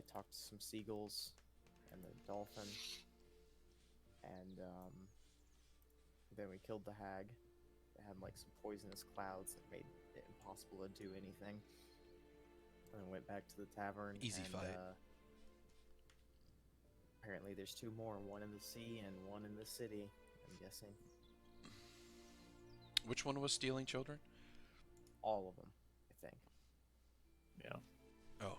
I talked to some seagulls and the dolphin, and then we killed the hag. It had like some poisonous clouds that made it impossible to do anything. And went back to the tavern. Easy and, fight. Apparently there's 2 more, one in the sea and one in the city, I'm guessing. Which one was stealing children? All of them, I think. Yeah. Oh.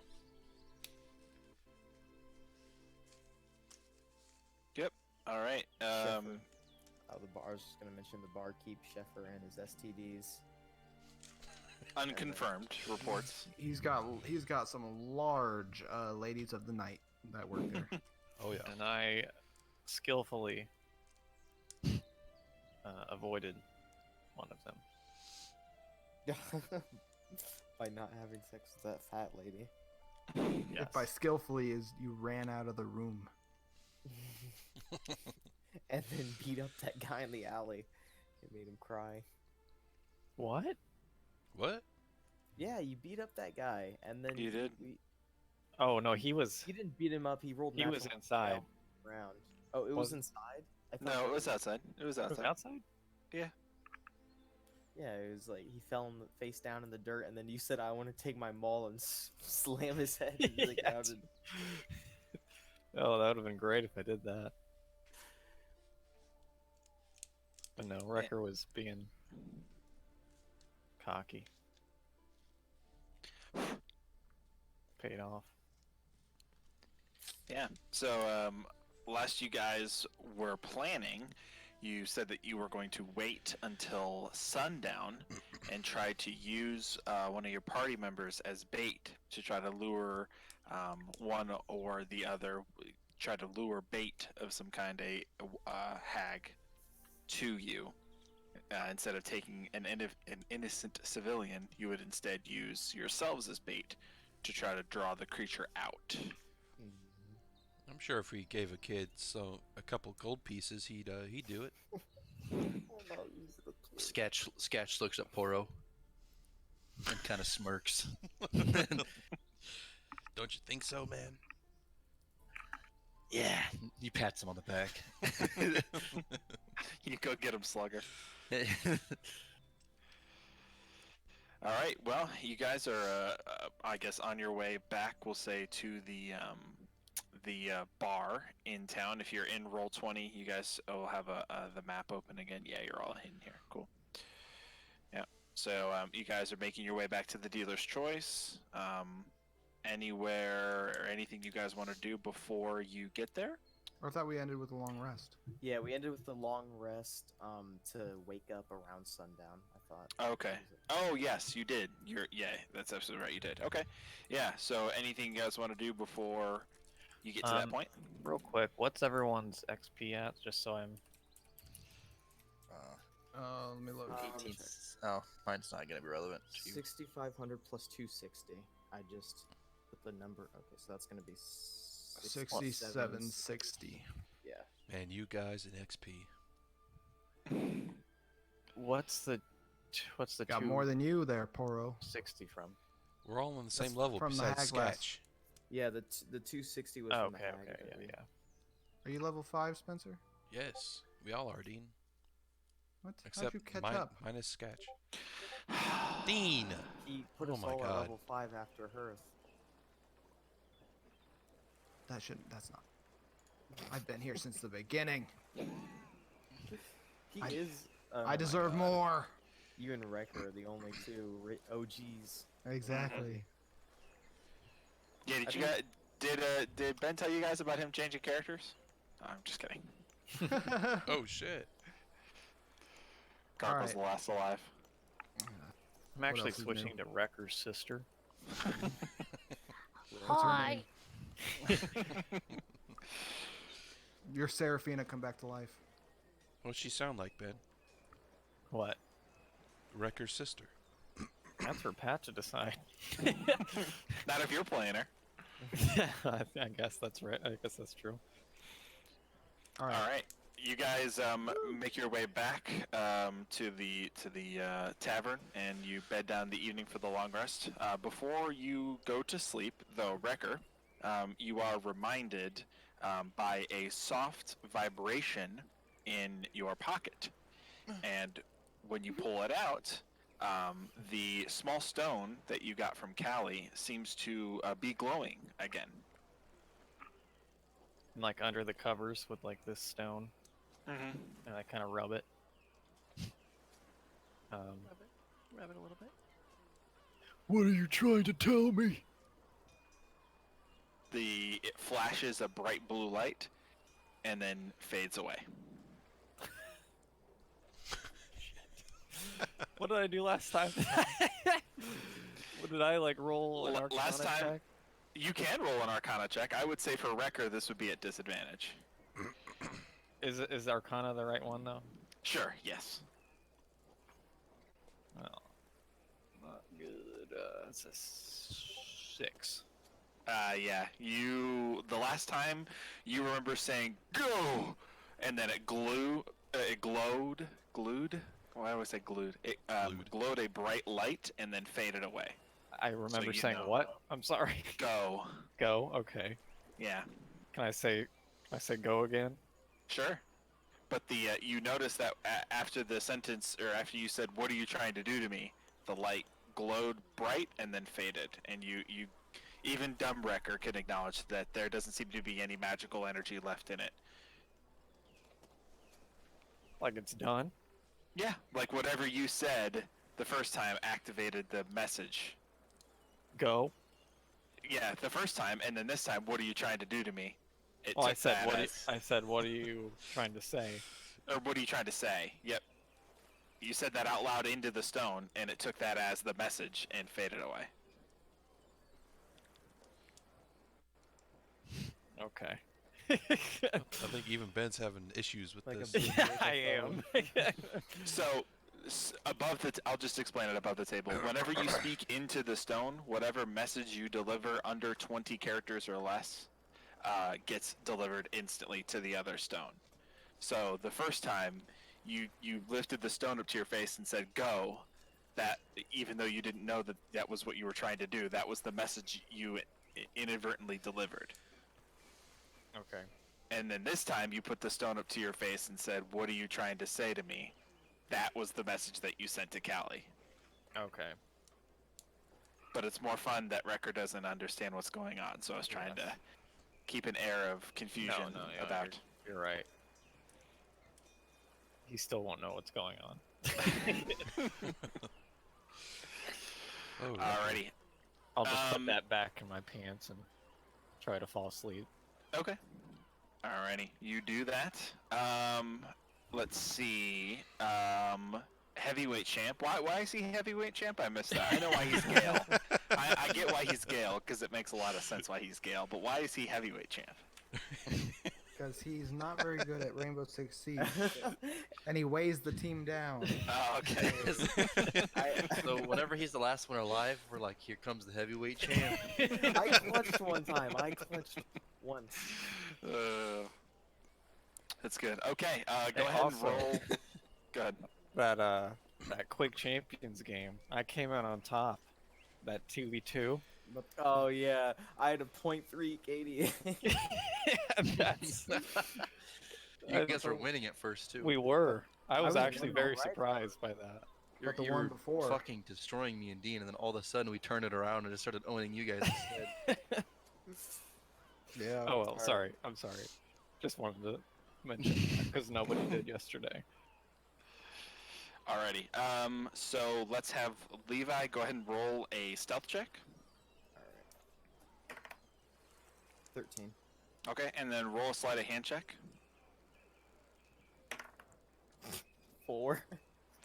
Yep. All right. Sheffer. I was just going to mention the barkeep, Sheffer, and his STDs. Unconfirmed reports. He's got some large ladies of the night that work there. Oh, yeah. And I skillfully avoided one of them. By not having sex with that fat lady. Yes. If by skillfully is you ran out of the room. And then beat up that guy in the alley. It made him cry. What? What? Yeah, you beat up that guy, and then You did? Oh no, he was. He didn't beat him up. He rolled. He was natural inside. Around. Oh, it was inside. I thought No, it was outside. It was It was outside. outside. Yeah, it was like he fell on the face down in the dirt, and then you said, "I want to take my maul and slam his head into the Yeah, ground." And... Oh, that would have been great if I did that. But no, Wrecker was being cocky. Paid off. Yeah. So, last you guys were planning, you said that you were going to wait until sundown and try to use one of your party members as bait to try to lure one or the other, try to lure bait of some kind, a hag, to you. Instead of taking an innocent civilian, you would instead use yourselves as bait to try to draw the creature out. I'm sure if we gave a kid a couple gold pieces, he'd do it. Sketch looks at Poro and kind of smirks. Don't you think so, man? Yeah, he pats him on the back. You go get him, Slugger. All right. Well, you guys are, I guess, on your way back. We'll say to the bar in town. If you're in Roll20, you guys will have the map open again. Yeah, you're all in here. Cool. Yeah. So you guys are making your way back to the dealer's choice. Anywhere or anything you guys want to do before you get there? Or I thought we ended with a long rest. Yeah, we ended with the long rest to wake up around sundown, I thought. Okay. Oh, yes, you did. Yeah, that's absolutely right. You did. Okay. Yeah. So anything you guys want to do before you get to that point? Real quick, what's everyone's XP at? Just so I'm. Let me look. 18. Oh, mine's not gonna be relevant. 6,500 plus 260. I just put the number. Okay, so that's gonna be 6760. Yeah. Man, you guys in XP. What's the Got more than you there, Poro. 60 from? We're all on the same That's level from the besides hag last. Sketch. Yeah, the 260 was Oh, from okay, the hag. okay, that we- yeah. Are you level 5, Spencer? Yes, we all are, Dean. What? Except How'd you catch up? minus Sketch. Dean! He put Oh us my all at God. level 5 after Hearth. That's not. I've been here since the beginning. He I- is. I deserve more. You and Wrecker are the only two OGs. Exactly. Yeah. Did I you guys did Ben tell you guys about him changing characters? No, I'm just kidding. Oh, shit. Gargoyle's Alright. the last alive. I'm actually else is switching new? to Wrecker's sister. What's her name? Your Seraphina come back to life. What's she sound like, Ben? What? Wrecker's sister. That's for Pat to decide. Not if you're playing her. I guess that's right. I guess that's true. All All right. right. You guys make your way back to the tavern, and you bed down the evening for the long rest. Before you go to sleep, though, Wrecker, you are reminded by a soft vibration in your pocket. And when you pull it out, the small stone that you got from Callie seems to be glowing again. And, like under the covers with like this stone, Mm-hmm. and I kind of rub it. Rub it a little bit. What are you trying to tell me? It flashes a bright blue light and then fades away. What did I do last time? What did I like roll an Arcana Last time- check? You can roll an Arcana check. I would say for Wrecker, this would be at disadvantage. Is Arcana the right one though? Sure, yes. Well, not good. It's a 6. Yeah. The last time you remember saying "go," and then it glowed. Why do I always say glued? It Glued. glowed a bright light and then faded away. I remember you saying know. what? I'm sorry. Go. Go. Okay. Yeah. Can I say go again? Sure. But you notice that after the sentence, or after you said, "What are you trying to do to me?" the light glowed bright and then faded, and you even dumb Wrecker can acknowledge that there doesn't seem to be any magical energy left in it. Like it's done? Yeah, like whatever you said the first time activated the message. Go. Yeah, the first time, and then this time, "What are you trying to do to me?" It Oh, I took said that what? as- I said what are you trying to say? Or what are you trying to say? Yep. You said that out loud into the stone, and it took that as the message and faded away. Okay. I think even Ben's having issues with Like a this. big- Yeah, I am. So, I'll just explain it above the table. Whenever you speak into the stone, whatever message you deliver under 20 characters or less gets delivered instantly to the other stone. So the first time you lifted the stone up to your face and said "go," that even though you didn't know that was what you were trying to do, that was the message you inadvertently delivered. Okay. And then this time you put the stone up to your face and said, "What are you trying to say to me?" That was the message that you sent to Callie. Okay. But it's more fun that Wrecker doesn't understand what's going on, so I was trying to keep an air of confusion yeah, about. You're right. He still won't know what's going on. Oh, Alrighty. I'll just put Um, that back in my pants and try to fall asleep. Okay. Alrighty. You do that. Let's see. Heavyweight champ. Why is he heavyweight champ? I missed that. I know why he's Gale. I get why he's Gale, because it makes a lot of sense why he's Gale. But why is he heavyweight champ? Because he's not very good at Rainbow Six Siege, and he weighs the team down. Oh, okay. So whenever he's the last one alive, we're like, here comes the heavyweight champ. I clutched one time. I clutched once. That's good. Okay. Go Hey, ahead also- and roll. Go ahead. That Quick Champions game, I came out on top. That 2v2. Oh yeah, I had a .3 KD. That's, You guys were winning at first too. we were. I was was actually doing very alright. surprised by that. But the you one were before. fucking destroying me and Dean, and then all of a sudden we turned it around and just started owning you guys instead. Yeah. Oh well, sorry. I'm sorry. Just wanted to mention that because nobody did yesterday. Alrighty. So let's have Levi go ahead and roll a stealth check. 13. Okay, and then roll a sleight of hand check. 4.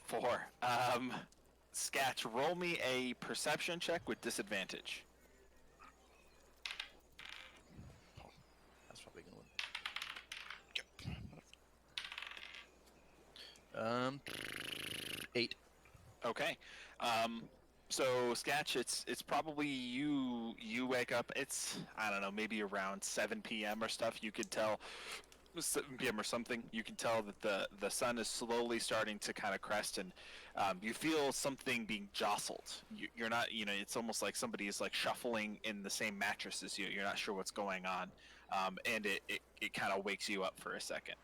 4. Sketch, roll me a perception check with disadvantage. That's probably gonna win. 8. Okay. So Sketch, it's probably you wake up, it's, I don't know, maybe around 7 p.m. or stuff. You could tell 7 p.m. or something, you can tell that the sun is slowly starting to kind of crest, and you feel something being jostled. You're not, it's almost like somebody is like shuffling in the same mattress as you. You're not sure what's going on, and it kind of wakes you up for a second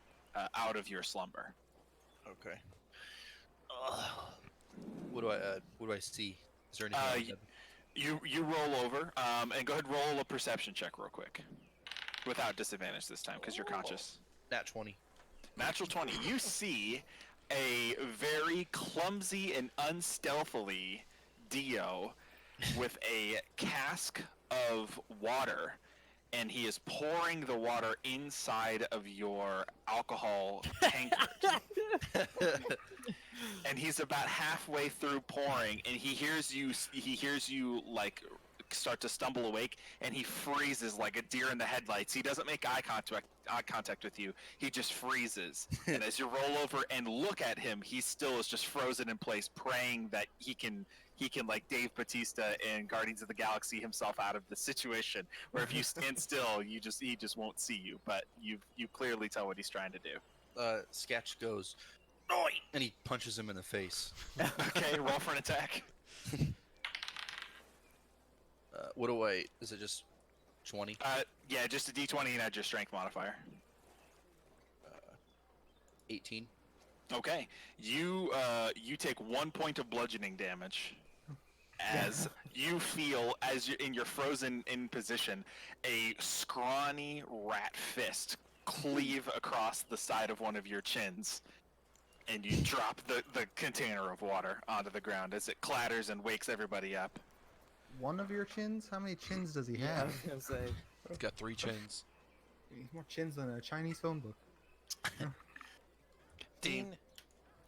out of your slumber. Okay. What do I see? Is there anything else? You roll over and go ahead and roll a perception check real quick, without disadvantage this time because you're conscious. Nat 20. Natural 20. You see a very clumsy and unstealthily Dio with a cask of water, and he is pouring the water inside of your alcohol tankard. And he's about halfway through pouring, and he hears you like start to stumble awake, and he freezes like a deer in the headlights. He doesn't make eye contact with you. He just freezes. And as you roll over and look at him, he still is just frozen in place, praying that he can like Dave Bautista in Guardians of the Galaxy himself out of the situation. Where if you stand still, he just won't see you. But you clearly tell what he's trying to do. Sketch goes, "Oi!" and he punches him in the face. Okay, roll for an attack. What do I? Is it just 20? Yeah, just a D20 and add your strength modifier. 18. Okay, you take 1 point of bludgeoning damage as you feel, as you're in your frozen in position, a scrawny rat fist cleave across the side of one of your chins, and you drop the container of water onto the ground as it clatters and wakes everybody up. One of your chins? How many chins does he I have? was gonna say. He's got 3 chins. He's more chins than a Chinese phone book. Dean.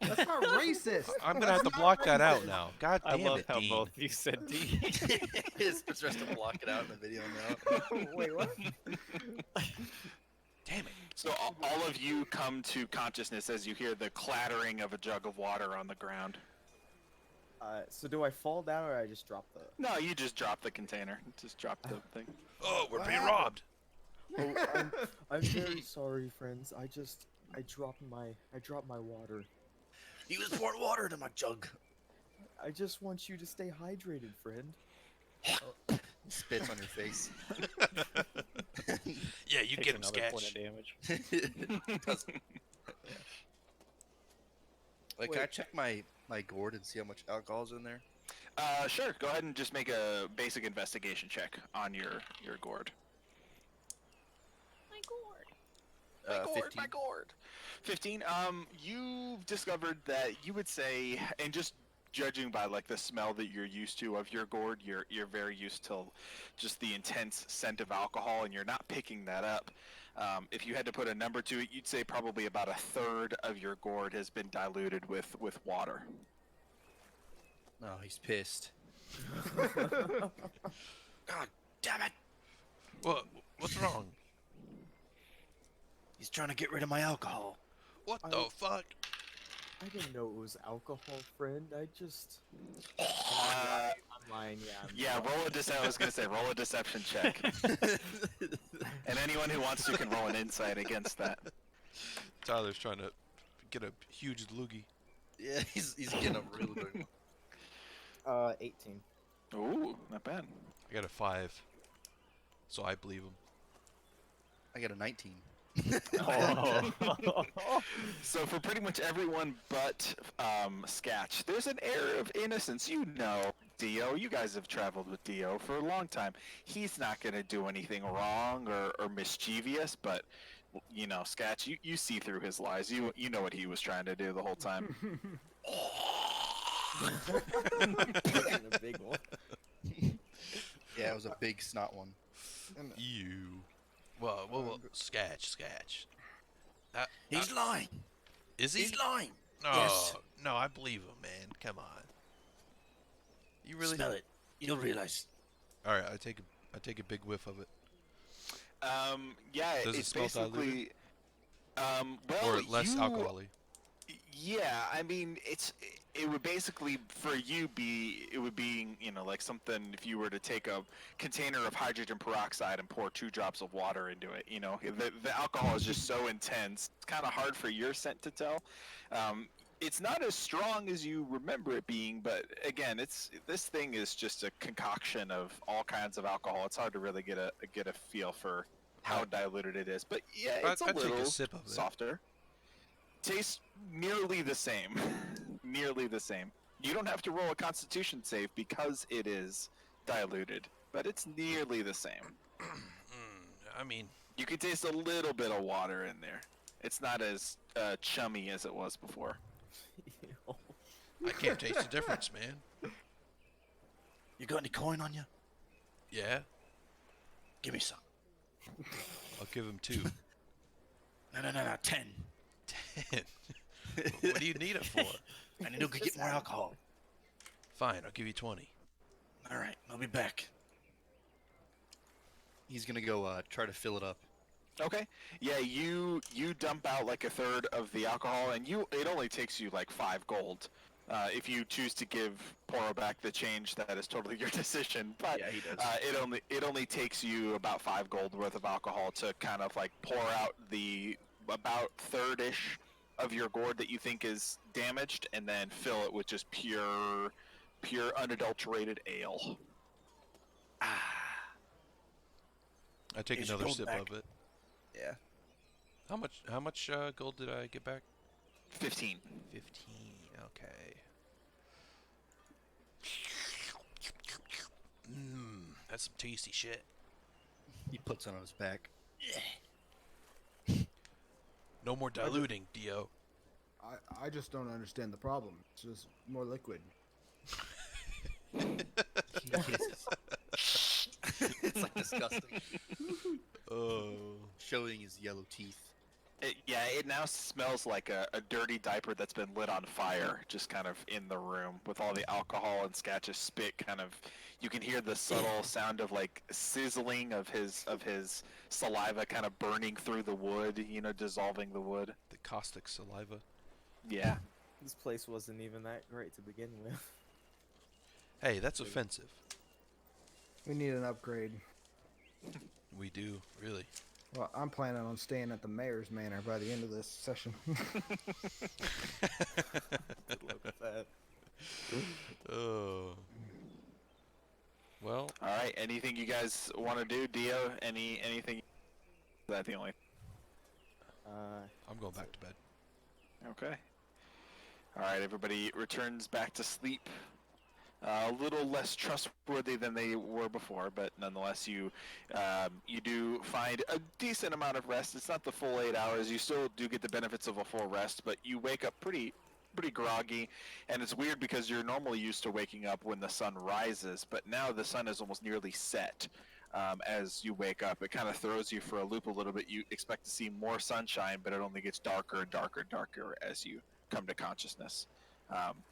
That's not racist. I'm gonna have to block that out now. God I damn love it, how Dean. both you said D. It's supposed to block it out in the video now. Wait, what? Damn it. So all of you come to consciousness as you hear the clattering of a jug of water on the ground. So do I fall down or I just drop the? No, you just drop the container. Just drop the thing. Oh, we're being robbed. Oh, I'm very sorry, friends. I dropped my water. He was pouring water into my jug. I just want you to stay hydrated, friend. He spits on your face. Yeah, you Takes get him, another point Sketch. of damage. Like, can I check my gourd and see how much alcohol's in there? Sure. Go ahead and just make a basic investigation check on your gourd. My 15. gourd. 15. You've discovered that you would say, and just judging by like the smell that you're used to of your gourd, you're very used to just the intense scent of alcohol, and you're not picking that up. If you had to put a number to it, you'd say probably about a third of your gourd has been diluted with water. Oh, he's pissed. God damn it! What's wrong? He's trying to get rid of my alcohol. What the fuck? I didn't know it was alcohol, friend. I just. I'm lying. Yeah. Roll a deception. I was gonna say roll a deception check, and anyone who wants to can roll an insight against that. Tyler's trying to get a huge loogie. Yeah, he's getting a real big one. 18. Ooh, not bad. I got a 5, so I believe him. I got a 19. So for pretty much everyone but Sketch, there's an air of innocence. You know, Dio, you guys have traveled with Dio for a long time. He's not going to do anything wrong or mischievous, but, you know, Sketch, you see through his lies. You know what he was trying to do the whole time. A big one. Yeah, it was a big snot one. You. Well, Sketch. He's lying. Is he? He's lying. No, Yes. no, I believe him, man. Come on. You really Smell it. You'll realize. All right, I take a big whiff of it. Yeah, Does it it's smell basically. Well, Or less you- alcohol-y. Yeah, I mean, it would basically for you be it would be like something if you were to take a container of hydrogen peroxide and pour 2 drops of water into it. The alcohol is just so intense. It's kind of hard for your scent to tell. It's not as strong as you remember it being, but again, this thing is just a concoction of all kinds of alcohol. It's hard to really get a feel for how diluted it is. But yeah, it's I'd a take little a sip of it. softer. Tastes nearly the same. Nearly the same. You don't have to roll a constitution save because it is diluted, but it's nearly the same. I mean, You can taste a little bit of water in there. It's not as chummy as it was before. I can't taste the difference, man. You got any coin on you? Yeah, Give me some. I'll give him 2. No, 10. 10. What do you need it for? I need to go get more alcohol. Fine, I'll give you 20. All right, I'll be back. He's gonna go try to fill it up. Okay. Yeah, you dump out like a third of the alcohol, and it only takes you like 5 gold. If you choose to give Poro back the change, that is totally your decision. But Yeah, he does. it only takes you about 5 gold worth of alcohol to kind of like pour out the about third-ish of your gourd that you think is damaged, and then fill it with just pure unadulterated ale. I take Here's your another gold sip back. of it. Yeah. How much gold did I get back? 15. 15. Okay. That's some tasty shit. He puts it on his back. No more diluting, Dio. I just don't understand the problem. It's just more liquid. It's like disgusting. Oh. Showing his yellow teeth. It now smells like a dirty diaper that's been lit on fire, just kind of in the room with all the alcohol and Scatch's spit. Kind of, you can hear the subtle sound of like sizzling of his saliva, kind of burning through the wood, dissolving the wood. The caustic saliva. Yeah. This place wasn't even that great to begin with. Hey, that's offensive. We need an upgrade. We do, really. Well, I'm planning on staying at the mayor's manor by the end of this session. Good luck with that. Oh. Well, All right. Anything you guys want to do, Dio? Anything? Is that the only? I'm going back to bed. Okay. All right. Everybody returns back to sleep. A little less trustworthy than they were before, but nonetheless, you do find a decent amount of rest. It's not the full 8 hours. You still do get the benefits of a full rest, but you wake up pretty groggy, and it's weird because you're normally used to waking up when the sun rises, but now the sun is almost nearly set. As you wake up, it kind of throws you for a loop a little bit. You expect to see more sunshine, but it only gets darker and darker and darker as you come to consciousness.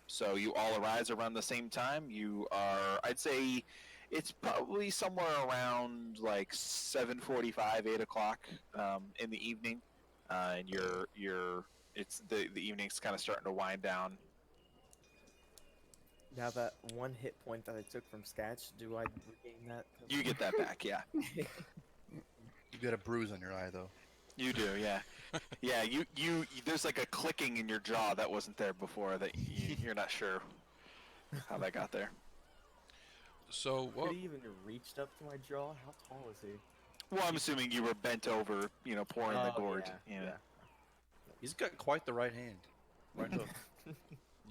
So you all arise around the same time. You are, I'd say, it's probably somewhere around like 7:45, 8 o'clock in the evening, and it's the evening's kind of starting to wind down. Now that 1 hit point that I took from Scatch, do I regain that? You get that back, yeah. You got a bruise on your eye, though. You do, yeah. Yeah, you there's like a clicking in your jaw that wasn't there before that you're not sure how that got there. So, Did what? he even reached up to my jaw? How tall is he? Well, I'm assuming you were bent over, pouring the gourd. Yeah. He's got quite the right hand. Right hook.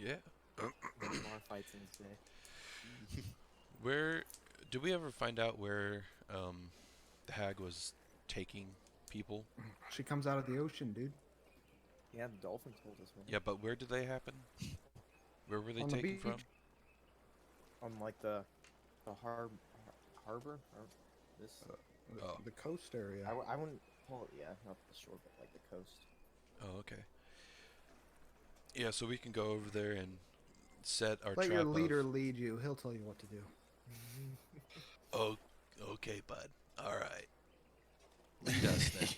Yeah. More fights in his day. Where did we ever find out where the hag was taking people? She comes out of the ocean, dude. Yeah, the dolphin told us. Man. Yeah, but where did they happen? Where were they On the taken from? beach. On like the harbor or this. Oh. The coast area. I wouldn't call it. Yeah, not the shore, but like the coast. Oh, okay. Yeah, so we can go over there and set our Let trap. your leader of- lead you. He'll tell you what to do. Oh, okay, bud. All right. Lead us then.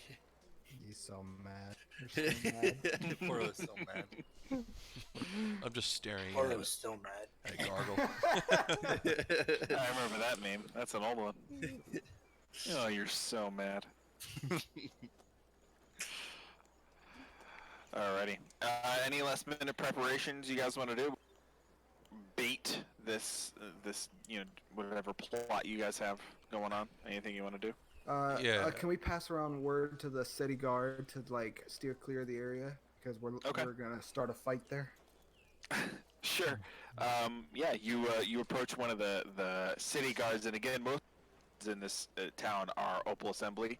He's so mad. You're so mad. Poro's so mad. I'm just staring Poro's so mad. at Gargle. I remember that meme. That's an old one. Oh, you're so mad. Alrighty. Any last minute preparations you guys want to do? Bait this, whatever plot you guys have going on. Anything you want to do? Yeah. Can we pass around word to the city guard to like steer clear of the area because we're gonna start a fight there? Sure. Yeah, you approach one of the city guards, and again, most in this town are Opal Assembly,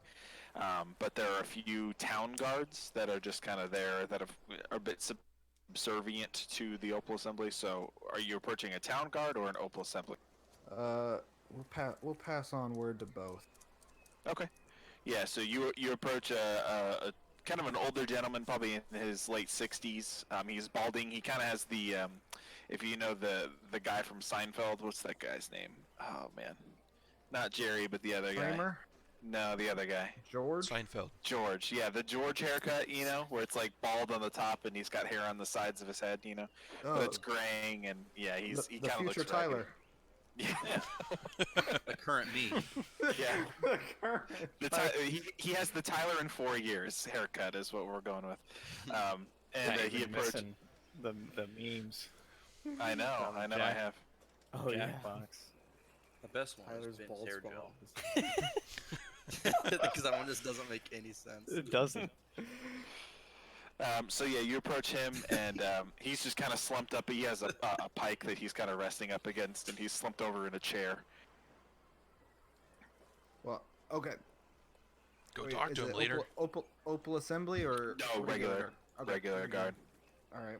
but there are a few town guards that are just kind of there that are a bit subservient to the Opal Assembly. So, are you approaching a town guard or an Opal Assembly? We'll pass on word to both. Okay. Yeah, so you approach a kind of an older gentleman, probably in his late 60s. He's balding. He kind of has the, if you know the guy from Seinfeld, what's that guy's name? Oh, man. Not Jerry, but the other Kramer? guy. No, the other guy. George? Seinfeld. George. Yeah, the George haircut, where it's like bald on the top and he's got hair on the sides of his head, Oh, but it's graying, and yeah, he the kind of looks future ragged. Tyler. Yeah. The current me. Yeah. He has the Tyler in 4 years haircut is what we're going with. And Not he even approached. missing the memes. I know, I Jack. have. Oh yeah. Jackbox. The best one Tyler's is Ben's bald hair spot. gel. Because that one just doesn't make any sense. It doesn't. So yeah, you approach him, and he's just kind of slumped up. He has a pike that he's kind of resting up against, and he's slumped over in a chair. Well, okay. Go Wait, talk is to him it later. Opal Assembly or No, what do you regular, got? Okay, regular guard. All right.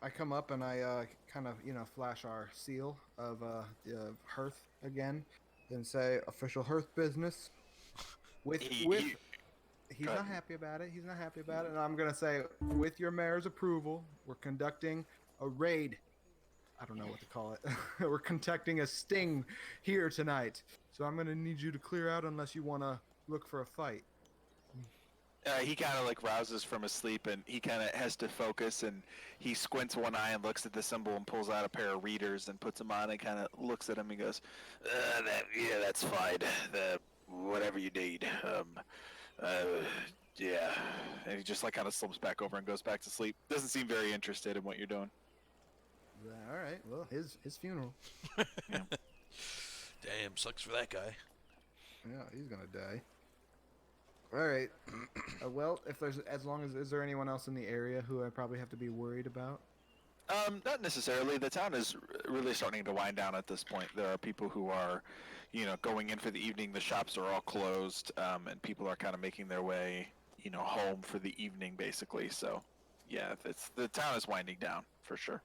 I come up and I kind of flash our seal of the hearth again, and say official hearth business. He's Go not ahead. happy about it. He's not happy about it, and I'm gonna say, with your mayor's approval, we're conducting a raid. I don't know what to call it. We're conducting a sting here tonight. So I'm gonna need you to clear out unless you wanna look for a fight. He kind of like rouses from his sleep, and he kind of has to focus, and he squints one eye and looks at the symbol and pulls out a pair of readers and puts them on and kind of looks at him and goes, yeah, that's fine. Whatever you need. Yeah. And he just like kind of slumps back over and goes back to sleep. Doesn't seem very interested in what you're doing. All right. Well, his funeral. Damn, sucks for that guy. Yeah, he's gonna die. All right. Well, if there's is there anyone else in the area who I probably have to be worried about? Not necessarily. The town is really starting to wind down at this point. There are people who are, going in for the evening. The shops are all closed, and people are kind of making their way, home for the evening, basically. So, yeah, the town is winding down for sure.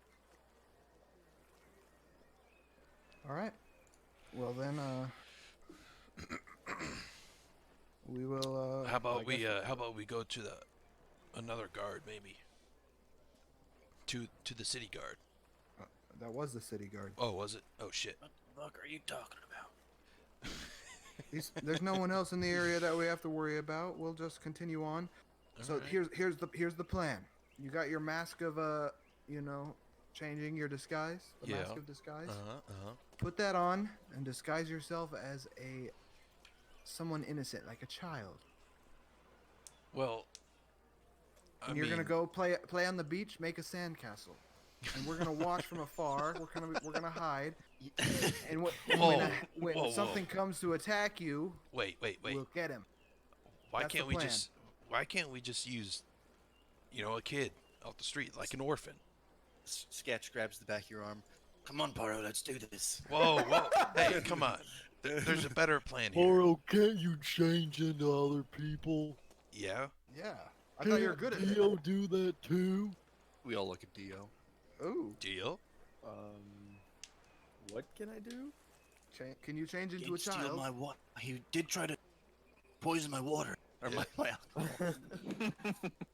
All right. Well then, we will. How about I guess- how about we go to another guard maybe? To the city guard. That was the city guard. Oh, was it? Oh shit. What the fuck are you talking about? There's no one else in the area that we have to worry about. We'll just continue on. So Alright. here's the plan. You got your mask of changing your disguise. The mask Yeah. of disguise. Uh-huh. Put that on and disguise yourself as someone innocent, like a child. Well, And you're gonna go play on the beach, make a sandcastle, and we're gonna watch from afar. We're gonna hide, and when Whoa. something comes to attack you, Wait. we'll get him. Why that's can't the we plan. why can't we just use a kid off the street like an orphan? Sketch grabs the back of your arm. Come on, Paro, let's do this. Whoa. Hey, come on. There's a better plan here. Poro, can't you change into other people? Yeah. Yeah, I thought you were good at it. Dio do that too? We all look at Dio. Ooh, Deal. What can I do? can you change into a Steal child? my water. He did try to poison my water. Or my alcohol.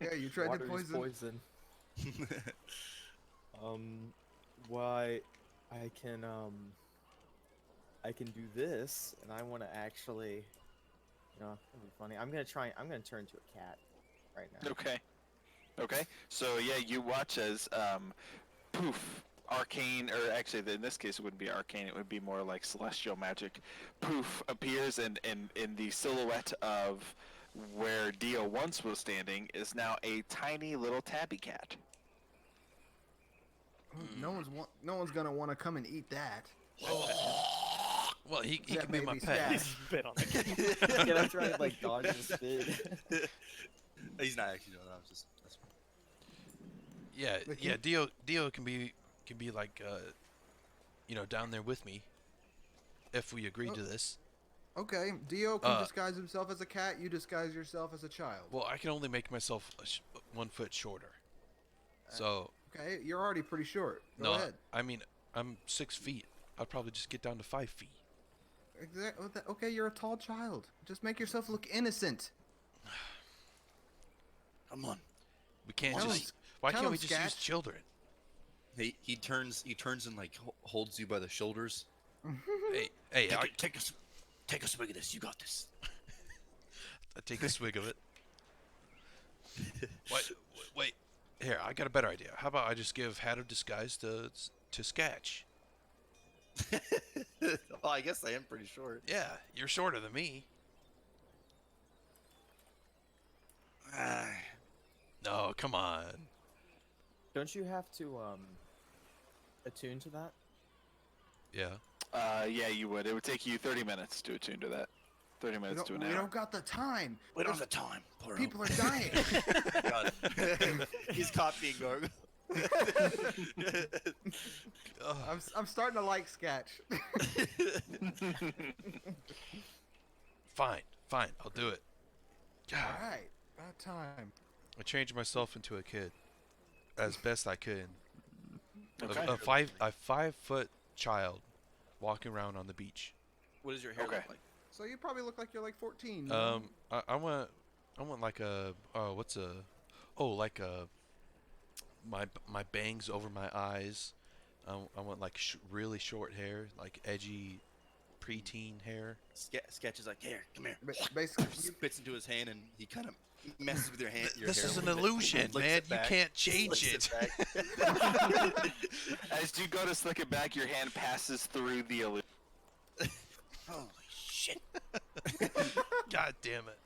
Yeah, you tried to Water is poison. Why I can do this, and I want to actually, it'll be funny. I'm gonna turn into a cat. right now. Okay. Okay. So yeah, you watch as poof, arcane, or actually in this case it wouldn't be arcane, it would be more like celestial magic. Poof appears and in the silhouette of where Dio once was standing is now a tiny little tabby cat. No one's gonna want to come and eat that. Well, he Except can be my maybe pet. Scat. Spit on it. Yeah, that's right. Like dodge and spit. He's not actually doing that. I was just. That's Yeah, Like yeah. you- Dio can be like down there with me if we agree to this. Okay, Dio can Uh, disguise himself as a cat. You disguise yourself as a child. Well, I can only make myself 1 foot shorter. So Okay, you're already pretty short. Go no, ahead. I mean I'm 6 feet. I'd probably just get down to 5 feet. Okay, you're a tall child. Just make yourself look innocent. Come on. We can't Tell just. him- Why tell can't him, we just use Scat. children? He turns and like holds you by the shoulders. Hey, I Take a swig of this. You got this. take a swig of it. Wait. Here, I got a better idea. How about I just give Hat of Disguise to Sketch? Well, I guess I am pretty short. Yeah, you're shorter than me. No, come on. Don't you have to attune to that? Yeah. Yeah, you would. It would take you 30 minutes to attune to that. 30 We minutes to don't, an we hour. don't got the time. We don't have the time. Poor People are dying. God. He's copying Gargoyle. I'm starting to like Sketch. Fine, I'll do it. God, All right, about time. I changed myself into a kid as best I could. Okay. A 5 foot child walking around on the beach. What does your hair Okay. look like? So you probably look like you're like 14. you know? I want like a like a my bangs over my eyes. I want like really short hair, like edgy preteen hair. Sketch is like, here, come here. Basically, Spits into his hand and he kind of messes with your hand. Your This hair is a an little bit, illusion, flicks man. it You back, can't change flicks it. back. As you go to slick it back, your hand passes through the illusion. Holy shit! God damn it!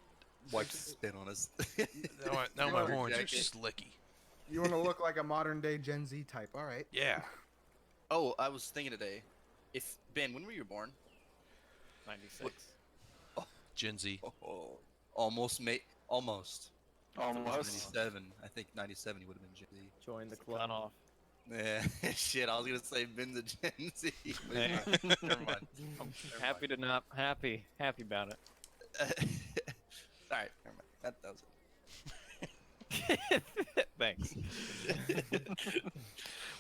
Wipes spit on us. Now my Leather horns are jacket. just licky. you want to look like a modern day Gen Z type. All right. Yeah. Oh, I was thinking today. If Ben, when were you born? 96. Gen Z. Oh, almost. Almost. 97. I think 97 would have been Gen Z. Join the Cut club. off. Yeah, shit. I was gonna say Ben's a Gen Z. but Hey. Never mind. Happy to not happy about it. All right, never mind. That was it. Thanks.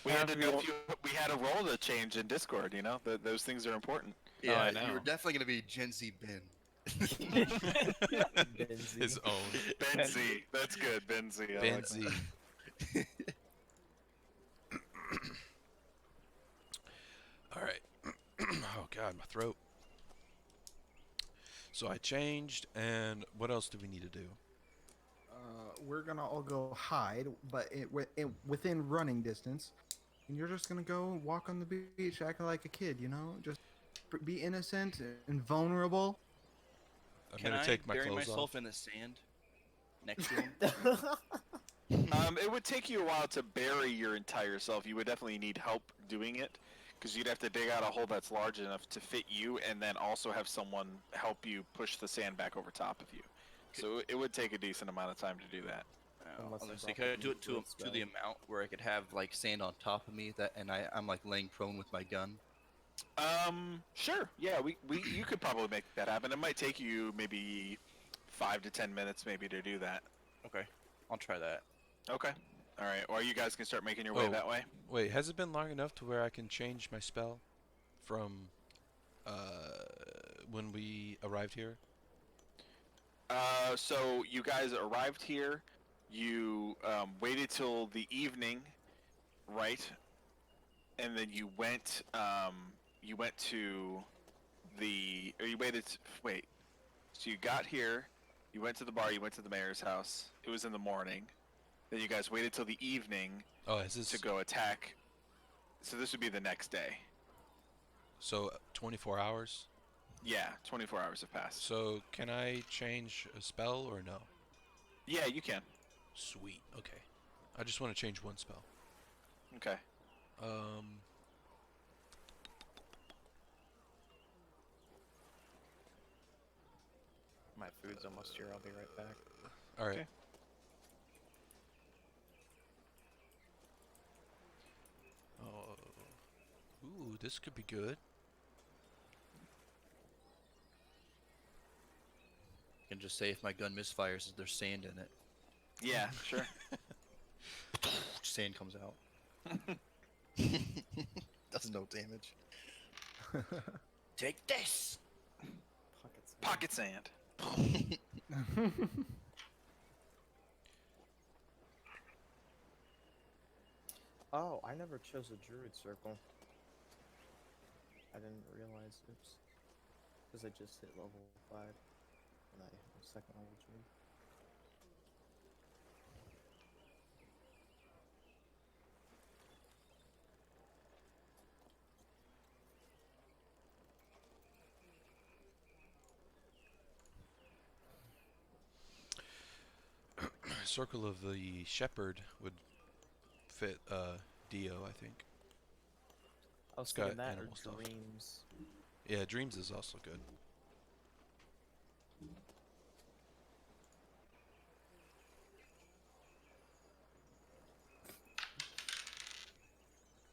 We had to know if we had a role to change in Discord. You know, those things are important. Yeah, I you know. were definitely gonna be Gen Z Ben. Benzie. His own. Ben Z. That's good. Ben Z. I Ben like Z. that. All right. Oh God, my throat. So I changed, and what else do we need to do? We're gonna all go hide, but within running distance, and you're just gonna go walk on the beach, acting like a kid. You know, just be innocent and vulnerable. I'm Can gonna I take my bury clothes myself off. in the sand next to him? It would take you a while to bury your entire self. You would definitely need help doing it, because you'd have to dig out a hole that's large enough to fit you, and then also have someone help you push the sand back over top of you. So it would take a decent amount of time to do that. I Unless was gonna you say, drop could I a do it to wood to the spell. amount where I could have like sand on top of me and I'm like laying prone with my gun? Sure. Yeah, you could probably make that happen. It might take you maybe 5 to 10 minutes maybe to do that. Okay, I'll try that. Okay. All right. Or you guys can start making your way Oh. that way. Wait, has it been long enough to where I can change my spell from when we arrived here? So you guys arrived here. You waited till the evening, right? And then you went. You went to the. Or you waited. Wait. So you got here. You went to the bar. You went to the mayor's house. It was in the morning. Then you guys waited till the evening Oh, is this to go attack. So this would be the next day. so 24 hours? Yeah, 24 hours have passed. So can I change a spell or no? Yeah, you can. Sweet. Okay. I just want to change one spell. Okay. My food's almost here. I'll be right back. All right. Okay. Oh. Ooh, this could be good. I can just say if my gun misfires, there's sand in it. Yeah, sure. Sand comes out. Does no damage. Take this. Pockets. Pocket sand. Oh, I never chose a druid circle. I didn't realize. Oops. Because I just hit level 5. And I am second level druid. Circle of the Shepherd would fit Dio, I think. I was got thinking that or animal stuff. dreams. Yeah, Dreams is also good.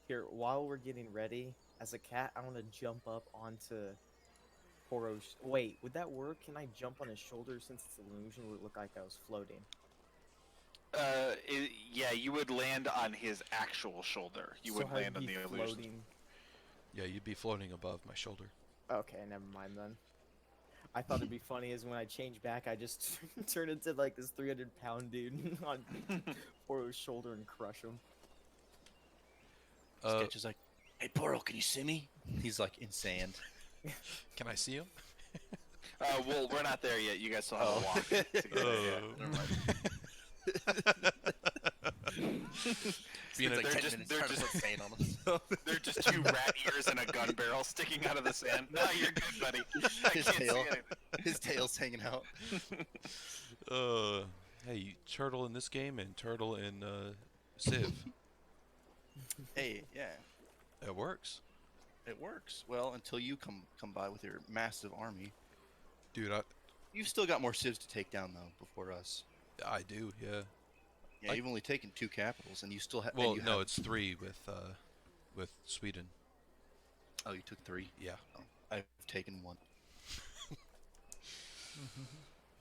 Here, while we're getting ready, as a cat, I want to jump up onto Poro's. Wait, would that work? Can I jump on his shoulder since it's illusion? Would it look like I was floating? Yeah, you would land on his actual shoulder. You So would I'd land on be the illusion. floating. Yeah, you'd be floating above my shoulder. Okay, never mind then. I thought it'd be funny is when I change back, I just turn into like this 300-pound dude on Poro's shoulder and crush him. Sketch is like, hey, Poro, can you see me? He's like in sand. Can I see him? Well, we're not there yet. You guys still have to walk. to get there, yeah. Never mind. Being It's a- like 10 just- minutes they're trying to just- put sand on himself. They're just two rat ears and a gun barrel sticking out of the sand. No, you're good, buddy. I His can't see tail. anything. His tail's hanging out. Hey, turtle in this game and turtle in Civ. Hey, yeah, It works, it works. Well, until you come by with your massive army. dude. You've still got more civs to take down though before us. I do, yeah. Yeah, I- you've only taken 2 capitals, and you still have. Well, no, it's 3 with Sweden. Oh, you took 3. Yeah. Oh, I've taken 1.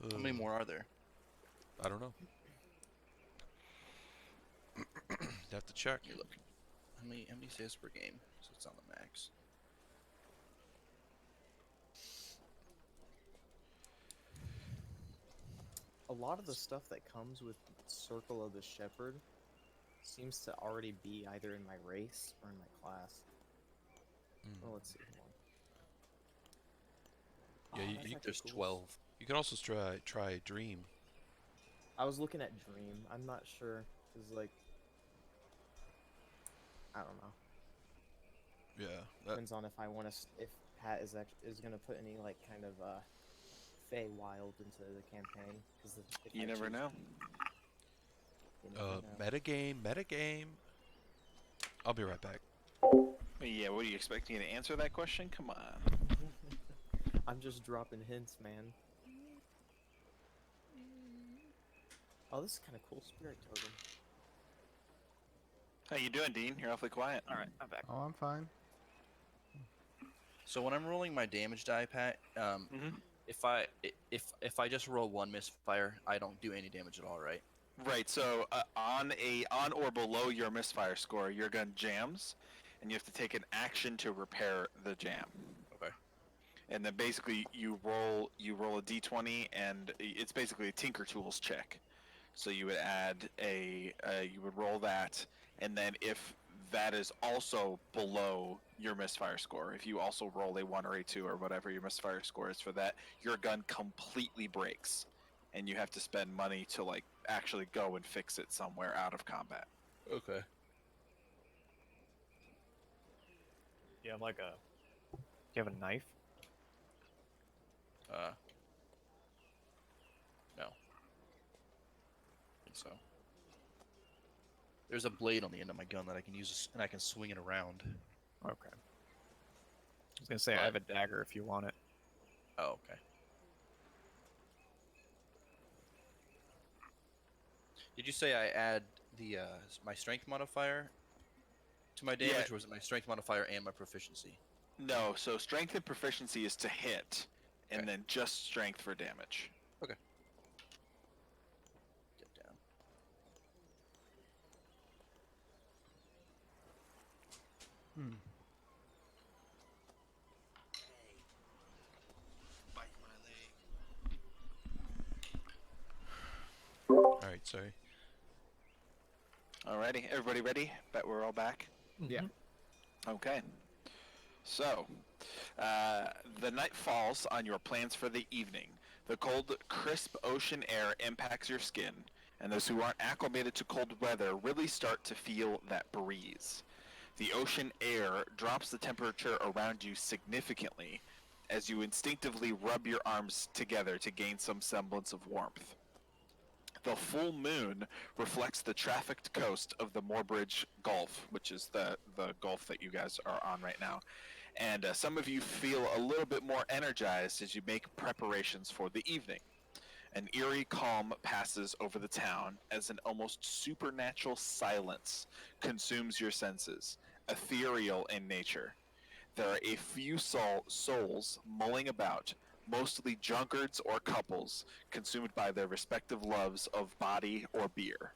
How Uh, many more are there? I don't know. Have to check. Here, look. How many saves per game? So it's on the max. A lot of the stuff that comes with Circle of the Shepherd seems to already be either in my race or in my class. Mm. Well, let's see. Yeah, Oh, you- that's you- actually There's cool. 12. You can also try Dream. I was looking at Dream. I'm not sure. Cause like, I don't know. Yeah. Depends on if I want to, if Pat is gonna put any like kind of Fey Wild into the campaign. Cause if You I never choose- know. you never know. Metagame. I'll be right back. Yeah, what do you expect me to answer that question? Come on. I'm just dropping hints, man. Oh, this is kind of cool. Spirit totem. How you doing, Dean? You're awfully quiet. All right, I'm back. Oh, I'm fine. So when I'm rolling my damage die, Pat, Mhm. if I just roll 1 misfire, I don't do any damage at all, right? Right. So on or below your misfire score, your gun jams, and you have to take an action to repair the jam. Okay. And then basically you roll a d20, and it's basically a Tinker Tools check. So you would add you would roll that, and then if that is also below your misfire score, if you also roll a 1 or a 2 or whatever your misfire score is for that, your gun completely breaks, and you have to spend money to like actually go and fix it somewhere out of combat. Okay. You have like a. Do you have a knife? No. I think so. There's a blade on the end of my gun that I can use, and I can swing it around. Okay. I was gonna say I have a dagger if you want it. Oh, okay. Did you say I add the my strength modifier to my damage, Yeah. or was it my strength modifier and my proficiency? No, so strength and proficiency is to hit, and Okay. then just strength for damage. Get down. Hmm. Bite my leg. All right, sorry. Alrighty, everybody ready? Bet we're all back. Yeah. Okay. So, the night falls on your plans for the evening. The cold, crisp ocean air impacts your skin, and those who aren't acclimated to cold weather really start to feel that breeze. The ocean air drops the temperature around you significantly as you instinctively rub your arms together to gain some semblance of warmth. The full moon reflects the trafficked coast of the Moorbridge Gulf, which is the gulf that you guys are on right now. And some of you feel a little bit more energized as you make preparations for the evening. An eerie calm passes over the town as an almost supernatural silence consumes your senses, ethereal in nature. There are a few souls mulling about, mostly drunkards or couples, consumed by their respective loves of body or beer.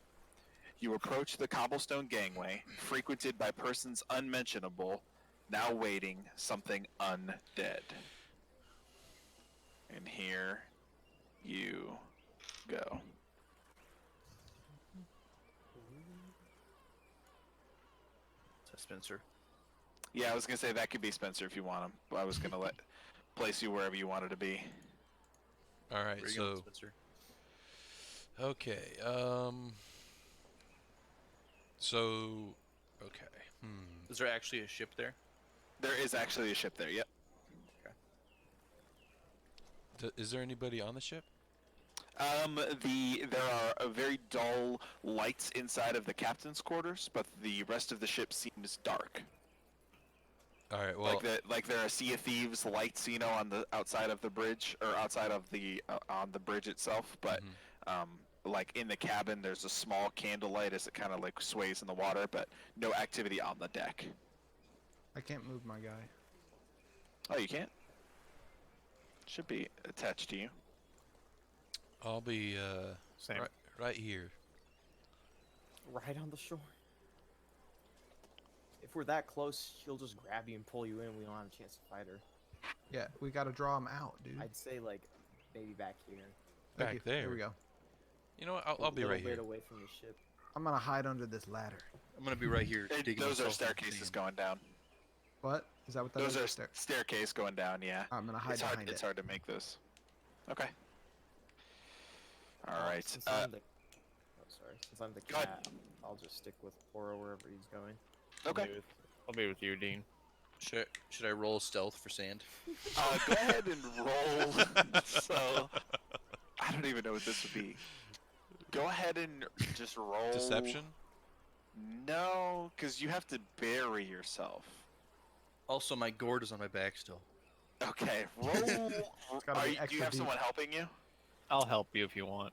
You approach the cobblestone gangway, frequented by persons unmentionable, now waiting something undead. And here you go. Is that Spencer? Yeah, I was gonna say that could be Spencer if you want him. But I was gonna place you wherever you wanted to be. All right, Where you going, so Spencer? okay. So okay. Is there actually a ship there? There is actually a ship there. Yep. Is there anybody on the ship? There are very dull lights inside of the captain's quarters, but the rest of the ship seems dark. All right. Well, Like there are Sea of Thieves lights, you know, on the outside of the bridge or outside of the on the bridge itself, but like in the cabin, there's a small candlelight as it kind of like sways in the water, but no activity on the deck. I can't move my guy. Oh, you can't? Should be attached to you. I'll be Same. right here. Right on the shore. If we're that close, she'll just grab you and pull you in. We don't have a chance to fight her. Yeah, we gotta draw him out, dude. I'd say like maybe back here. Thank Back you. there. Here we go. You know what? I'll be a right little bit here. away from the ship. I'm gonna hide under this ladder. I'm gonna be right here. digging Those are myself in the staircases sand. going down. What? Is that what that Those is? are staircase going down. Yeah. I'm gonna hide It's hard. behind It's it. hard to make this. Okay. All Well, right. Since I'm the since I'm the go ahead. cat, I'll just stick with Poro wherever he's going. Okay. I'll be with you, Dean. Should I roll stealth for sand? Go ahead and roll. So, I don't even know what this would be. Go ahead and just roll. Deception? No, because you have to bury yourself. Also, my gourd is on my back still. Okay, roll. gotta be Do you extra have deep. someone helping you? I'll help you if you want.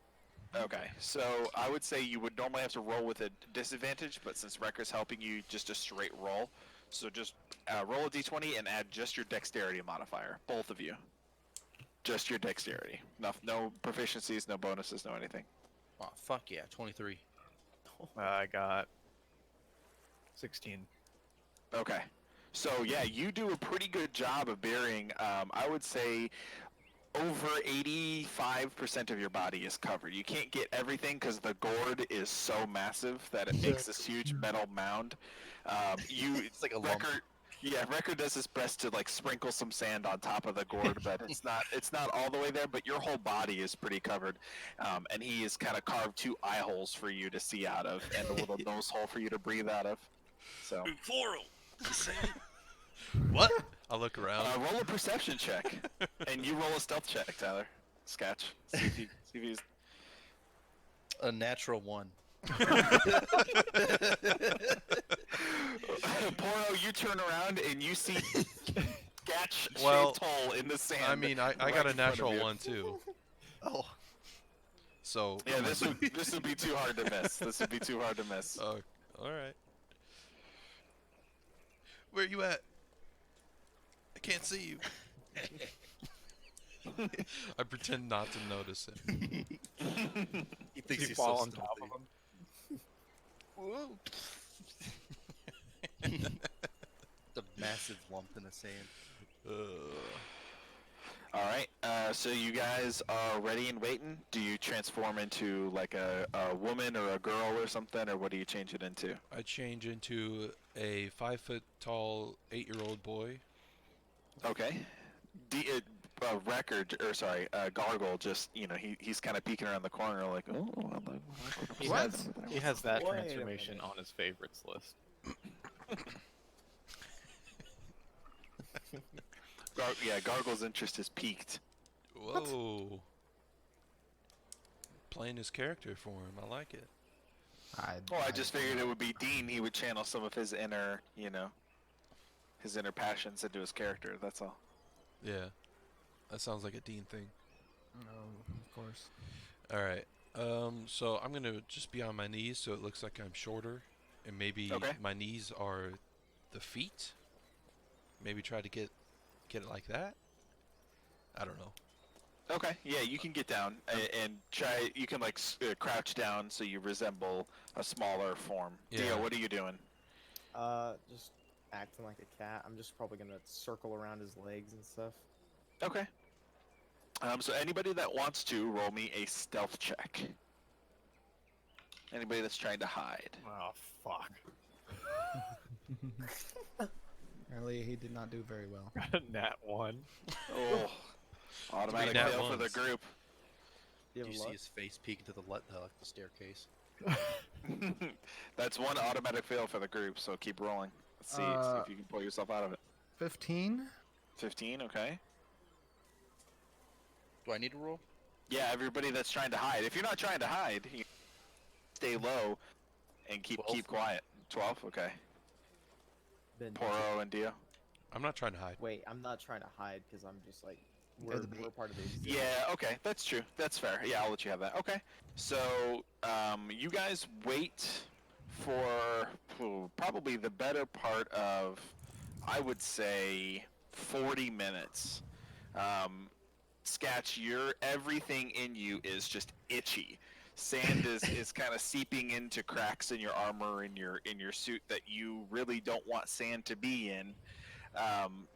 Okay, so I would say you would normally have to roll with a disadvantage, but since Wrecker's helping you, just a straight roll. So just roll a d20 and add just your dexterity modifier, both of you. Just your dexterity. No proficiencies, no bonuses, no anything. Oh, fuck yeah, 23. I got 16. Okay. So yeah, you do a pretty good job of burying. I would say over 85% of your body is covered. You can't get everything because the gourd is so massive that it makes this huge metal mound. It's like a lump. Yeah, Record does his best to like sprinkle some sand on top of the gourd, but it's not all the way there. But your whole body is pretty covered, and he has kind of carved 2 eye holes for you to see out of, and a little nose hole for you to breathe out of. So Floral. What? I look around. roll a perception check, and you roll a stealth check, Tyler. Sketch. See if he's A natural 1. Poro, you turn around and you see Gatch Well, shaved hole in the sand. I mean, I right got a in front of natural you. 1 too. Oh. So. Yeah, this would be too hard to miss. This would be too hard to miss. All right. Where you at? I can't see you. I pretend not to notice it. He thinks You he's fall so on top stealthy. of him. The massive lump in the sand. All right. So you guys are ready and waiting. Do you transform into like a woman or a girl or something, or what do you change it into? I change into a 5 foot tall 8-year-old boy. Okay. Gargle just, he's kind of peeking around the corner like, oh, He What? has that Wait a transformation minute. on his favorites list. Gargle's interest is peaked. Whoa. Playing his character for him. I like it. Well, I just figured it would be Dean. He would channel some of his inner, his inner passions into his character. That's all. Yeah. That sounds like a Dean thing. Of course. All right. So I'm gonna just be on my knees so it looks like I'm shorter, and maybe Okay. my knees are the feet. Maybe try to get it like that. I don't know. Okay, yeah, you can get down and try. You can crouch down so you resemble a smaller form. Yeah. Dio, what are you doing? Just acting like a cat. I'm just probably gonna circle around his legs and stuff. Okay. So anybody that wants to roll me a stealth check. Anybody that's trying to hide. Oh fuck! Apparently, he did not do very well. Nat 1. Oh, automatic nat fail for the ones. group. You Do have you luck? see his face peek into the staircase? That's one automatic fail for the group. So keep rolling. Let's see if you can pull yourself out of it. 15. 15. Okay. Do I need to roll? Yeah, everybody that's trying to hide. If you're not trying to hide, you stay low and keep 12. quiet. 12. Okay. Ben, Poro and Dio. I'm not trying to hide. wait, I'm not trying to hide because I'm just like They're we're, the bait. we're part of the exhibit. Yeah, okay, that's true. That's fair. Yeah, I'll let you have that. Okay. So, you guys wait for probably the better part of, I would say, 40 minutes. Sketch, everything in you is just itchy. Sand is kind of seeping into cracks in your armor, in your suit that you really don't want sand to be in.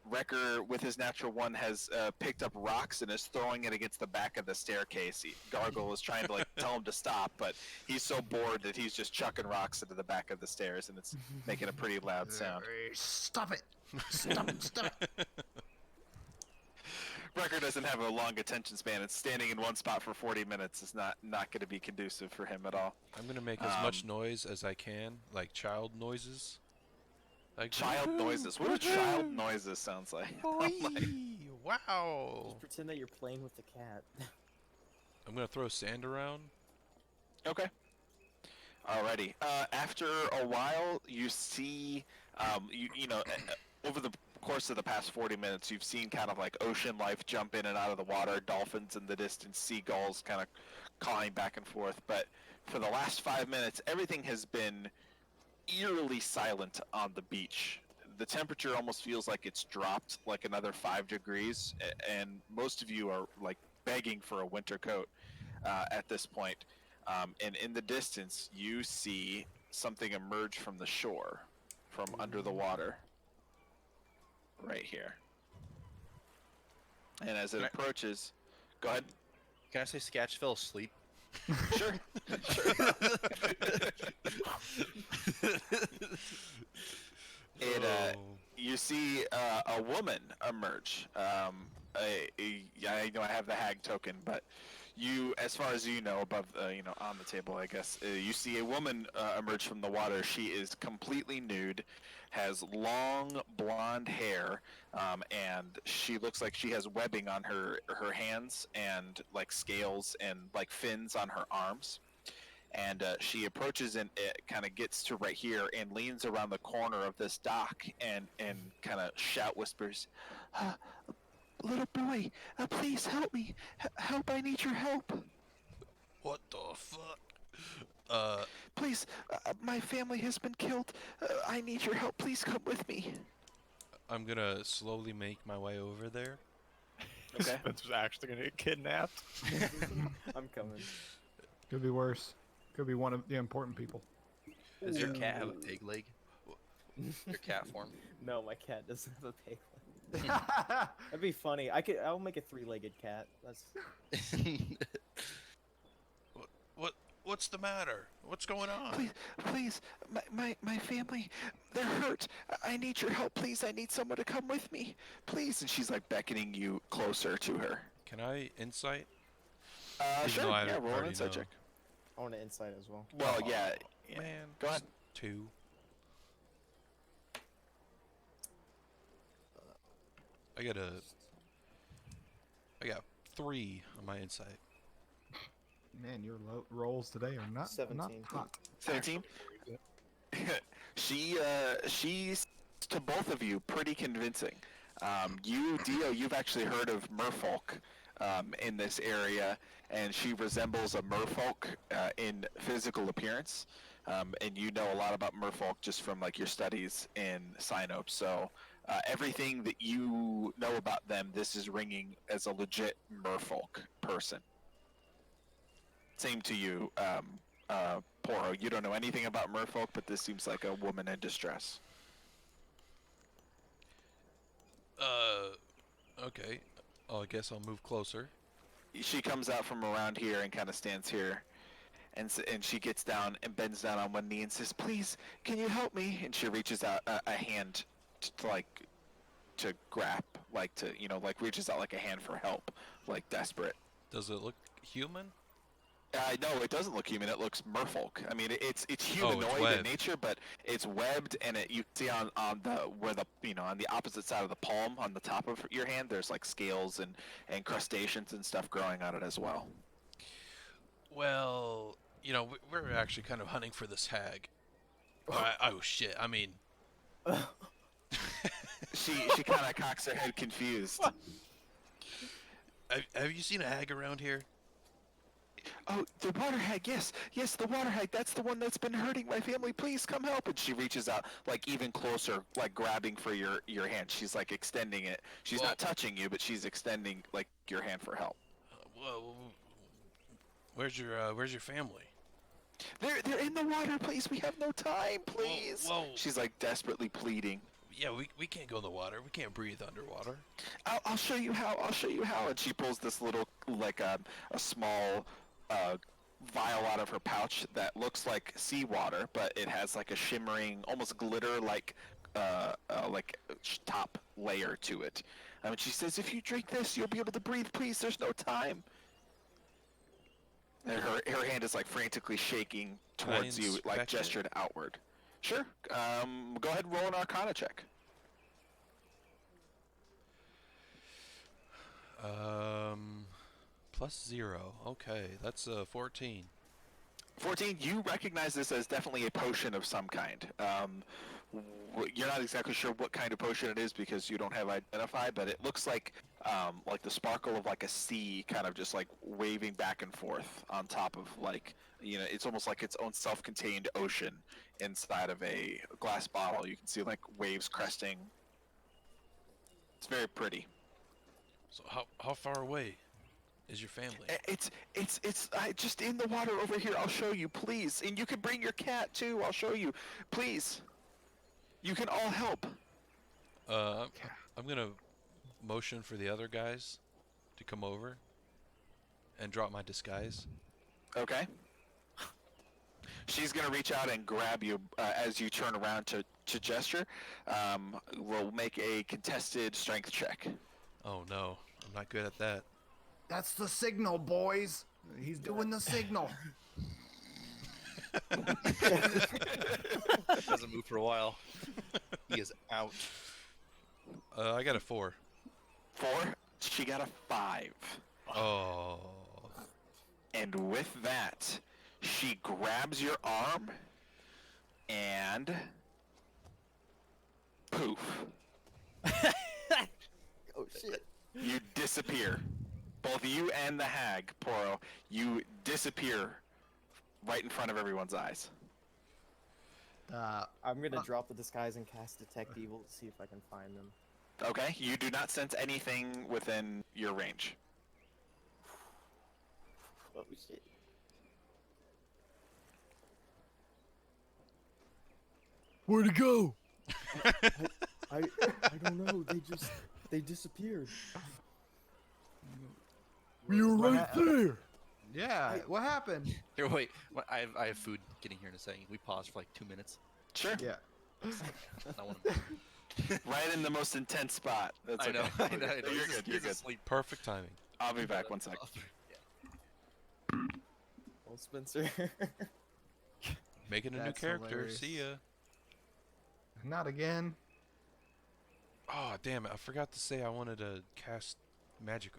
Wrecker, with his natural 1, has picked up rocks and is throwing it against the back of the staircase. Gargle is trying to tell him to stop, but he's so bored that he's just chucking rocks into the back of the stairs, and it's making a pretty loud sound. Stop it! Stop it! Stop it! Wrecker doesn't have a long attention span, and standing in one spot for 40 minutes is not going to be conducive for him at all. I'm gonna make as much noise as I can, like child noises. Like Child noises. What do child noises sounds like? Wow. Just pretend that you're playing with the cat. I'm gonna throw sand around. Okay. Alrighty. After a while, you see, over the course of the past 40 minutes, you've seen kind of like ocean life jump in and out of the water, dolphins in the distance, seagulls kind of cawing back and forth. But for the last 5 minutes, everything has been eerily silent on the beach. The temperature almost feels like it's dropped like another 5 degrees, and most of you are like begging for a winter coat at this point. And in the distance, you see something emerge from the shore, from under the water, right here. And as it approaches, go ahead. Can I say Sketch fell asleep? Sure. Sure. Oh. you see a woman emerge. I know I have the hag token, but you, as far as you know, above, on the table, I guess, you see a woman emerge from the water. She is completely nude, has long blonde hair, and she looks like she has webbing on her hands and like scales and like fins on her arms. And she approaches and it kind of gets to right here and leans around the corner of this dock and kind of shout whispers, uh, "Little boy, please help me! Help! I need your help! What the fuck? Uh, Please, my family has been killed. I need your help. Please come with me." I'm gonna slowly make my way over there. Okay. Spencer's actually gonna get kidnapped. I'm coming. Could be worse. Could be one of the important people. Does your cat have a pig leg? Your cat form? No, my cat doesn't have a pig leg. That'd be funny. I'll make a 3-legged cat. That's What's the matter? What's going on? Please, my family, they're hurt. I need your help. Please, I need someone to come with me. Please. And she's like beckoning you closer to her. Can I insight? Even Sure. though I Yeah, roll an already insight know. check. I want to insight as well. Well, Aw, yeah. Man, Go ahead. 2. I got 3 on my insight. Man, your rolls today are not 17. hot. 17. She's to both of you pretty convincing. You, Dio, you've actually heard of merfolk in this area, and she resembles a merfolk in physical appearance. And you know a lot about merfolk just from like your studies in Sinop. So everything that you know about them, this is ringing as a legit merfolk person. Same to you, Poro. You don't know anything about merfolk, but this seems like a woman in distress. Okay. Oh, I guess I'll move closer. She comes out from around here and kind of stands here, and she gets down and bends down on one knee and says, "Please, can you help me?" And she reaches out a hand to grab, reaches out like a hand for help, like desperate. Does it look human? No, it doesn't look human. It looks merfolk. I mean, it's humanoid in webbed. nature, but it's webbed, and you see on the opposite side of the palm, on the top of your hand, there's like scales and crustaceans and stuff growing on it as well. Well, we're actually kind of hunting for this hag. Oh shit! I mean, She kind of cocks her head, confused. have you seen a hag around here? Oh, the water hag, yes, the water hag. That's the one that's been hurting my family. Please come help. And she reaches out, like even closer, like grabbing for your hand. She's like extending it. She's not touching you, but she's extending like your hand for help. Well, where's your family? They're in the water. Please, we have no time. Please. Whoa. She's like desperately pleading. Yeah, we can't go in the water. We can't breathe underwater. I'll show you how. I'll show you how. And she pulls this little like a small vial out of her pouch that looks like seawater, but it has like a shimmering, almost glitter like top layer to it. And she says, "If you drink this, you'll be able to breathe. Please, there's no time." And her hand is like frantically shaking Can I towards you, like inspect it? gestured outward. Sure. Go ahead and roll an Arcana check. +0. Okay, that's 14. 14, you recognize this as definitely a potion of some kind. You're not exactly sure what kind of potion it is because you don't have identified, but it looks like the sparkle of like a sea kind of just like waving back and forth on top of it's almost like its own self-contained ocean inside of a glass bottle. You can see like waves cresting. It's very pretty. So how far away is your family? It's just in the water over here. I'll show you, please. And you can bring your cat too. I'll show you, please. You can all help. I'm gonna motion for the other guys to come over and drop my disguise. Okay. She's gonna reach out and grab you as you turn around to gesture. We'll make a contested strength check. Oh no, I'm not good at that. That's the signal, boys. He's doing the signal. Doesn't move for a while. He is out. I got a 4. 4. She got a 5. Oh. And with that, she grabs your arm and poof, Oh shit. you disappear. Both you and the hag, Poro, you disappear right in front of everyone's eyes. I'm gonna drop the disguise and cast Detect Evil to see if I can find them. Okay, you do not sense anything within your range. Oh shit. Where'd it go? I don't know. They disappeared. You were What right ha- there. Yeah, what happened? Here, wait. I have food getting here in a second. We pause for like 2 minutes. Sure. Yeah. I want Right in the most intense spot. That's I okay. know. I know. You're good. You're good. Sleep. Perfect timing. I'll be back 1 sec. Well, Spencer. Making a new That's character. hilarious. See ya. Not again. Oh damn it! I forgot to say I wanted to cast mage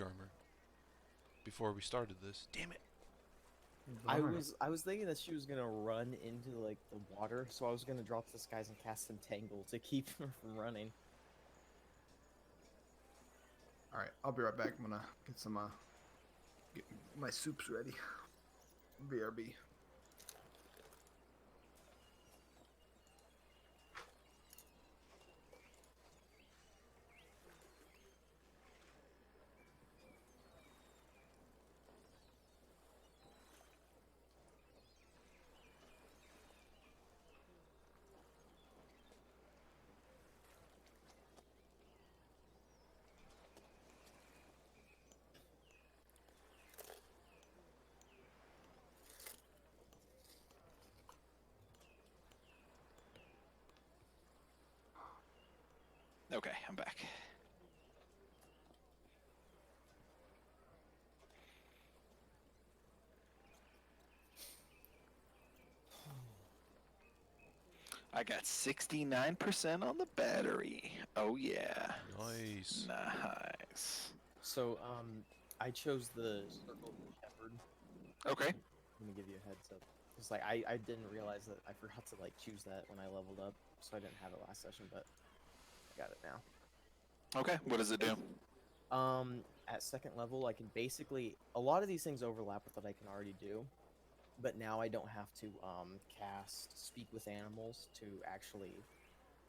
armor before we started this. Damn it! Bummer. I was thinking that she was gonna run into like the water, so I was gonna drop the disguise and cast Entangle to keep her from running. All right, I'll be right back. I'm gonna get some get my soups ready. BRB. Okay, I'm back. I got 69% on the battery. Oh yeah. Nice. Nice. So I chose the Circle Shepherd. Okay. Let me give you a heads up. Cause like I didn't realize that I forgot to like choose that when I leveled up, so I didn't have it last session, but I got it now. Okay. What does it do? At second level, I can basically a lot of these things overlap with what I can already do, but now I don't have to cast Speak with Animals to actually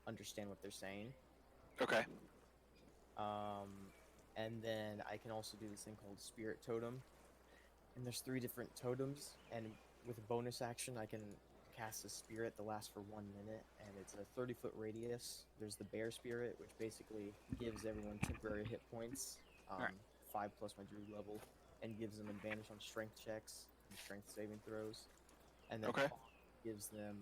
understand what they're saying. Okay. And then I can also do this thing called Spirit Totem, and there's 3 different totems, and with a bonus action, I can cast a spirit that lasts for 1 minute, and it's a 30-foot radius. There's the Bear Spirit, which basically gives everyone temporary hit points, 5 plus my druid level, and gives them advantage on strength checks and strength saving throws. And then Okay. Fawn gives them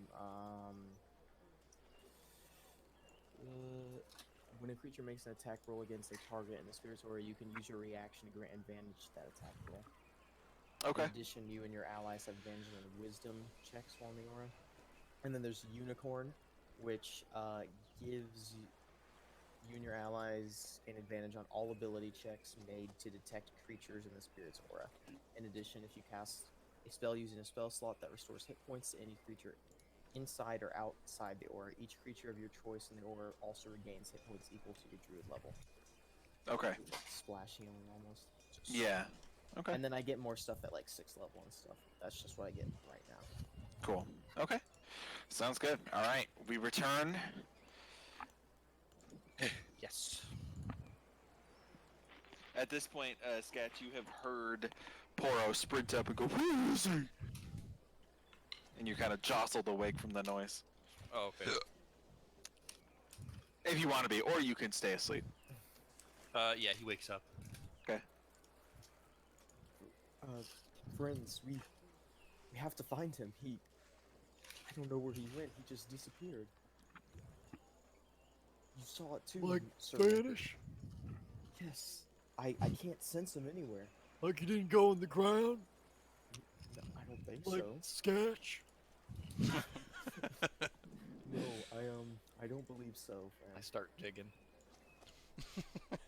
when a creature makes an attack roll against a target in the spirit's aura, you can use your reaction to grant advantage to that attack roll. Okay. In addition, you and your allies have advantage on wisdom checks while in the aura. And then there's Unicorn, which gives you and your allies an advantage on all ability checks made to detect creatures in the spirit's aura. In addition, if you cast a spell using a spell slot that restores hit points to any creature inside or outside the aura, each creature of your choice in the aura also regains hit points equal to your druid level. Okay. Splash healing almost. Yeah. Okay. And then I get more stuff at like 6th level and stuff. That's just what I get right now. Cool. Okay. Sounds good. All right. We return. Yes. At this point, Scat, you have heard Poro sprint up and go, "Where is he?" And you're kind of jostled awake from the noise. Oh, okay. If you want to be, or you can stay asleep. Yeah, he wakes up. Friends, We have to find him. I don't know where he went. He just disappeared. You saw it too, Like Sir Rampant. vanish? Yes. I can't sense him anywhere. Like he didn't go in the ground? No, I don't think Like so. sketch? No, I don't believe so, I friend. start digging.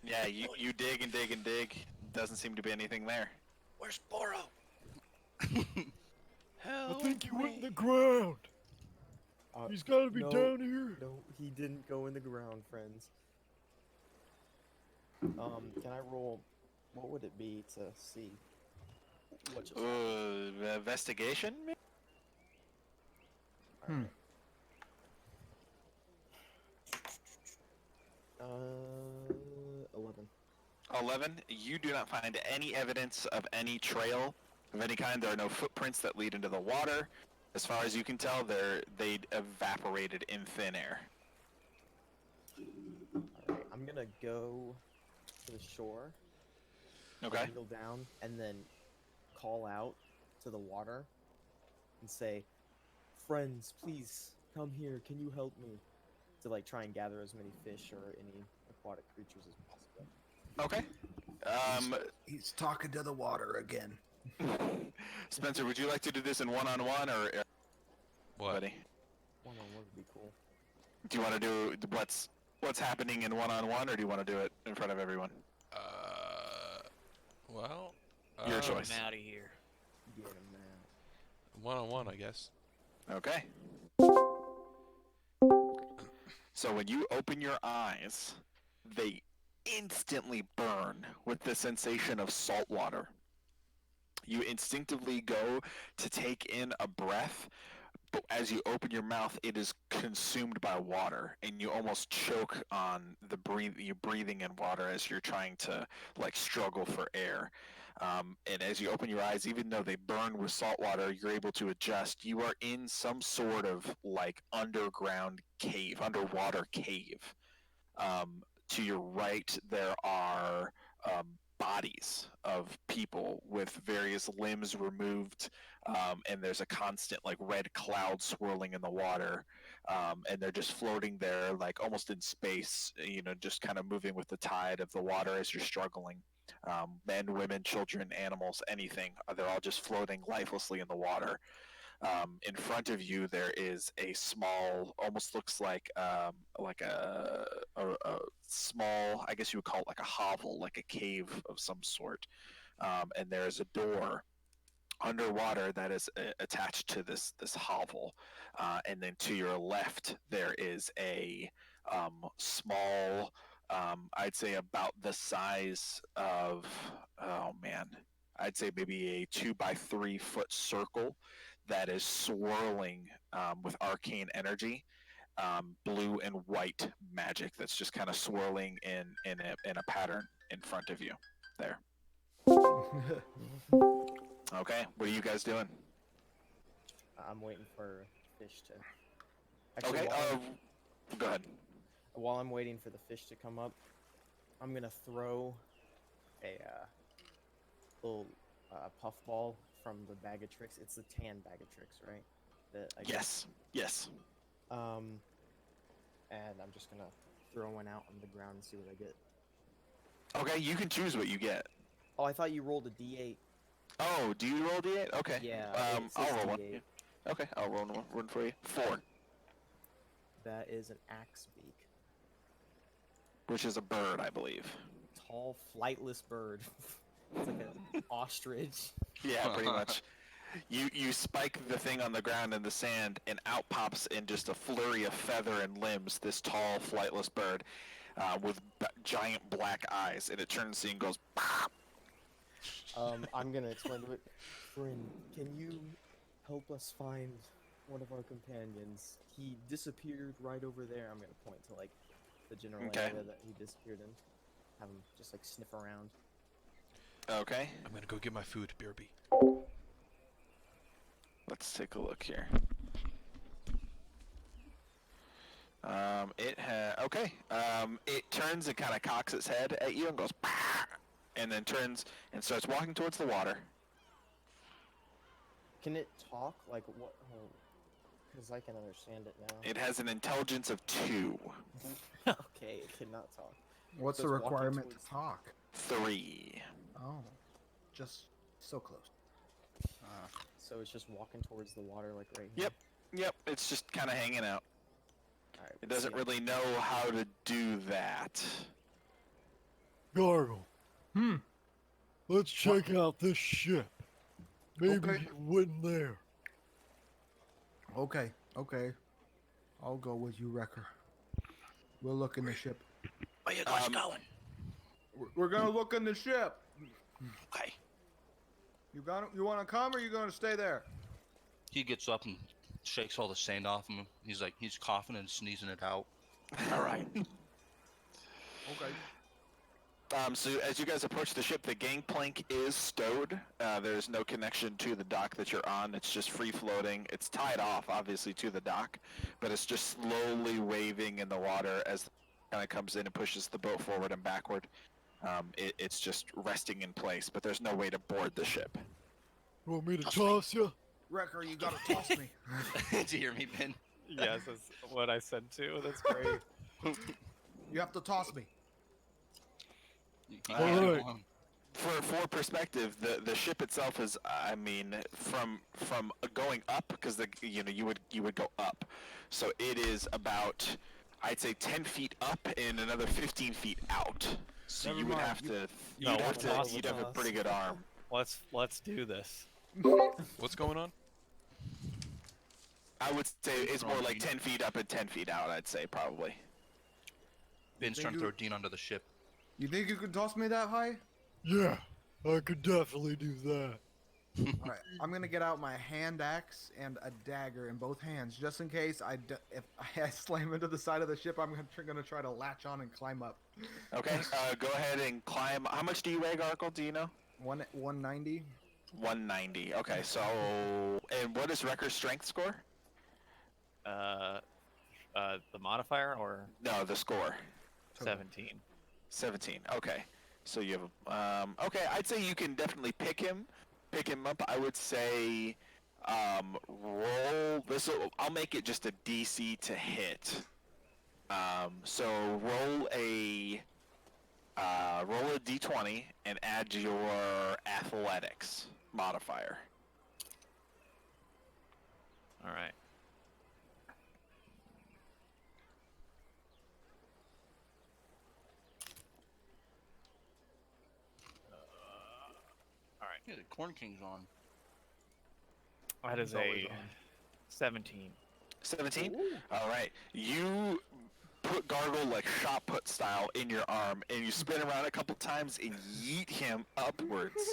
Yeah, you dig and dig and dig. Doesn't seem to be anything there. Where's Boro? I think he went in the ground. He's gotta be no, down here. No, he didn't go in the ground, friends. Can I roll? What would it be to see what just happened? Investigation? maybe? Hmm. Uh, 11. 11. You do not find any evidence of any trail of any kind. There are no footprints that lead into the water. As far as you can tell, they evaporated in thin air. Alright, I'm gonna go to the shore, Okay. kneel down, and then call out to the water and say, "Friends, please come here. Can you help me?" To like try and gather as many fish or any aquatic creatures as possible. Okay. He's talking to the water again. Spencer, would you like to do this in one-on-one or What? buddy? One-on-one would be cool. Do you want to do what's happening in one-on-one, or do you want to do it in front of everyone? Well, Your choice. I'm out of here. Get him, man. One-on-one, I guess. Okay. So when you open your eyes, they instantly burn with the sensation of salt water. You instinctively go to take in a breath, but as you open your mouth, it is consumed by water, and you almost choke on you breathing in water as you're trying to like struggle for air. And as you open your eyes, even though they burn with salt water, you're able to adjust. You are in some sort of like underwater cave. To your right, there are bodies of people with various limbs removed, and there's a constant like red cloud swirling in the water, and they're just floating there like almost in space, just kind of moving with the tide of the water as you're struggling. Men, women, children, animals, anything, they're all just floating lifelessly in the water. In front of you, there is a small, almost looks like a small, I guess you would call it like a hovel, like a cave of some sort. And there is a door underwater that is attached to this hovel. And then to your left, there is a small, I'd say about the size of, oh man, I'd say maybe a 2 by 3 foot circle that is swirling with arcane energy, blue and white magic that's just kind of swirling in a pattern in front of you. There. Okay, what are you guys doing? I'm waiting for fish to. Actually, Okay, go ahead. while I'm waiting for the fish to come up, I'm gonna throw a little puffball from the bag of tricks. It's the tan bag of tricks, right? Yes. And I'm just gonna throw one out on the ground and see what I get. Okay, you can choose what you get. Oh, I thought you rolled a d8. Oh, do you roll D8? Okay. Yeah, it I'll says roll one. D8. Okay, I'll roll one for you. 4, That is an axe beak. which is a bird, I believe. Tall, flightless bird. It's like an ostrich. Yeah, pretty much. You spike the thing on the ground in the sand, and out pops in just a flurry of feather and limbs this tall, flightless bird with giant black eyes, and it turns to you and goes, "Pop!" I'm gonna explain to it. Friend, can you help us find one of our companions? He disappeared right over there. I'm gonna point to like the general Okay. area that he disappeared in. Have him just like sniff around. Okay, I'm gonna go get my food, BRB. let's take a look here. It turns and kind of cocks its head at you and goes, "Pah!" And then turns and starts walking towards the water. Can it talk? Like what? Because I can understand it now. It has an intelligence of 2. Okay, it cannot talk. What's So the it's walking requirement towards- to talk? 3. Oh, just so close. So it's just walking towards the water, like right here. Yep. Yep, it's just kind of hanging out. All right, It doesn't really know how to do that. Gargle, Hmm. let's check out this ship. Maybe Okay. you went there. Okay. I'll go with you, Wrecker. We'll look in the ship. Where you guys Um, going? We're gonna look in the ship. Okay. You wanna come or you gonna stay there? He gets up and shakes all the sand off him. He's coughing and sneezing it out. All right. Okay. So as you guys approach the ship, the gangplank is stowed. There's no connection to the dock that you're on. It's just free floating. It's tied off, obviously, to the dock, but it's just slowly waving in the water as it kind of comes in and pushes the boat forward and backward. It's just resting in place, but there's no way to board the ship. You want me to toss you? Wrecker, you gotta toss me. Did you hear me, Ben? Yes, that's what I said too. That's great. You have to toss me. You All can't do right. it alone. For perspective, the ship itself is, I mean, from going up, because you would go up, so it is about, I'd say, 10 feet up and another 15 feet out. So Never you would mind, have to No, you'd have a pretty good arm. Let's do this. What's going on? I would say it's more like Dean. 10 feet up and 10 feet out. I'd say probably. Ben's trying to throw Dean onto the ship. You think you can toss me that high? Yeah, I could definitely do that. All right. I'm gonna get out my hand axe and a dagger in both hands, just in case if I slam into the side of the ship. I'm gonna try to latch on and climb up. Okay. Go ahead and climb. How much do you weigh, Gargle? Do you know? 190. 190. Okay. So, and what is Wrecker's strength score? The modifier or No, the score. 17. 17. Okay. So you have okay, I'd say you can definitely pick him up. I would say roll this. I'll make it just a DC to hit. So roll a D20 and add your athletics modifier. All right. Yeah, the Corn King's on. That is always a on. 17. 17? All right. You put Gargle like shot put style in your arm, and you spin around a couple times and yeet him upwards.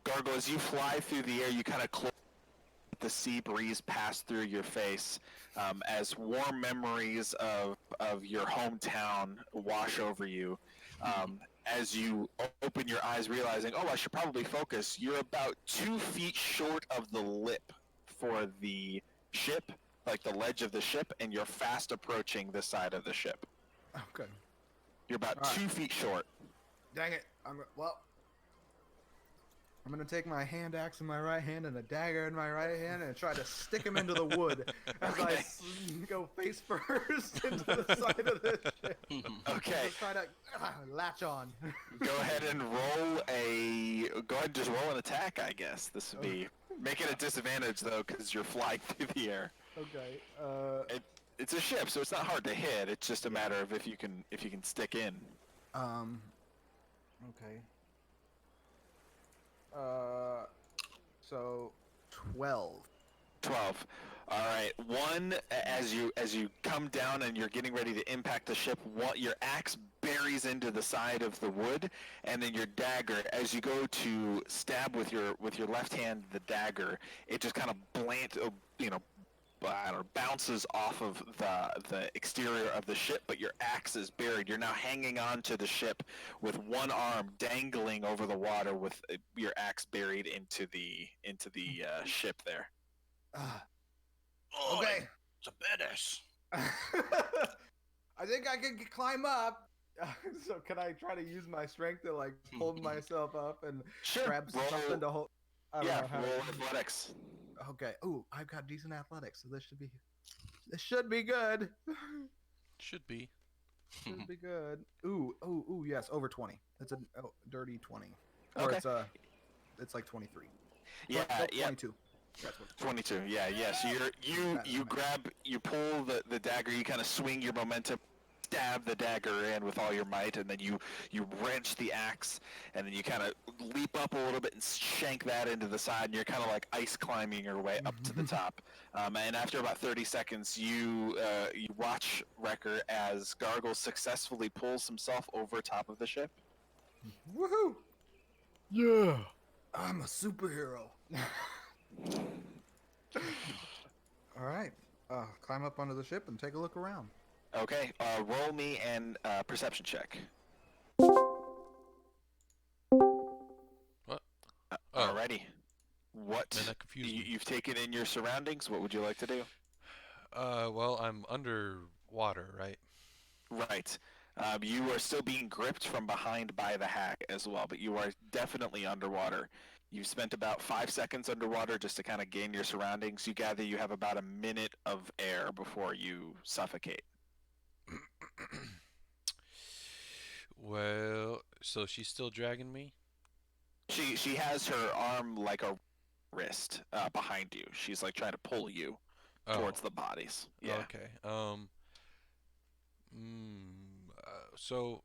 Gargle, as you fly through the air, you kind of close the sea breeze pass through your face as warm memories of your hometown wash over you. As you open your eyes, realizing, oh, I should probably focus, you're about 2 feet short of the lip for the ship, like the ledge of the ship, and you're fast approaching the side of the ship. Okay. You're about All right. 2 feet short. Dang it. I'm gonna take my hand axe in my right hand and a dagger in my right hand and try to stick him into the wood as I Okay. go face first into the side of this ship. Okay, Just try to latch on. go ahead and just roll an attack, I guess. This would be, make it a disadvantage though, because you're flying through the air. Okay. It's a ship, so it's not hard to hit. It's just a matter of if you can stick in. Okay. So 12. 12. All right. One, as you come down and you're getting ready to impact the ship, your axe buries into the side of the wood, and then your dagger, as you go to stab with your left hand the dagger, it just kind of bounces off of the exterior of the ship, but your axe is buried. You're now hanging on to the ship with one arm dangling over the water with your axe buried into the ship there. Oh, Okay. it's a badass. I think I can climb up. So can I try to use my strength to like hold myself up and Sure. grab something to hold? I don't Yeah, know how roll to. athletics. Okay. Ooh, I've got decent athletics, so this should be good. Should be. Should be good. Ooh, yes, over 20. It's a dirty 20, or Okay. it's like 23. Yeah, Nope, yeah. 22. That's what. 22. Yeah, yeah. So you grab, you pull the dagger, you kind of swing your momentum, stab the dagger in with all your might, and then you wrench the axe, and then you kind of leap up a little bit and shank that into the side, and you're kind of like ice climbing your way up to the top. And after about 30 seconds, you watch Wrecker as Gargle successfully pulls himself over top of the ship. Woohoo! Yeah. I'm a superhero. All right. Climb up onto the ship and take a look around. Okay, roll me and perception check. What? Alrighty. What Man, that confused me. you've taken in your surroundings? What would you like to do? Well, I'm underwater, right? Right. You are still being gripped from behind by the hack as well, but you are definitely underwater. You've spent about 5 seconds underwater just to kind of gain your surroundings. You gather you have about a minute of air before you suffocate. Well, so she's still dragging me? She has her arm like a wrist behind you. She's like trying to pull you towards the bodies. Yeah. Okay. So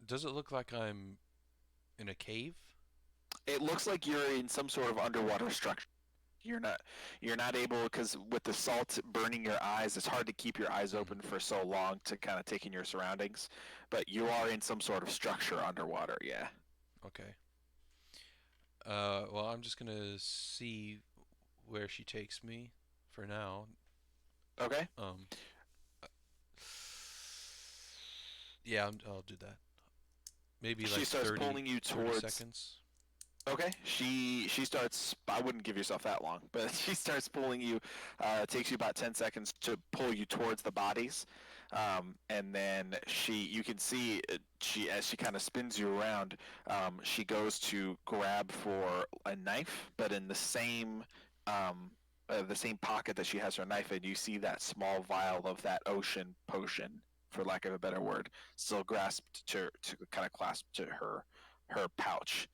does it look like I'm in a cave? It looks like you're in some sort of underwater structure. You're not able, because with the salt burning your eyes, it's hard to keep your eyes open for so long to kind of take in your surroundings. But you are in some sort of structure underwater. Yeah. Okay. Well, I'm just gonna see where she takes me for now. Okay. Yeah, I'll do that. Maybe She like starts 30, pulling you 30 towards. seconds. Okay. She starts. I wouldn't give yourself that long, but she starts pulling you. It takes you about 10 seconds to pull you towards the bodies, and then you can see as she kind of spins you around. She goes to grab for a knife, but in the same pocket that she has her knife in, you see that small vial of that ocean potion, for lack of a better word, still grasped to kind of clasped to her pouch.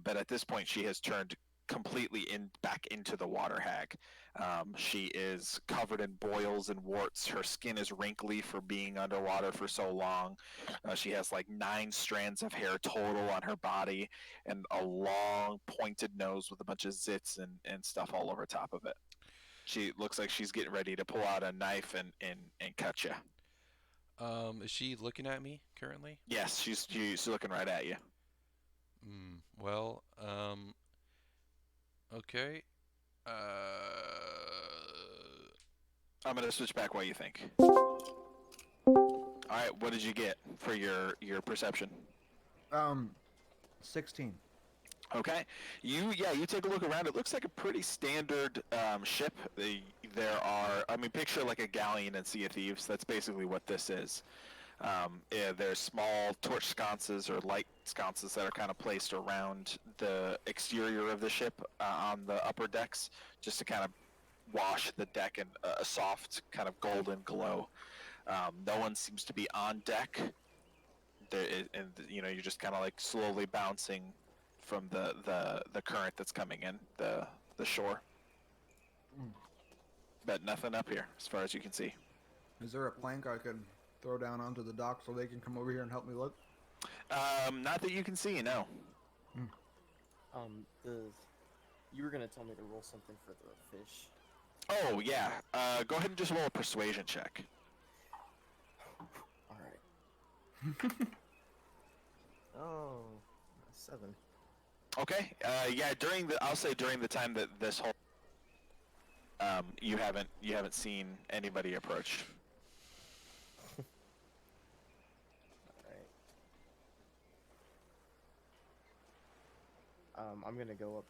But at this point, she has turned completely back into the water hag. She is covered in boils and warts. Her skin is wrinkly for being underwater for so long. She has like 9 strands of hair total on her body, and a long pointed nose with a bunch of zits and stuff all over top of it. She looks like she's getting ready to pull out a knife and cut you. Is she looking at me currently? Yes, she's looking right at you. Well, okay. I'm gonna switch back while you think. All right, what did you get for your perception? 16. Okay, you take a look around. It looks like a pretty standard ship. There are, I mean, picture like a galleon in Sea of Thieves. That's basically what this is. There's small torch sconces or light sconces that are kind of placed around the exterior of the ship on the upper decks, just to kind of wash the deck in a soft kind of golden glow. No one seems to be on deck. And you're just kind of like slowly bouncing from the current that's coming in the shore. But nothing up here as far as you can see. Is there a plank I could throw down onto the dock so they can come over here and help me look? Not that you can see, no. You were gonna tell me to roll something for the fish. Oh yeah. Go ahead and just roll a persuasion check. All right. Oh, 7. Okay. Yeah. I'll say during the time that this whole you haven't seen anybody approach. Alright. I'm gonna go up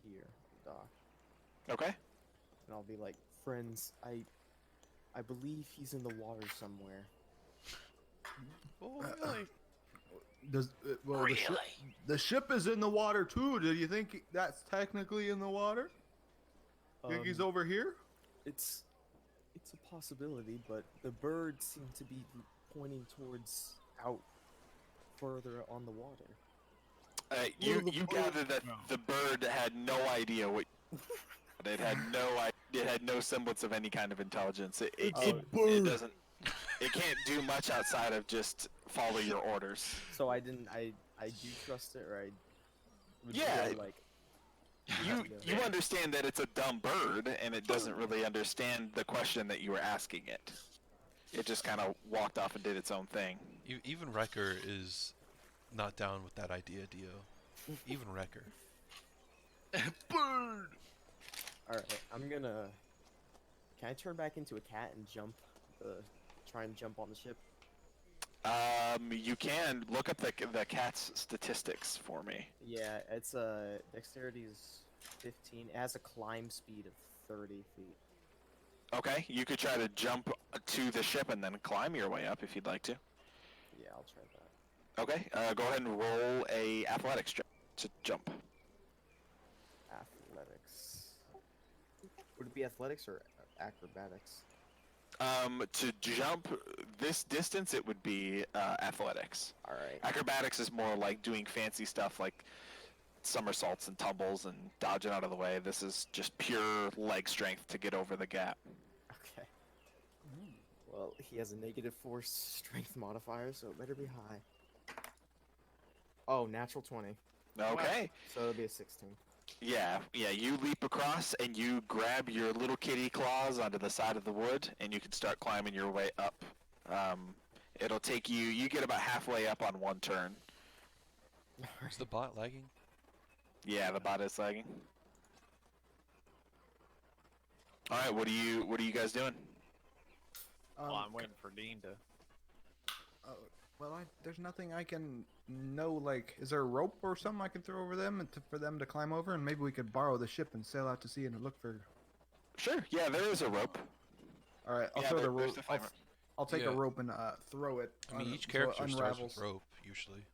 here, Doc. Okay. And I'll be like, friends, I believe he's in the water somewhere. Oh, really? Well, Really? the ship is in the water too. Do you think that's technically in the water? Think he's over here? It's a possibility, but the birds seem to be pointing towards out further on the water. You gather that the bird had no idea what it had it had no semblance of any kind of intelligence. It doesn't. It can't do much outside of just follow your orders. So I do trust it, or I would Yeah. feel like You understand that it's a dumb bird, and it doesn't really understand the question that you were asking it. It just kind of walked off and did its own thing. Even Wrecker is not down with that idea, Dio. Even Wrecker. Bird. Alright, I'm gonna... Can I turn back into a cat and jump try and jump on the ship? You can look up the cat's statistics for me. Yeah, it's dexterity is 15. It has a climb speed of 30 feet. Okay, you could try to jump to the ship and then climb your way up if you'd like to. Yeah, I'll try that. Okay, go ahead and roll a athletics check to jump. Athletics. Would it be athletics or acrobatics? To jump this distance, it would be athletics. Alright. Acrobatics is more like doing fancy stuff like somersaults and tumbles and dodging out of the way. This is just pure leg strength to get over the gap. Okay. Well, he has a negative force strength modifier, so it better be high. Oh, natural 20. Okay. So it'll be a 16. Yeah, you leap across and you grab your little kitty claws onto the side of the wood and you can start climbing your way up. It'll take you get about halfway up on one turn. Is the bot lagging? Yeah, the bot is lagging. Alright, what are you guys doing? Well, I'm waiting for Dean to. Well, there's nothing I can know. Like, is there a rope or something I can throw over them for them to climb over, and maybe we could borrow the ship and sail out to sea and look for. Sure, yeah, there is a rope. All right, I'll Yeah, throw the there's rope. definitely I'll take Yeah. a rope and throw it. I mean, on- each so it character starts unravels. with rope, usually.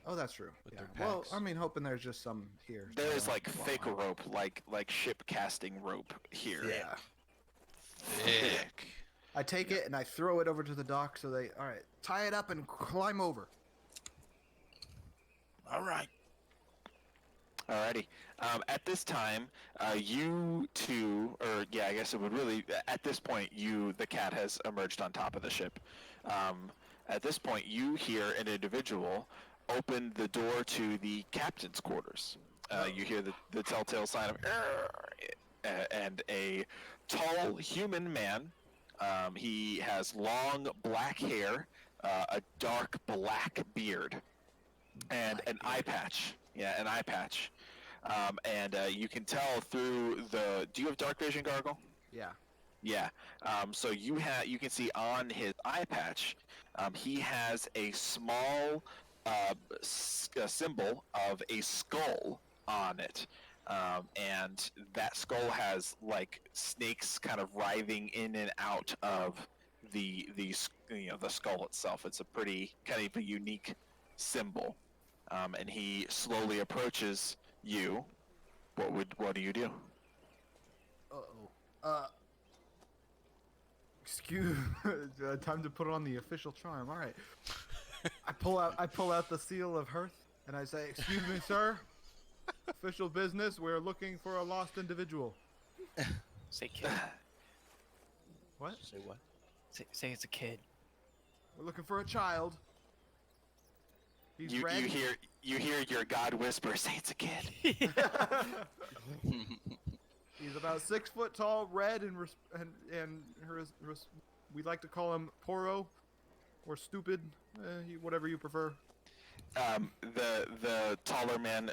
Oh, that's true. With Yeah. their Well, packs. I mean, hoping there's just some here. There is so I like can follow thick on. rope, like ship casting rope here. Yeah. Thick. I take it and I throw it over to the dock so they. All right, tie it up and climb over. All right. Alrighty. At this time, you two, or yeah, I guess it would really. At this point, the cat has emerged on top of the ship. At this point, you hear an individual open the door to the captain's quarters. You hear the telltale sign of, and a tall human man. He has long black hair, a dark black beard, and an eye patch. Yeah, an eye patch. And you can tell through the. Do you have dark vision, Gargle? Yeah. Yeah. So you can see on his eye patch, he has a small symbol of a skull on it. And that skull has like snakes kind of writhing in and out of the skull itself. It's a pretty kind of a unique symbol. And he slowly approaches you. What do you do? Excuse. Time to put on the official charm. All right. I pull out the seal of Hearth and I say, "Excuse me, sir. Official business. We're looking for a lost individual." Say kid. What? Say what? Say it's a kid. We're looking for a child. He's You red. hear your God whisper, "Say it's a kid." He's about 6 foot tall, red, and we like to call him Poro, or stupid, whatever you prefer. The taller man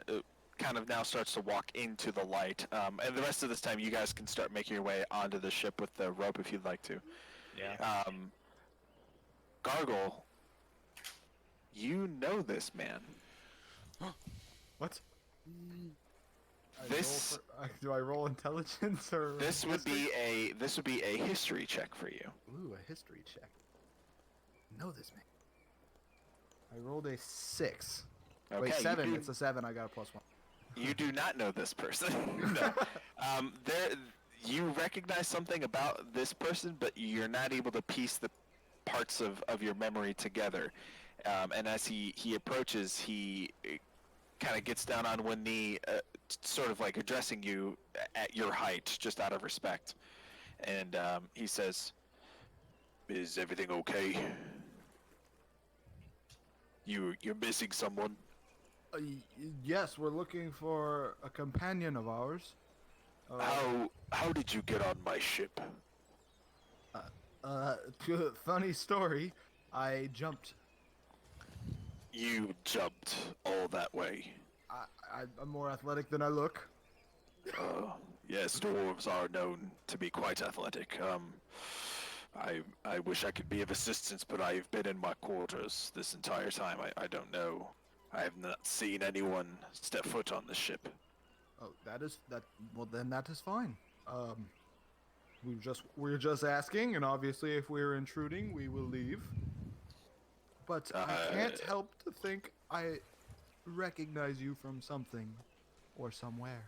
kind of now starts to walk into the light, and the rest of this time you guys can start making your way onto the ship with the rope if you'd like to. Yeah. Gargle, you know this man. What? This Do I roll intelligence or? this would history? be a history check for you. Ooh, a history check. Know this man. I rolled a 6. Okay, Wait, you 7. do- It's a 7. I got a +1. You do not know this person. No. You recognize something about this person, but you're not able to piece the parts of your memory together. And as he approaches, he kind of gets down on one knee, sort of like addressing you at your height, just out of respect. And he says, "Is everything okay? You're missing someone." Yes, we're looking for a companion of ours. How did you get on my ship? Funny story. I jumped. You jumped all that way. I'm more athletic than I look. Yes, dwarves are known to be quite athletic. I wish I could be of assistance, but I've been in my quarters this entire time. I don't know. I have not seen anyone step foot on the ship. Oh, that. Well, then that is fine. We're just asking, and obviously, if we're intruding, we will leave. But I can't help to think I recognize you from something or somewhere.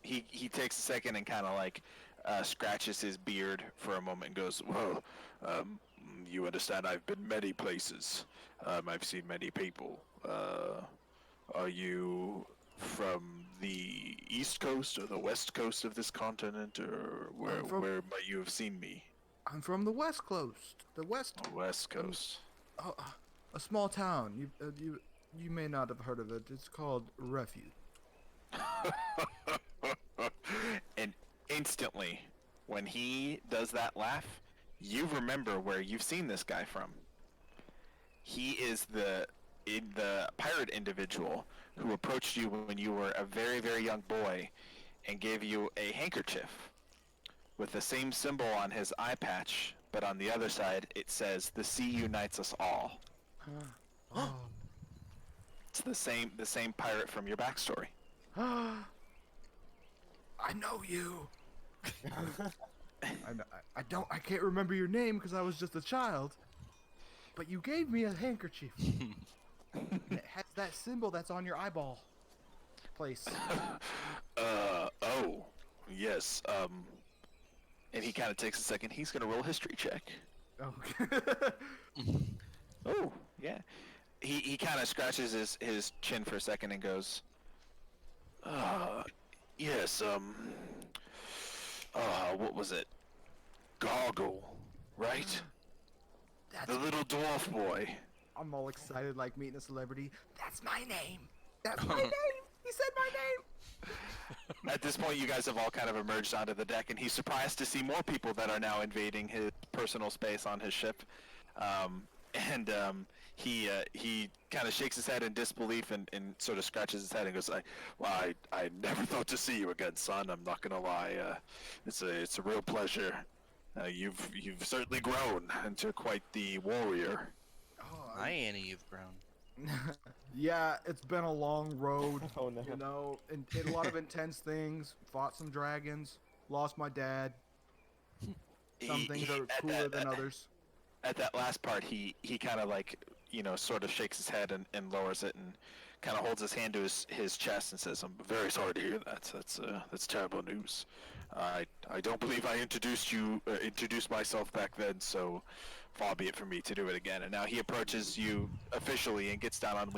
He takes a second and kind of like scratches his beard for a moment and goes, "Well, you understand I've been many places. I've seen many people. Are you from the east coast or the west coast of this continent, or where might you have seen me?" I'm from the West Coast. The West. West Coast. Oh, a small town. You may not have heard of it. It's called Refuge. And instantly, when he does that laugh, you remember where you've seen this guy from. He is the pirate individual who approached you when you were a very, very young boy and gave you a handkerchief with the same symbol on his eye patch, but on the other side it says, "The sea unites us all." Oh. It's the same pirate from your backstory. I know you. I can't remember your name because I was just a child. But you gave me a handkerchief. And it has that symbol that's on your eyeball place. Oh, yes, and he kind of takes a second. He's gonna roll a history check. Oh. Oh, yeah. He kind of scratches his chin for a second and goes, yes, what was it? Goggle, right? The little dwarf boy. I'm all excited like meeting a celebrity. That's my name. That's my name. He said my name. At this point, you guys have all kind of emerged onto the deck, and he's surprised to see more people that are now invading his personal space on his ship. He kind of shakes his head in disbelief and sort of scratches his head and goes, I never thought to see you again, son. I'm not gonna lie. It's a real pleasure. You've certainly grown into quite the warrior." Hi, Annie, you've grown. Yeah, it's been a long road. Oh no. You know, and a lot of intense things. Fought some dragons. Lost my dad. Some things are cooler than others. At that last part, he kind of like, sort of shakes his head and lowers it and kind of holds his hand to his chest and says, "I'm very sorry to hear that. That's terrible news. I don't believe I introduced myself back then, so far be it from me to do it again." And now he approaches you officially and gets down on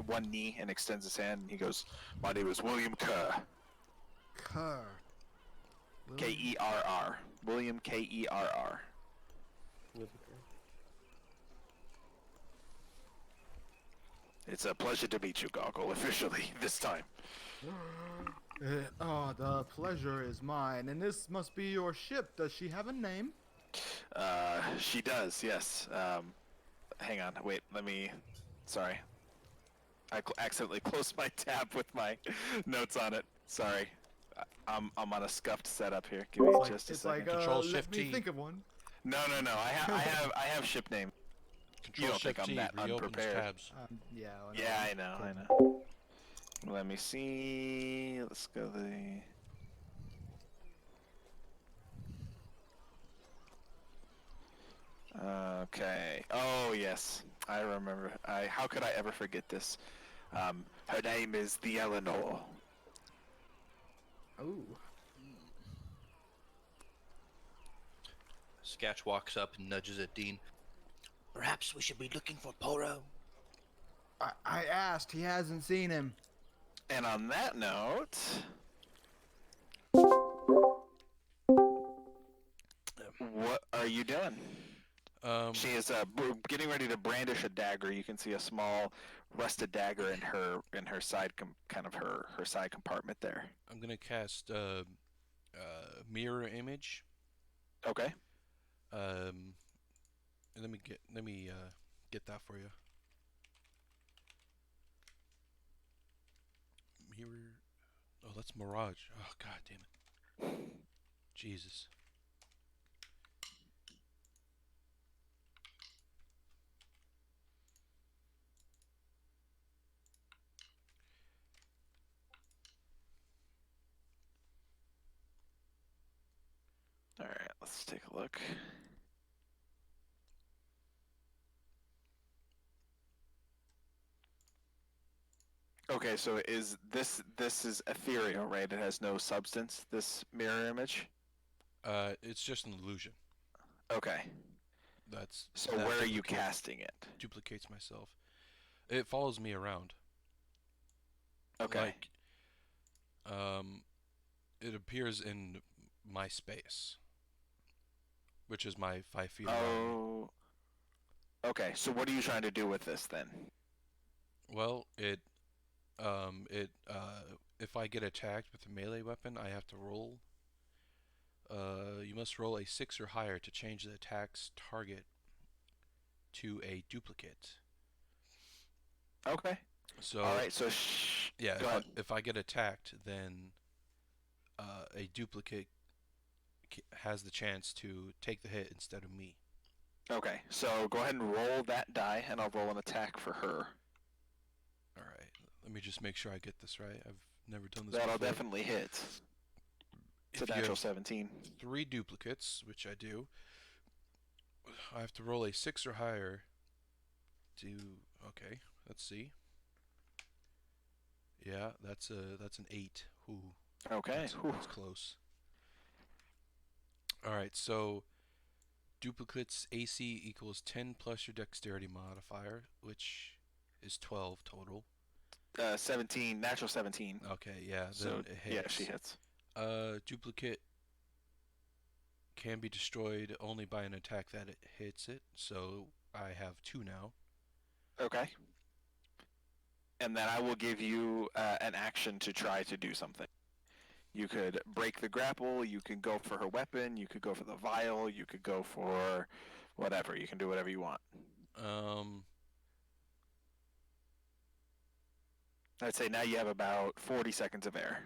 one knee and extends his hand, and he goes, "My name is William Kerr. Kerr. Kerr. William Kerr. It's a pleasure to meet you, Goggle, officially, this time." The pleasure is mine. And this must be your ship. Does she have a name? She does, yes. Hang on, wait, sorry. I accidentally closed my tab with my notes on it. Sorry. I'm on a scuffed setup here. Give me just a It's second. like, Control let Shift me T. think of one. No. I have ship name. Control don't think Shift I'm T that reopens unprepared. tabs. Yeah. Yeah, I know. Let me see. Let's go Okay. Oh, yes. I remember. How could I ever forget this? Her name is the Eleanor. Ooh. Sketch walks up and nudges at Dean. Perhaps we should be looking for Poro. I asked. He hasn't seen him. And on that note, what are you doing? She is getting ready to brandish a dagger. You can see a small rusted dagger in her side kind of her side compartment there. I'm gonna cast mirror image. Okay. Let me get that for you. Mirror. Oh, that's mirage. Oh, god damn it. Jesus. All right. Let's take a look. Okay, so is this is ethereal, right? It has no substance, this mirror image? It's just an illusion. Okay. That's So that where are you duplicate- casting it? Duplicates myself. It follows me around. Okay. Like, it appears in my space, which is my 5 feet around. Oh. Okay, so what are you trying to do with this then? Well, if I get attacked with a melee weapon, I have to roll. You must roll a 6 or higher to change the attack's target to a duplicate. Okay. So, All right, so yeah, go ahead. if I get attacked, then a duplicate has the chance to take the hit instead of me. Okay, so go ahead and roll that die, and I'll roll an attack for her. All right, let me just make sure I get this right. I've never done this That'll before. definitely hit. It's If a you natural have 17. 3 duplicates, which I do, I have to roll a 6 or higher to. Okay, let's see. Yeah, that's an 8. Ooh, Okay. that's close. All right, so duplicates AC equals 10 plus your dexterity modifier, which is 12 total. 17, natural 17. Okay, yeah, So then it hits. yeah, she hits. Duplicate can be destroyed only by an attack that it hits it, so I have 2 now. Okay. And then I will give you an action to try to do something. You could break the grapple, you could go for her weapon, you could go for the vial, you could go for whatever. You can do whatever you want. I'd say now you have about 40 seconds of air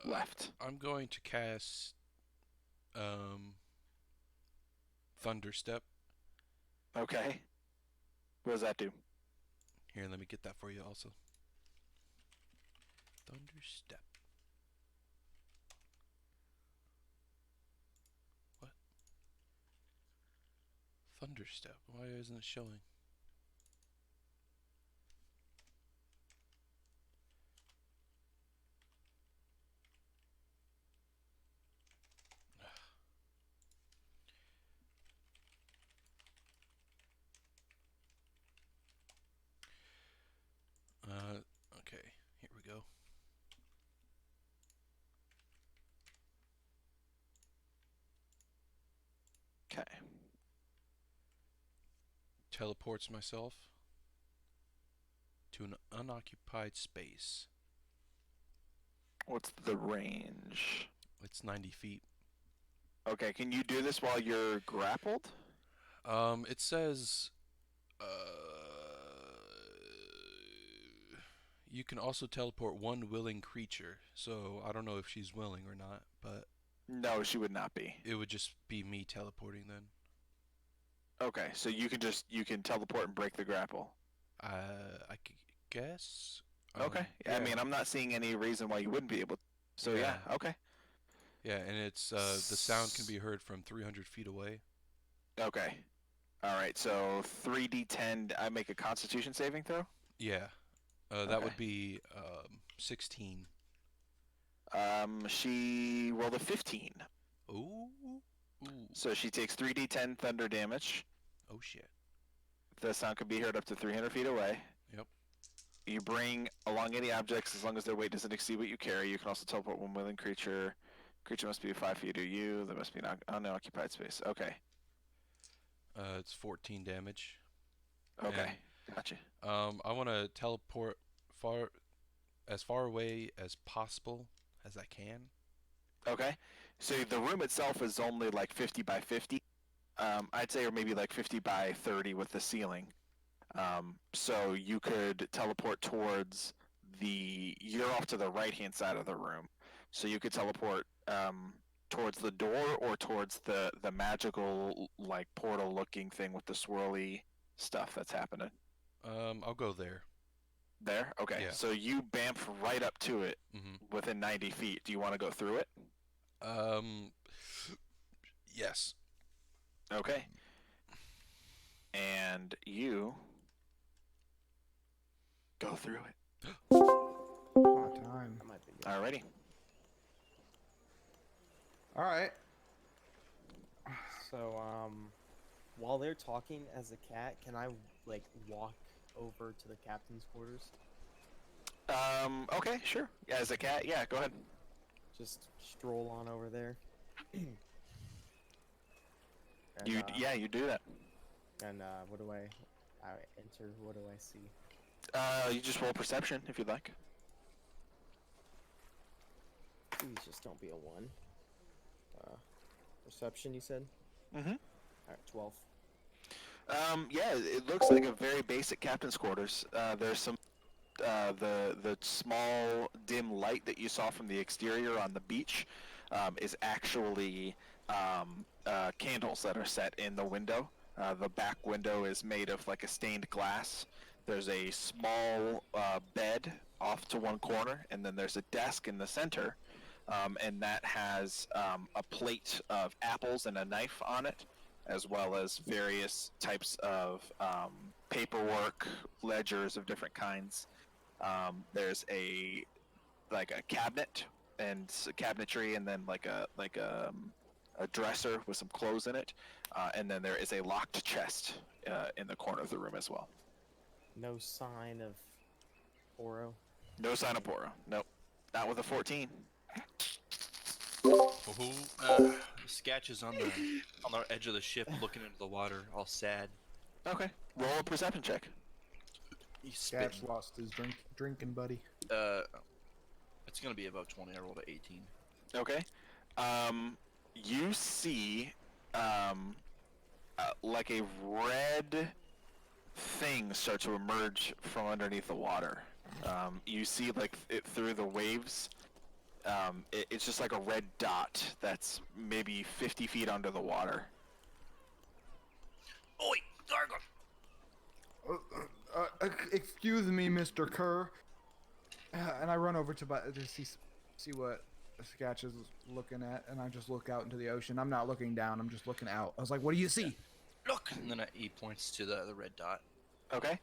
left. I'm going to cast Thunderstep. Okay. What does that do? Here, let me get that for you also. Thunderstep. What? Thunderstep. Why isn't it showing? Okay, here we go. Okay. Teleports myself to an unoccupied space. What's the range? It's 90 feet. Okay, can you do this while you're grappled? It says you can also teleport one willing creature. So I don't know if she's willing or not, but No, she would not be. it would just be me teleporting then. Okay, so you can teleport and break the grapple. Guess. Okay. I mean, I'm not seeing any reason why you wouldn't be able to. So yeah, okay. Yeah, and it's the sound can be heard from 300 feet away. Okay. All right. So 3d10. I make a Constitution saving throw. Yeah. That Okay. would be 16. She rolled a 15, Ooh. Ooh. so she takes 3d10 thunder damage. Oh shit. The sound can be heard up to 300 feet away. Yep. You bring along any objects as long as their weight doesn't exceed what you carry. You can also teleport one willing creature. Creature must be 5 feet to you. There must be an unoccupied space. Okay. It's 14 damage. Okay. Gotcha. I want to teleport as far away as possible as I can. Okay. So the room itself is only like 50 by 50. I'd say, or maybe like 50 by 30 with the ceiling. So you could teleport towards you're off to the right-hand side of the room. So you could teleport towards the door or towards the magical, like, portal-looking thing with the swirly stuff that's happening. I'll go there. There? Okay. Yeah. So you bamf right up to it Mhm. within 90 feet. Do you want to go through it? Yes. Okay. And you go through it. Hot time. That might be good. Alrighty. All right. So, while they're talking as a cat, can I like walk over to the captain's quarters? Okay, sure. Yeah, as a cat, yeah, go ahead. Just stroll on over there. And, Yeah, you do that. And what do I enter? What do I see? You just roll perception if you'd like. Please just don't be a 1. Perception, you said? Mm-hmm. Alright, 12. Yeah, it looks like a very basic captain's quarters. There's some the small dim light that you saw from the exterior on the beach is actually candles that are set in the window. The back window is made of like a stained glass. There's a small bed off to one corner, and then there's a desk in the center, and that has a plate of apples and a knife on it, as well as various types of paperwork, ledgers of different kinds. There's a cabinet and cabinetry, and then a dresser with some clothes in it, and then there is a locked chest in the corner of the room as well. No sign of Oro. No sign of Poro. Nope. Not with a 14. Sketch is on the edge of the ship, looking into the water, all sad. Okay. Roll a perception check. He's Scatch spitting. lost his drinking buddy. It's gonna be about 20. I rolled an 18. Okay. You see, like a red thing start to emerge from underneath the water. You see, like, it through the waves. It's just like a red dot that's maybe 50 feet under the water. Oi, Gargle! Excuse me, Mr. Kerr. And I run over to see what Sketch is looking at, and I just look out into the ocean. I'm not looking down. I'm just looking out. I was like, "What do you see?" Look! And then he points to the red dot. Okay.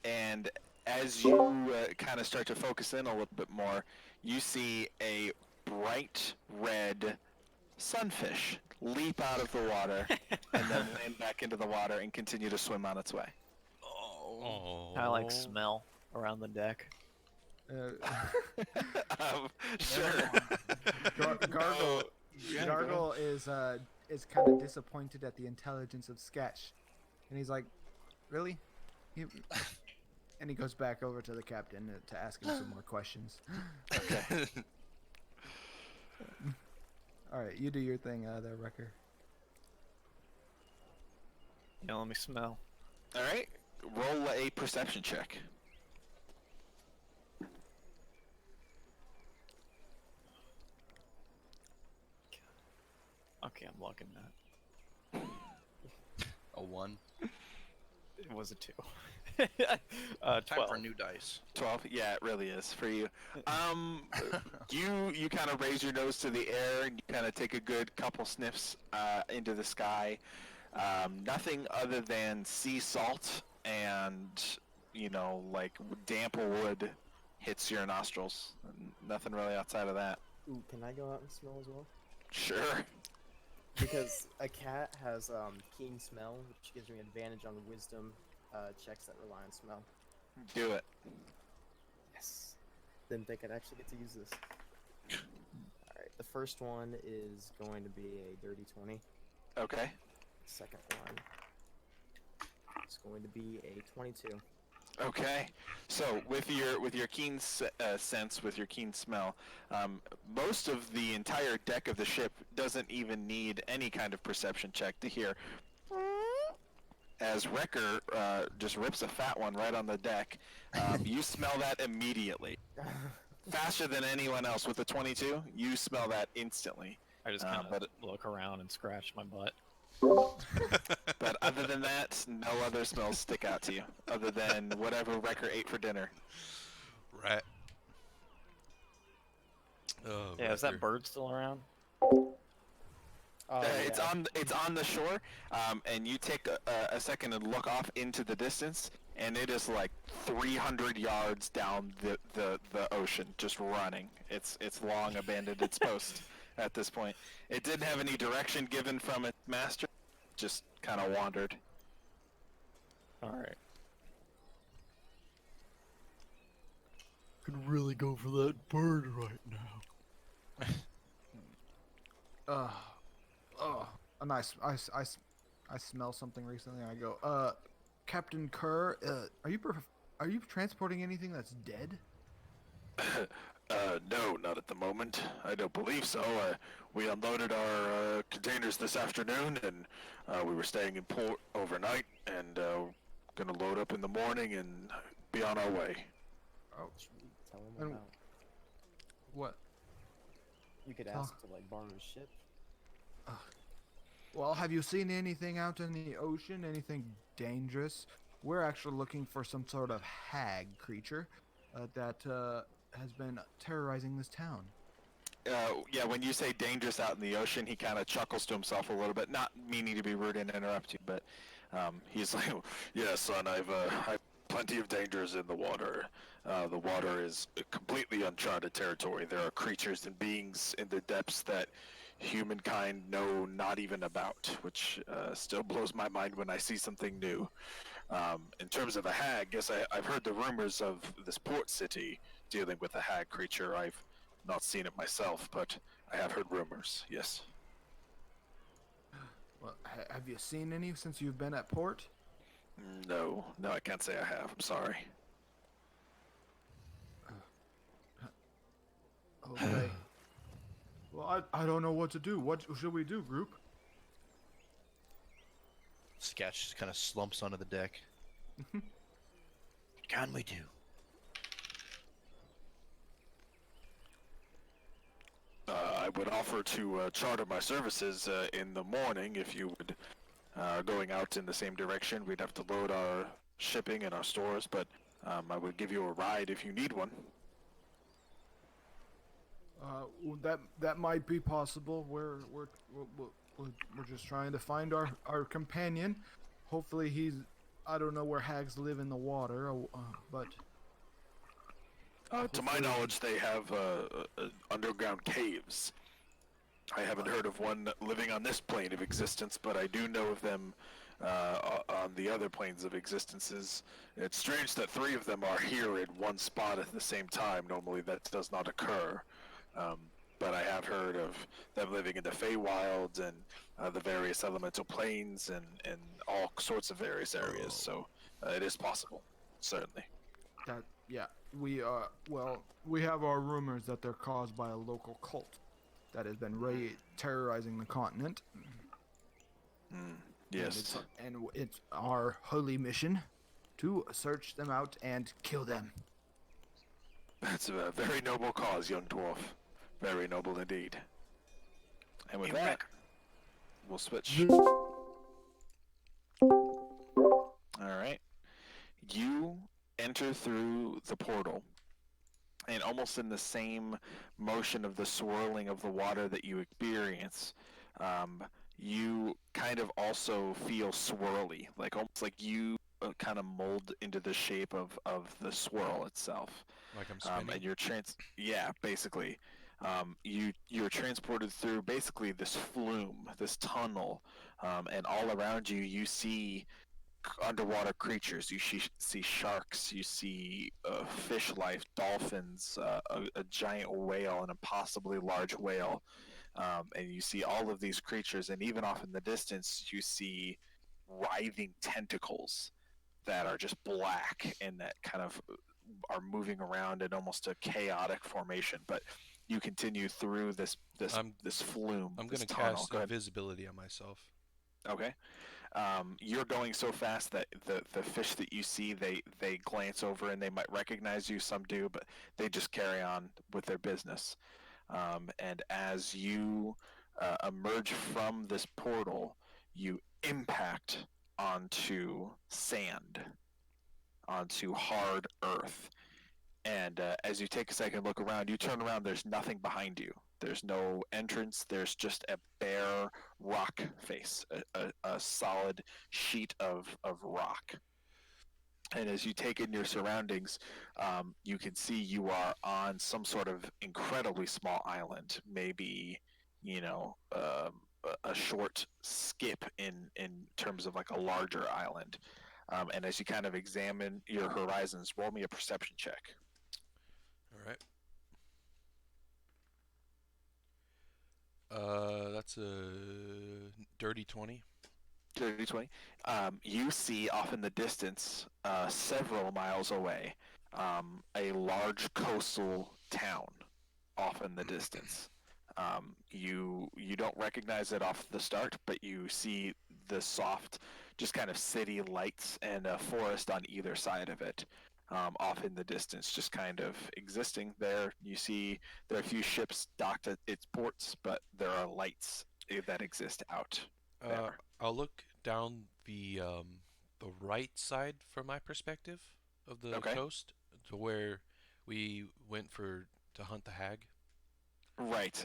And as you kind of start to focus in a little bit more, you see a bright red sunfish leap out of the water and then land back into the water and continue to swim on its way. Oh. Kind of like smell around the deck. Sure. Gargle, Gargle is kind of disappointed at the intelligence of Sketch, and he's like, "Really?" And he goes back over to the captain to ask him some more questions. Okay. All right, you do your thing, there, Wrecker. Yeah, let me smell. All right. Roll a perception check. Okay, I'm logging that. A 1. It was a 2. Time 12. for new dice. 12. Yeah, it really is for you. You kind of raise your nose to the air and you kind of take a good couple sniffs into the sky. Nothing other than sea salt and like damp wood hits your nostrils. Nothing really outside of that. Ooh, can I go out and smell as well? Sure. Because a cat has keen smell, which gives me advantage on wisdom checks that rely on smell. Do it. Yes. Didn't think I'd actually get to use this. Alright, the first one is going to be a dirty 20. Okay. Second one is going to be a 22. Okay, so with your keen sense, with your keen smell, most of the entire deck of the ship doesn't even need any kind of perception check to hear. As Wrecker just rips a fat one right on the deck, you smell that immediately, faster than anyone else. With the 22, you smell that instantly. I just kind of look around and scratch my butt. But other than that, no other smells stick out to you, other than whatever Wrecker ate for dinner. Right. Oh, Yeah, is that Wrecker. bird still around? Oh, It's on the shore, and you take a second and look off into the distance, and it is like 300 yards down the ocean, just running. It's long abandoned its post at this point. It didn't have any direction given from its master, just kind of wandered. All right. Could really go for that bird right now. A nice. I smell something recently. I go, Captain Kerr, are you transporting anything that's dead? No, not at the moment. I don't believe so. We unloaded our containers this afternoon, and we were staying in port overnight, and gonna load up in the morning and be on our way. Oh, Tell him And- about. what? You could ask to like borrow his ship. Well, have you seen anything out in the ocean? Anything dangerous? We're actually looking for some sort of hag creature that has been terrorizing this town. Yeah, when you say dangerous out in the ocean, he kind of chuckles to himself a little bit, not meaning to be rude and interrupt you, but he's like, "Yeah, son, I've plenty of dangers in the water. The water is completely uncharted territory. There are creatures and beings in the depths that humankind know not even about, which still blows my mind when I see something new. In terms of a hag, yes, I've heard the rumors of this port city dealing with a hag creature. I've not seen it myself, but I have heard rumors, yes." Well, have you seen any since you've been at port? No, I can't say I have. I'm sorry. Okay. Well, I don't know what to do. What should we do, group? Sketch just kind of slumps onto the deck. What can we do? I would offer to charter my services in the morning if you would going out in the same direction. We'd have to load our shipping and our stores, but I would give you a ride if you need one. That might be possible. We're just trying to find our companion. Hopefully I don't know where hags live in the water, but To my knowledge, they have underground caves. I haven't heard of one living on this plane of existence, but I do know of them on the other planes of existences. It's strange that 3 of them are here in one spot at the same time. Normally that does not occur. But I have heard of them living in the Feywild and the various elemental planes and all sorts of various areas. So it is possible, certainly. we have our rumors that they're caused by a local cult that has been terrorizing the continent. Yes. And it's our holy mission to search them out and kill them. That's a very noble cause, young dwarf. Very noble indeed. And with that, we'll switch. Alright. You enter through the portal, and almost in the same motion of the swirling of the water that you experience, um, you kind of also feel swirly, like almost like you kind of mold into the shape of the swirl itself. Like I'm spinning. And yeah, basically, you're transported through basically this flume, this tunnel, and all around you you see underwater creatures. You see sharks, you see fish life, dolphins, a giant whale, an impossibly large whale, and you see all of these creatures. And even off in the distance, you see writhing tentacles that are just black and that kind of are moving around in almost a chaotic formation. But you continue through this flume. I'm this gonna tunnel. cast Go ahead. invisibility on myself. Okay. You're going so fast that the fish that you see, they glance over and they might recognize you. Some do, but they just carry on with their business. And as you emerge from this portal, you impact onto sand, onto hard earth. And as you take a second look around, you turn around, there's nothing behind you. There's no entrance, there's just a bare rock face, a solid sheet of rock. And as you take in your surroundings, you can see you are on some sort of incredibly small island, maybe, a short skip in terms of like a larger island. And as you kind of examine your horizons, roll me a perception check. All right. That's a dirty 20. Dirty 20. You see off in the distance, several miles away, a large coastal town off in the distance. You don't recognize it off the start, but you see the soft, just kind of city lights and a forest on either side of it. Off in the distance, just kind of existing there. You see there are a few ships docked at its ports, but there are lights that exist out there. I'll look down the right side from my perspective of the Okay. coast to where we went to hunt the hag. Right.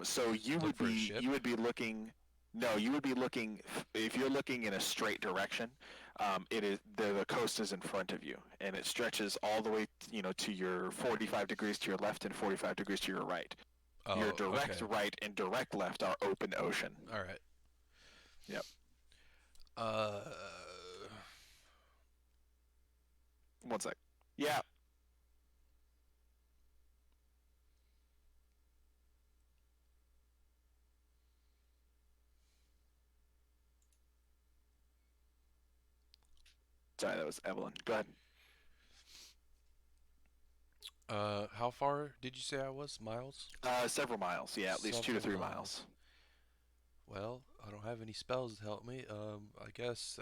So Look for a ship? you would be looking. No, you would be looking. If you're looking in a straight direction, it is the coast is in front of you, and it stretches all the way, to your 45 degrees to your left and 45 degrees to your right. Oh, Your direct okay. right and direct left are open ocean. All right. Yep. Uh, One sec. Yeah. Sorry, that was Evelyn. Go ahead. how far did you say I was? Miles? Several miles. Yeah, at least 2 to 3 Several miles. Well, I don't have any spells to help me. I guess.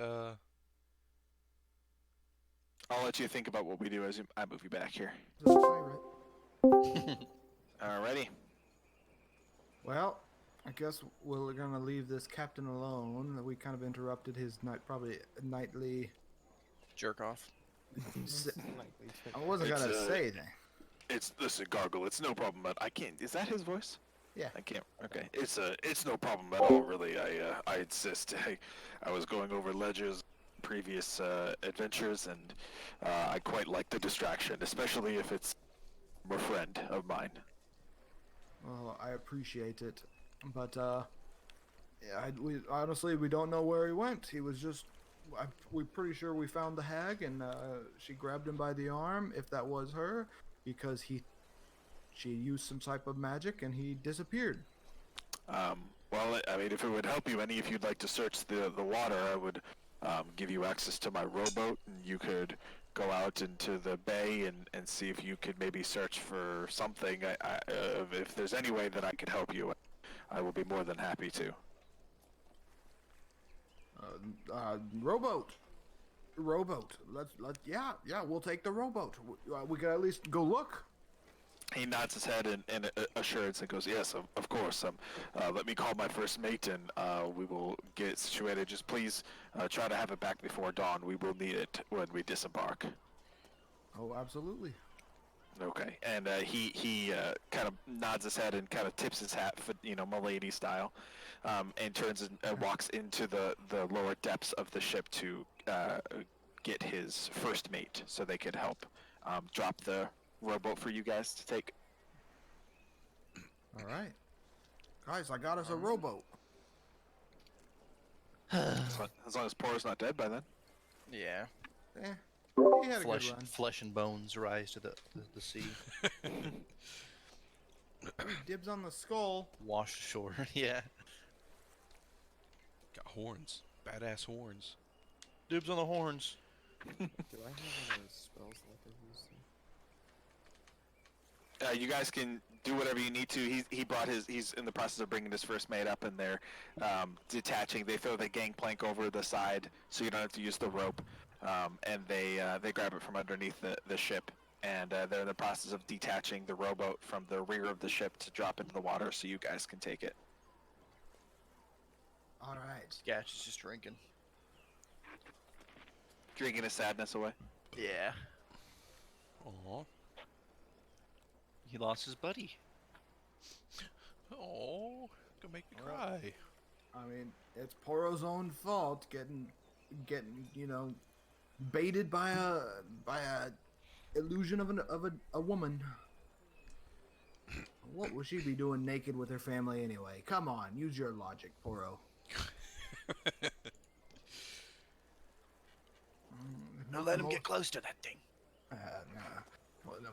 I'll let you think about what we do as I move you back here. That's right. Alrighty. Well, I guess we're gonna leave this captain alone. We kind of interrupted his probably nightly. Jerk off. I wasn't It's, gonna say anything. Listen, Gargle. It's no problem, but I can't. Is that his voice? Yeah. I can't. Okay. It's no problem at all, really. I insist. I was going over Ledger's previous adventures, and I quite like the distraction, especially if it's a friend of mine. Well, I appreciate it, but yeah, we honestly we don't know where he went. He was just. We're pretty sure we found the hag, and she grabbed him by the arm, if that was her, because she used some type of magic, and he disappeared. Well, I mean, if it would help you any, if you'd like to search the water, I would give you access to my rowboat, and you could go out into the bay and see if you could maybe search for something. If there's any way that I could help you, I will be more than happy to. Rowboat. Yeah, we'll take the rowboat. We could at least go look. He nods his head in assurance and goes, "Yes, of course. Let me call my first mate, and we will get it situated. Just please try to have it back before dawn. We will need it when we disembark." Oh, absolutely. Okay. And he kind of nods his head and kind of tips his hat, for, Milady style, and turns and walks into the lower depths of the ship to get his first mate, so they could help drop the rowboat for you guys to take. All right. Guys, I got us a rowboat. As long as Poro's not dead by then. Yeah. Eh, he had a good run. Flesh and bones rise to the sea. Dibs on the skull. Washed ashore. Yeah. Got horns. Badass horns. Dibs on the horns. Do I have any spells that I use? You guys can do whatever you need to. He's in the process of bringing his first mate up, and they're detaching. They throw the gangplank over the side, so you don't have to use the rope. And they grab it from underneath the ship, and they're in the process of detaching the rowboat from the rear of the ship to drop into the water, so you guys can take it. All right. Gatch is just drinking. Drinking his sadness away. Yeah. Aw. He lost his buddy. Oh, gonna make me cry. I mean, it's Poro's own fault getting baited by a illusion of a woman. What would she be doing naked with her family anyway? Come on, use your logic, Poro. Now let him get close to that thing.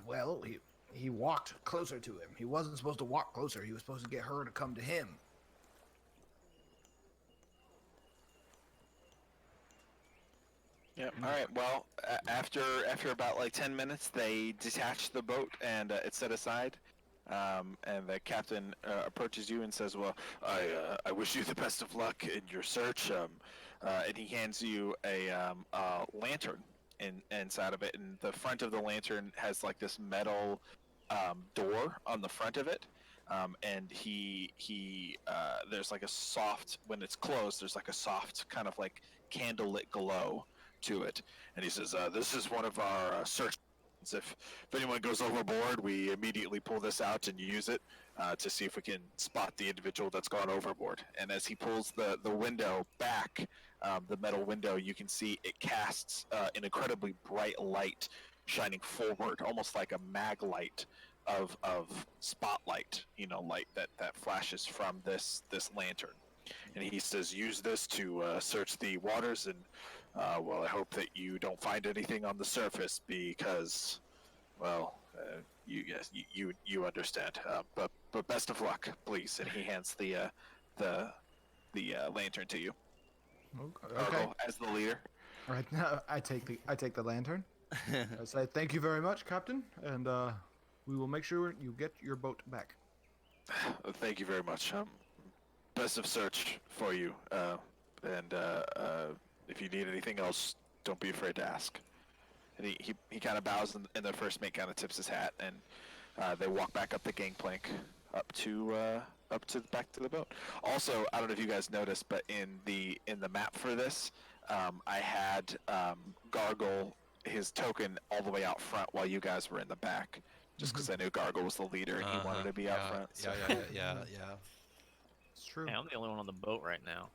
Well, he walked closer to him. He wasn't supposed to walk closer. He was supposed to get her to come to him. Yeah. All right. Well, after about like 10 minutes, they detach the boat and it's set aside. And the captain approaches you and says, "Well, I wish you the best of luck in your search." And he hands you a lantern inside of it, and the front of the lantern has like this metal door on the front of it. And there's like a soft, when it's closed, there's like a soft kind of like candlelit glow to it. And he says, "This is one of our search. If anyone goes overboard, we immediately pull this out and use it to see if we can spot the individual that's gone overboard." And as he pulls the window back, the metal window, you can see it casts an incredibly bright light shining forward, almost like a mag light of spotlight, light that flashes from this lantern. And he says, "Use this to search the waters, and well, I hope that you don't find anything on the surface because, well, you understand. But best of luck, please." And he hands the lantern to you. Okay. Argo, as the leader. All right. Now I take the lantern. I say thank you very much, Captain, and we will make sure you get your boat back. Thank you very much. Best of search for you. And if you need anything else, don't be afraid to ask. And he kind of bows, and the first mate kind of tips his hat, and they walk back up the gangplank, back to the boat. Also, I don't know if you guys noticed, but in the map for this, I had Gargle, his token, all the way out front while you guys were in the back, just because I knew Gargle was the leader and he wanted to be out front. So. Yeah. It's true. Yeah, I'm the only one on the boat right now.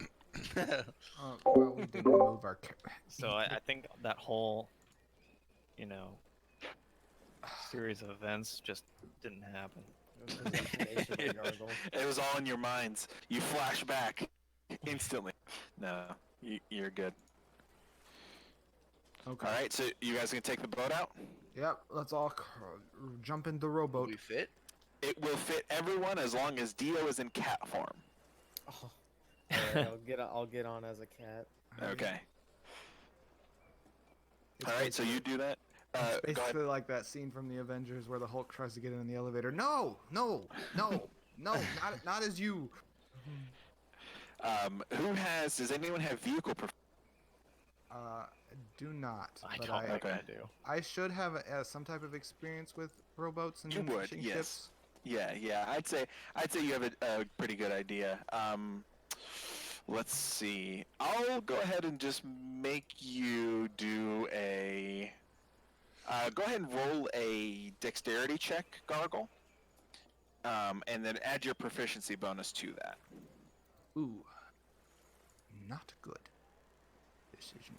Well, we didn't move our. So I think that whole, series of events just didn't happen. It was all in your minds. You flash back instantly. No, you're good. Okay. All right, so you guys gonna take the boat out? Yep. Let's all jump in the rowboat. We fit? It will fit everyone as long as Dio is in cat form. Oh. Alright, I'll get on as a cat. Okay. It's All right, so you do that. It's Go ahead. basically like that scene from the Avengers where the Hulk tries to get in the elevator. No, not as you. Does anyone have vehicle? do not. I but don't think Okay. I do. I should have some type of experience with rowboats and You would, fishing yes. ships. Yeah. I'd say you have a pretty good idea. Let's see. I'll go ahead and just make you do a. Go ahead and roll a dexterity check, Gargle. And then add your proficiency bonus to that. Ooh, not good. Decision,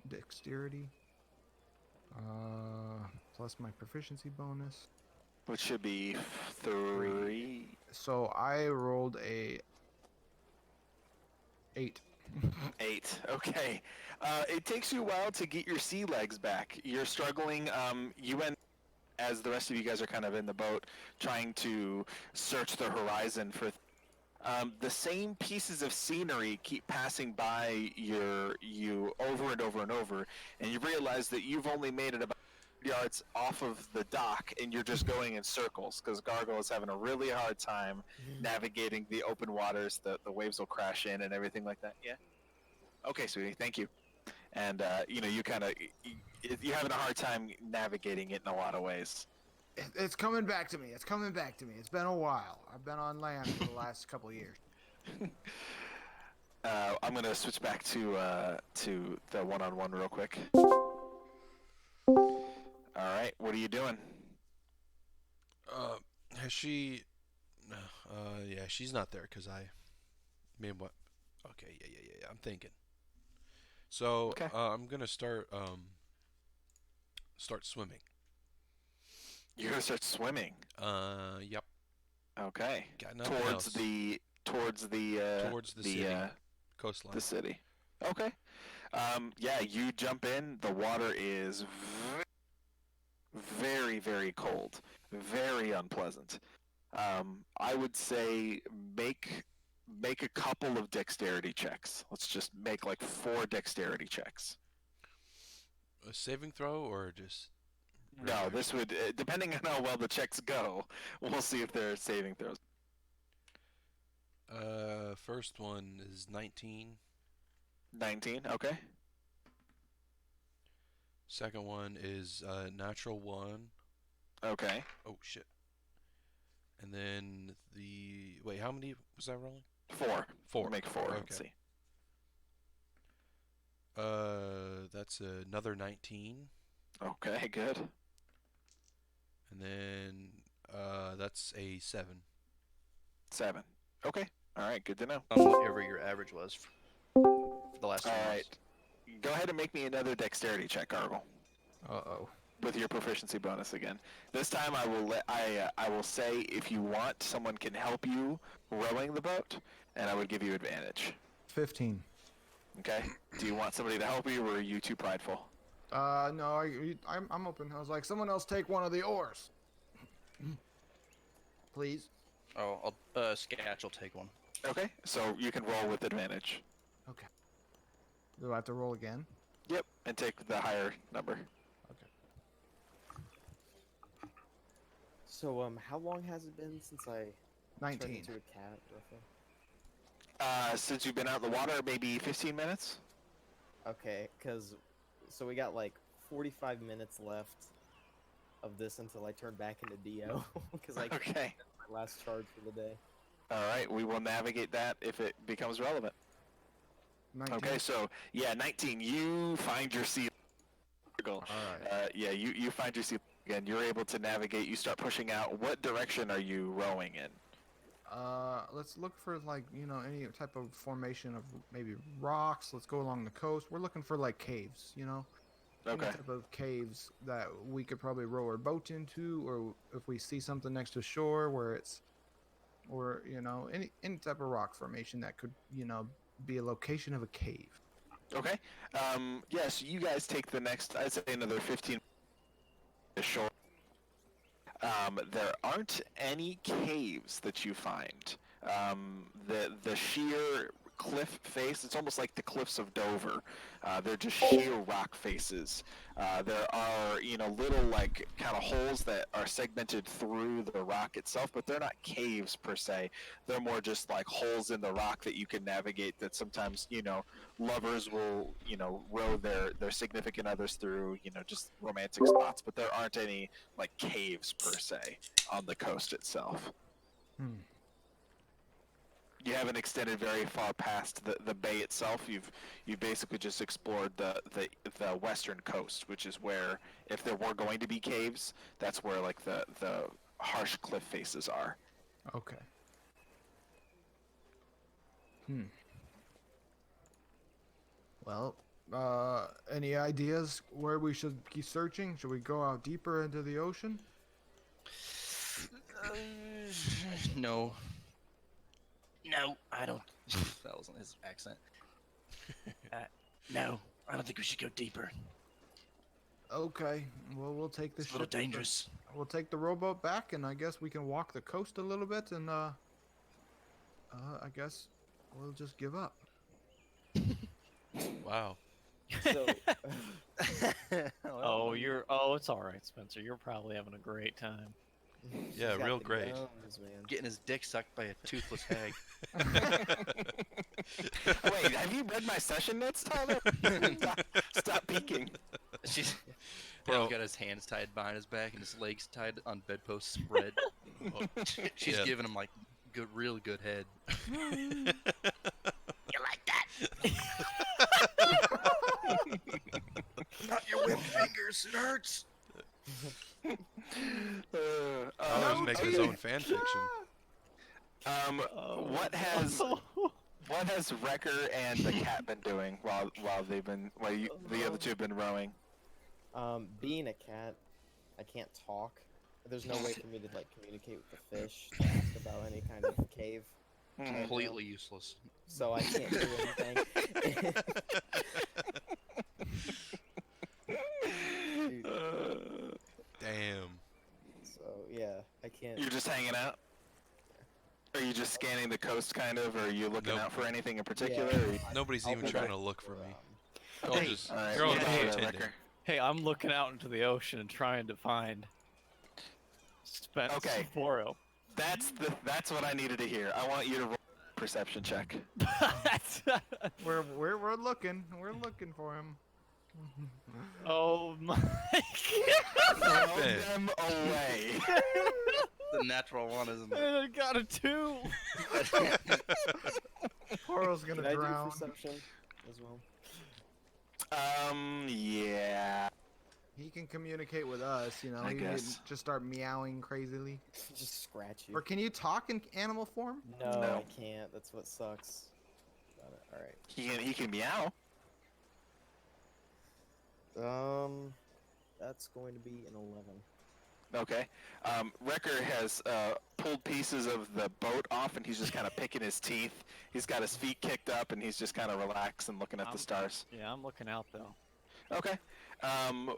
dexterity. Plus my proficiency bonus. Which should be 3. So I rolled a 8. 8. Okay. It takes you a while to get your sea legs back. You're struggling. You end as the rest of you guys are kind of in the boat trying to search the horizon for. The same pieces of scenery keep passing by you over and over and over, and you realize that you've only made it about yards off of the dock, and you're just going in circles because Gargoyle is having a really hard time navigating the open waters. The waves will crash in and everything like that. Yeah. Okay, sweetie. Thank you. And you're having a hard time navigating it in a lot of ways. It's coming back to me. It's coming back to me. It's been a while. I've been on land for the last couple of years. I'm gonna switch back to the one-on-one real quick. All right, what are you doing? Has she? Yeah, she's not there because I made what? Okay, yeah. I'm thinking. So Okay. I'm gonna start swimming. You're gonna start swimming. Yep. Okay. Got nothing Towards else. the Towards the city, coastline. the city. Okay. Yeah, you jump in. The water is very, very cold, very unpleasant. I would say make a couple of dexterity checks. Let's just make like 4 dexterity checks. A saving throw or just? No, this would depending on how well the checks go. We'll see if they're saving throws. First one is 19. 19. Okay. Second one is natural 1. Okay. Oh shit. And then wait, how many was I rolling? 4. 4. Make 4. Okay. Let's see. That's another 19. Okay. Good. And then that's a 7. 7. Okay. All right. Good to know. Whatever your average was for the last 2 All months. right. Go ahead and make me another dexterity check, Gargle, Uh-oh. with your proficiency bonus again. This time, I will say if you want, someone can help you rowing the boat, and I would give you advantage. 15. Okay. Do you want somebody to help you, or are you too prideful? No, I'm open. I was like, someone else take one of the oars. Please. Oh, Sketch will take one. Okay. So you can roll with advantage. Okay. Do I have to roll again? Yep. And take the higher number. So, how long has it been since I turned 19. into a cat, roughly? Since you've been out in the water, maybe 15 minutes. Okay, so we got like 45 minutes left of this until I turn back into Dio, because I Okay. my last charge for the day. All right. We will navigate that if it becomes relevant. 19. Okay. So yeah, 19. You find your sea. All right. Yeah. You find your sea again. You're able to navigate. You start pushing out. What direction are you rowing in? Let's look for like, any type of formation of maybe rocks. Let's go along the coast. We're looking for like caves, Okay. Any type of caves that we could probably row our boat into, or if we see something next to shore where any type of rock formation that could, be a location of a cave. Okay. Yeah. So you guys take the next. I'd say another 15 minutes shore. There aren't any caves that you find. The sheer cliff face. It's almost like the cliffs of Dover. They're just sheer rock faces. There are, little like kind of holes that are segmented through the rock itself, but they're not caves per se. They're more just like holes in the rock that you can navigate. That sometimes, lovers will, row their significant others through, just romantic spots. But there aren't any like caves per se on the coast itself. You haven't extended very far past the bay itself. You've basically just explored the western coast, which is where, if there were going to be caves, that's where like the harsh cliff faces are. Okay. Well, any ideas where we should keep searching? Should we go out deeper into the ocean? No. No, I don't. That wasn't his accent. No, I don't think we should go deeper. Okay. Well, we'll take the It's a little ship. dangerous. We'll take the rowboat back, and I guess we can walk the coast a little bit, and I guess we'll just give up. Wow. So, It's all right, Spencer. You're probably having a great time. Yeah, he's got real the great. gums, man. Getting his dick sucked by a toothless hag. Wait, have you read my session notes, Tyler? Stop peeking. She's Bro. Bro got his hands tied behind his back and his legs tied on bedpost spread. She's Yeah. giving him like real good head. You like that? Not your whip fingers. It hurts. Oh, he's making his own fan fiction. What has Wrecker and the cat been doing while the other two have been rowing? Being a cat, I can't talk. There's no way for me to like communicate with the fish to ask about any kind of cave. Completely useless. So I can't do anything. Dude, Damn. so yeah, I can't. You're just hanging out? Are you just scanning the coast, kind of, or are you looking Nope. out for anything in particular? Yeah. or- Nobody's I'll even be trying back to look for for, me. um, They're all Hey, just, Alright, they're all yeah, just yeah, pretending. Wrecker. Hey, I'm looking out into the ocean and trying to find Spencer Okay. Foro. That's what I needed to hear. I want you to roll a perception check. We're looking. We're looking for him. Oh my Throw Man. them away. The natural one, isn't it? I got a 2. Poro's gonna Can I do drown. perception as well? Yeah. He can communicate with us, I He can guess. just start meowing crazily. Just scratch you. Or can you talk in animal form? No, No. I can't. That's what sucks. All right. He can meow. That's going to be an 11. Okay. Wrecker has pulled pieces of the boat off, and he's just kind of picking his teeth. He's got his feet kicked up, and he's just kind of relaxed and looking at the stars. Yeah, I'm looking out though. Okay.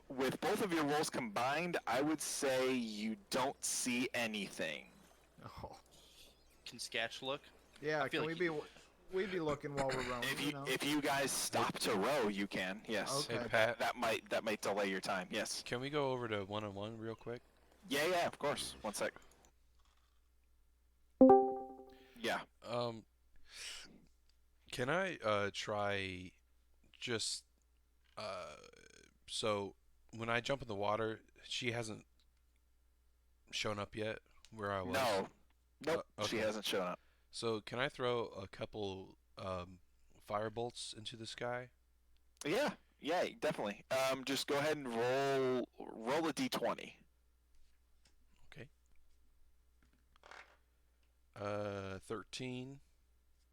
With both of your rolls combined, I would say you don't see anything. Oh. Can Sketch look? Yeah, I feel can like we be looking while we're rowing? If you guys stop to row, you can. Yes. Okay. Hey, Pat, That might delay your time. Yes. can we go over to one-on-one real quick? Yeah, of course. One sec. Yeah. Can I try just so when I jump in the water, she hasn't shown up yet where I was. No. Nope. She okay. hasn't shown up. So can I throw a couple fire bolts into the sky? Yeah, definitely. Just go ahead and roll a d20. Okay. 13.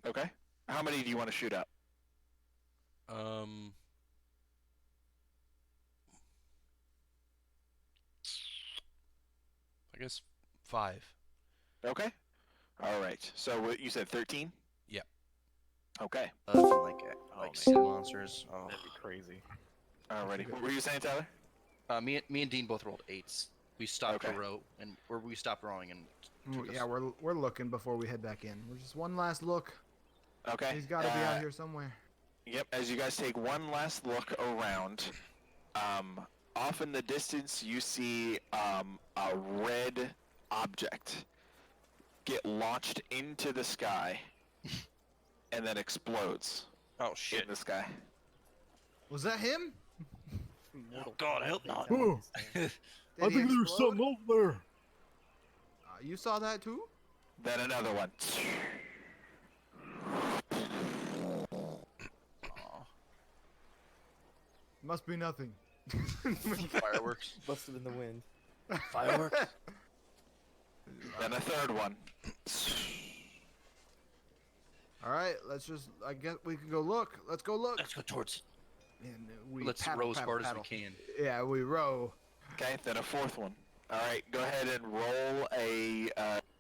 Okay. How many do you want to shoot up? I guess 5. Okay. All right. So you said 13? Yep. Okay. Like sea monsters. Oh. That'd be crazy. Alrighty. What were you saying, Tyler? Me and Dean both rolled 8s. We stopped Okay. to row, we stopped rowing, and took us- Yeah, we're looking before we head back in. We're just one last look. Okay. He's got to be out here somewhere. Yep. As you guys take one last look around, off in the distance you see a red object get launched into the sky, and then explodes Oh shit! in the sky. Was that him? Oh, God, I hope not. Oh, Did I he think there's explode? something over there. You saw that too? Then another one. Must be nothing. Fireworks. Must have been the wind. Fireworks. Then a third one. All right, let's just. I guess we can go look. Let's go look. Let's go towards. And we Let's paddle, row as paddle, hard paddle. as we can. Yeah, we row. Okay, then a fourth one. All right, go ahead and roll a,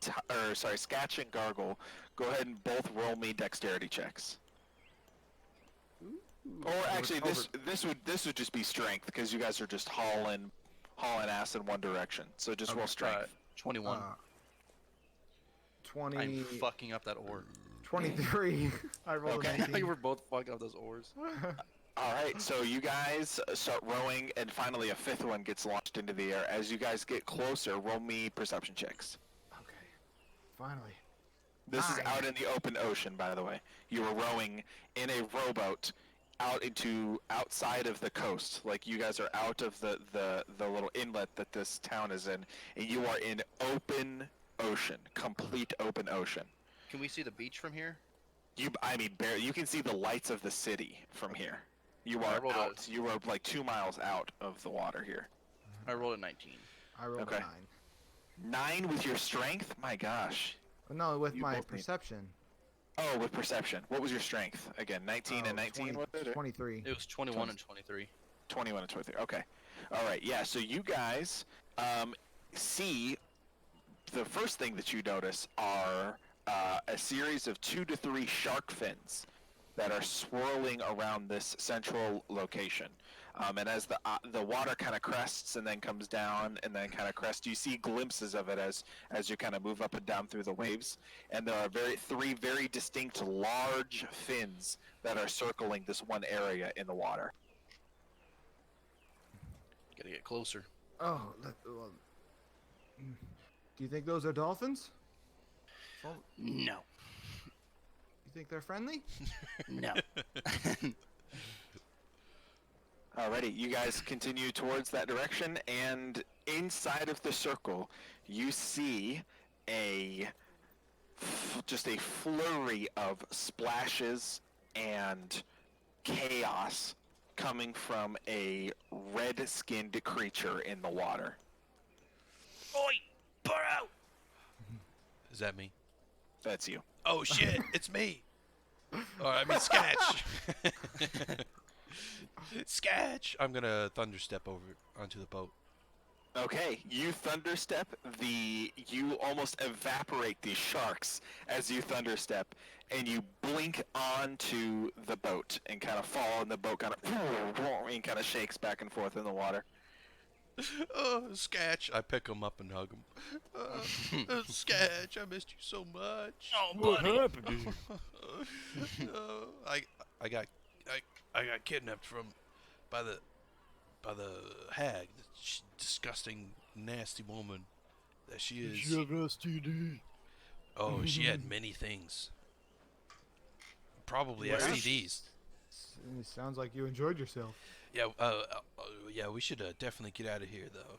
Scatch and Gargle. Go ahead and both roll me dexterity checks. Or actually, this would just be strength because you guys are just hauling ass in one direction. So just roll strength. 21. 20. I'm fucking up that oar. 23. I rolled Okay. a 19. We're both fucking up those oars. All right, so you guys start rowing, and finally a fifth one gets launched into the air. As you guys get closer, roll me perception checks. Okay. Finally. This is 9. out in the open ocean, by the way. You were rowing in a rowboat outside of the coast. Like, you guys are out of the little inlet that this town is in, and you are in open ocean, complete open ocean. Can we see the beach from here? Barely. You can see the lights of the city from here. You I are rolled out. You are like 2 miles out of the water here. I rolled a 19. I rolled Okay. a 9. 9 with your strength? My gosh. No, with You my both need- perception. Oh, with perception. What was your strength? Again, 19 and 19, 20, was it? Or 23. It was 21 and 23. 21 and 23. Okay. All right. Yeah. So you guys see the first thing that you notice are a series of 2 to 3 shark fins that are swirling around this central location. And as the water kind of crests and then comes down and then kind of crests, you see glimpses of it as you kind of move up and down through the waves. And there are 3 very distinct large fins that are circling this one area in the water. Gotta get closer. Oh, do you think those are dolphins? No. You think they're friendly? No. Alrighty, you guys continue towards that direction, and inside of the circle, you see just a flurry of splashes and chaos coming from a red-skinned creature in the water. Oi! Pour out! Is that me? That's you. Oh shit, it's me. Oh, I mean Sketch. Sketch. I'm gonna thunder step over onto the boat. Okay, you thunderstep. You almost evaporate these sharks as you thunderstep, and you blink onto the boat and kind of fall, and the boat kind of shakes back and forth in the water. Oh, Sketch. I pick him up and hug him. Sketch, I missed you so much. Oh, What buddy! happened to you? I got kidnapped by the hag, the disgusting, nasty woman that she Did is. you have STD? Oh, she had many things. Probably Yeah. STDs. It sounds like you enjoyed yourself. Yeah, yeah. We should definitely get out of here, though.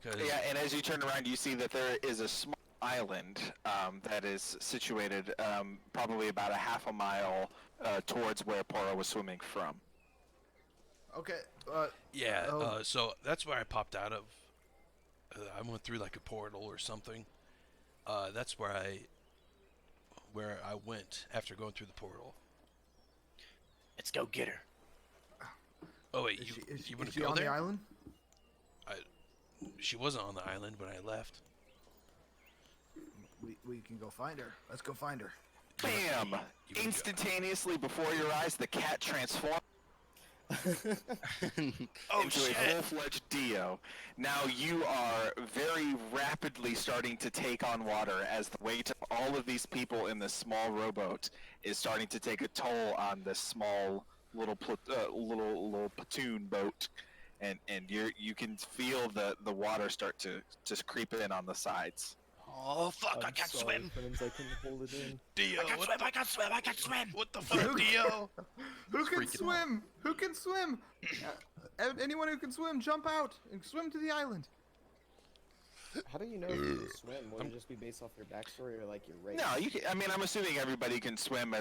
'Cause Yeah, and as you turn around, you see that there is a small island that is situated probably about a half a mile towards where Poro was swimming from. Okay. yeah. Oh. So that's where I popped out of. I went through like a portal or something. That's where I went after going through the portal. Let's go get her. Oh wait, Is you she, is you want is to she go on there? the island? She wasn't on the island when I left. We can go find her. Let's go find her. Bam! You wanna go- Instantaneously before your eyes, the cat transforms. Oh into shit! a full-fledged Dio. Now you are very rapidly starting to take on water as the weight of all of these people in this small rowboat is starting to take a toll on this small little little platoon boat, and you can feel the water start to just creep in on the sides. Oh fuck! I I'm can't sorry, swim. friends, I couldn't hold it in. Dio, I can't swim. I can't swim. I can't swim. what the fuck, Dio? Who can freaking swim? Who can swim? Anyone who can swim, jump out and swim to the island. How do you know if you can swim? Would it just be based off your backstory or like your race? No, you can, I mean, I'm assuming everybody can swim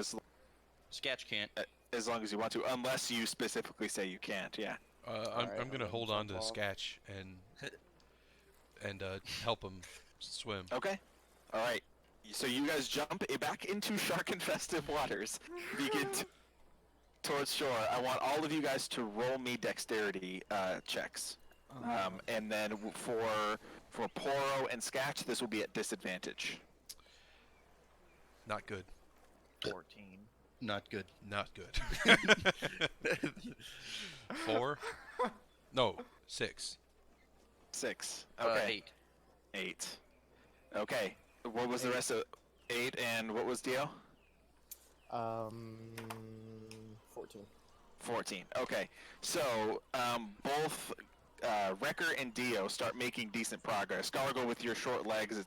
Sketch can't. as long as you want to, unless you specifically say you can't. Yeah. I'm Alright, gonna I'm hold gonna on to jump off. Sketch and help him swim. Okay. All right. So you guys jump back into shark-infested waters. Begin towards shore. I want all of you guys to roll me dexterity checks. And then for Poro and Sketch, this will be at disadvantage. Not good. 14. Not good. Not good. 4? No, 6. 6. Okay. 8. 8. Okay. What was the rest of 8 and what was Dio? 14. 14. Okay. So, both Wrecker and Dio start making decent progress. Gargle, with your short legs,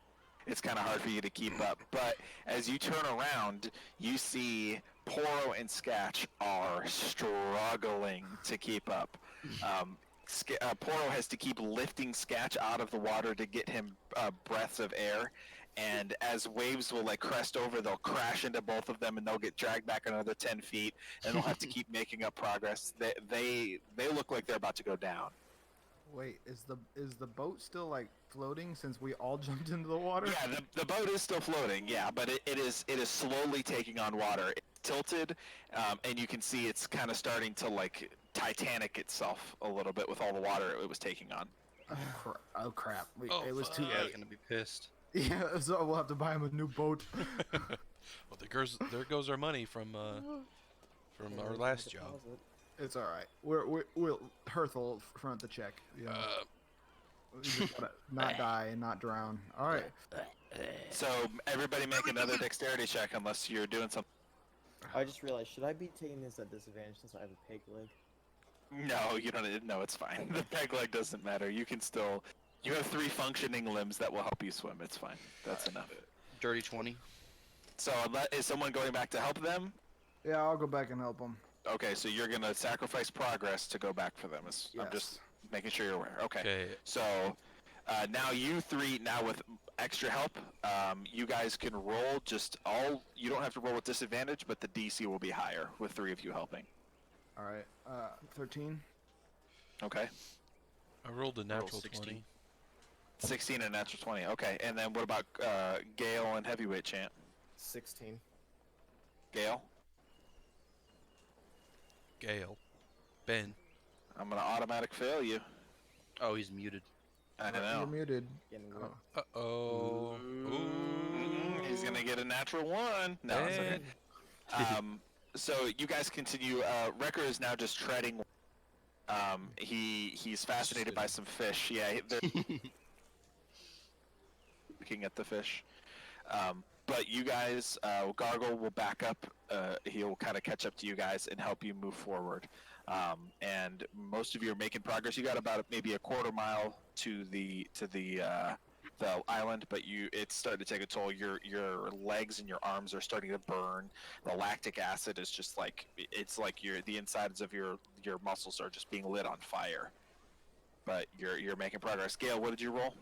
it's kind of hard for you to keep up. But as you turn around, you see Poro and Sketch are struggling to keep up. Poro has to keep lifting Sketch out of the water to get him breaths of air. And as waves will like crest over, they'll crash into both of them, and they'll get dragged back another 10 feet, and they'll have to keep making up progress. They look like they're about to go down. Wait, is the boat still like floating since we all jumped into the water? Yeah, the boat is still floating. Yeah, but it is slowly taking on water. It's tilted, and you can see it's kind of starting to like Titanic itself a little bit with all the water it was taking on. Oh crap! Oh, It was too Yeah, late. gonna be pissed. Yeah, so we'll have to buy him a new boat. Well, there goes our money from Yeah, our there's last my job. Oh, It's all right. We'll Herthel front the check. You know, we just gotta not die and not drown. All right. So everybody make another dexterity check unless you're doing something. I just realized, should I be taking this at disadvantage since I have a peg leg? No, you don't. No, it's fine. The peg leg doesn't matter. You can still. You have 3 functioning limbs that will help you swim. It's fine. That's enough. Dirty 20. So is someone going back to help them? Yeah, I'll go back and help him. Okay, so you're gonna sacrifice progress to go back for them. I'm just making sure you're aware. Okay. Okay. So now you 3, now with extra help, you guys can roll you don't have to roll with disadvantage, but the DC will be higher with 3 of you helping. All right. 13. Okay. I rolled a natural 16. 20. 16 and natural 20. Okay, and then what about Gale and Heavyweight Champ? 16. Gale? Gale. Ben. I'm gonna automatic fail you. Oh, he's muted. I You're know. muted. Getting Oh. Uh-oh. Ooh. He's gonna get a natural 1. No, it's okay. So you guys continue. Wrecker is now just treading. He's fascinated by some fish. Yeah, they're looking at the fish. But you guys, Gargle will back up. He'll kind of catch up to you guys and help you move forward. And most of you are making progress. You got about maybe a quarter mile to the island, but it's starting to take a toll. Your legs and your arms are starting to burn. The lactic acid is just like it's like the insides of your muscles are just being lit on fire. But you're making progress. Gale, what did you roll?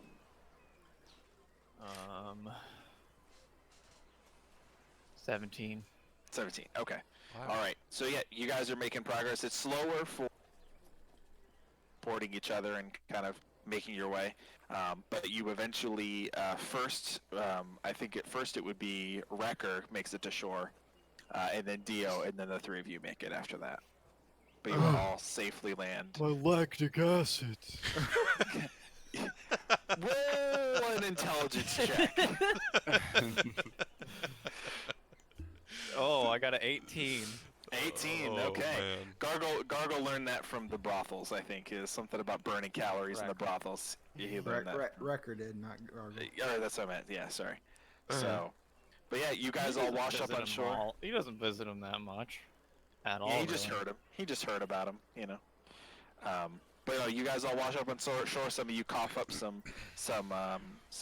17. 17. Okay. Wow. All right. So yeah, you guys are making progress. It's slower for supporting each other and kind of making your way. But you eventually, I think at first it would be Wrecker makes it to shore, and then Dio, and then the 3 of you make it after that. But you will all safely land. My lactic acid. Roll an intelligence check. Oh, I got an 18. 18. Oh, Okay. man. Gargle learned that from the brothels. I think is something about burning calories in the brothels. He learned that. Wrecker did, not Gargle. That's what I meant. Yeah, sorry. Uh-huh. So, but yeah, you guys He all doesn't wash up visit on him shore. He doesn't visit him that much. At all. Yeah, he just really. heard him. He just heard about him. But you guys all wash up on shore. Some of you cough up some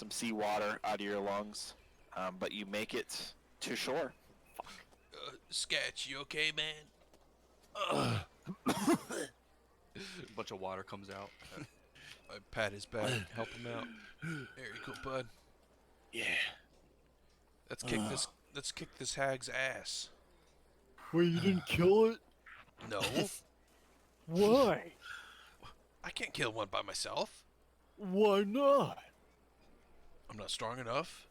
seawater out of your lungs, but you make it to shore. Sketch, you okay, man? A bunch of water comes out. I pat his back, help him out. There you go, bud. Yeah. Let's kick this hag's ass. Wait, you didn't kill it? No, Why? I can't kill one by myself. Why not? I'm not strong enough.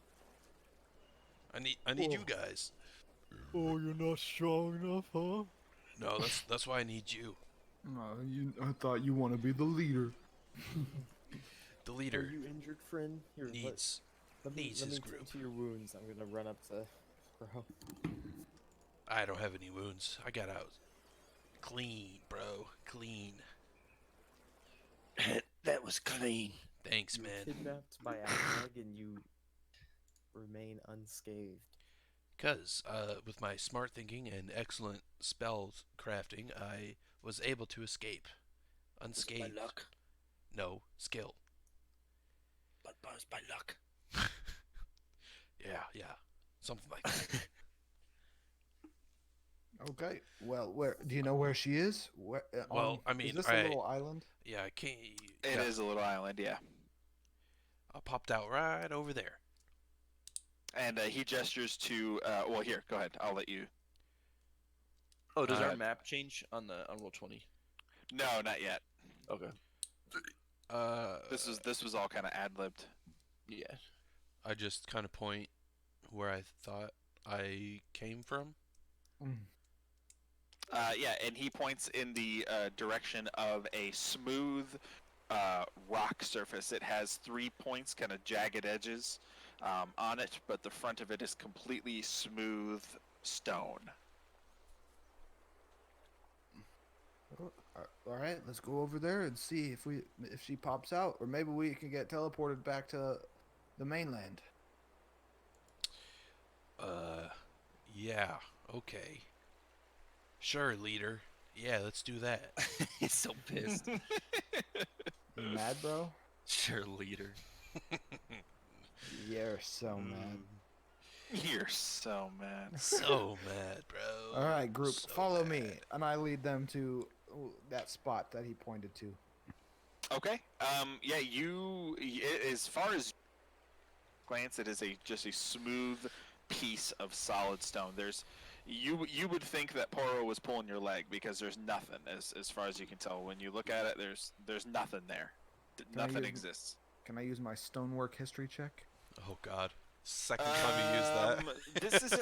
I need you guys. Oh, you're not strong enough, huh? No, that's why I need you. I thought you want to be the leader. The Are leader you injured, friend? Here, needs let me his tend group. to your wounds. I'm gonna run up to Bro. I don't have any wounds. I got out clean, bro. Clean. That was clean. Thanks, You were man. kidnapped by a hag and you remain unscathed. Cause with my smart thinking and excellent spells crafting, I was able to escape unscathed. By luck. No, skill. But it's by luck. Yeah, something like that. Okay. Well, where do you know where she is? Where? Well, I mean, is this a little island? Yeah, I can't. It is a little island, yeah. I popped out right over there. And he gestures to. Well, here, go ahead. I'll let you. Oh, does Uh, our map change on roll 20? No, not yet. Okay. This was all kind of ad libbed. Yeah. I just kind of point where I thought I came from. Yeah, and he points in the direction of a smooth rock surface. It has 3 points, kind of jagged edges on it, but the front of it is completely smooth stone. All right, let's go over there and see if she pops out, or maybe we can get teleported back to the mainland. Yeah, okay. Sure, leader. Yeah, let's do that. He's so pissed. You mad, bro? Sure, leader. You're so mad. You're so mad. So mad, bro. All right, group, So follow me, mad. and I lead them to that spot that he pointed to. Okay. Yeah. As far as glance, it is just a smooth piece of solid stone. You would think that Poro was pulling your leg because there's nothing as far as you can tell. When you look at it, there's nothing there. Can I Nothing use- exists. Can I use my stonework history check? Oh God. Second time you used that.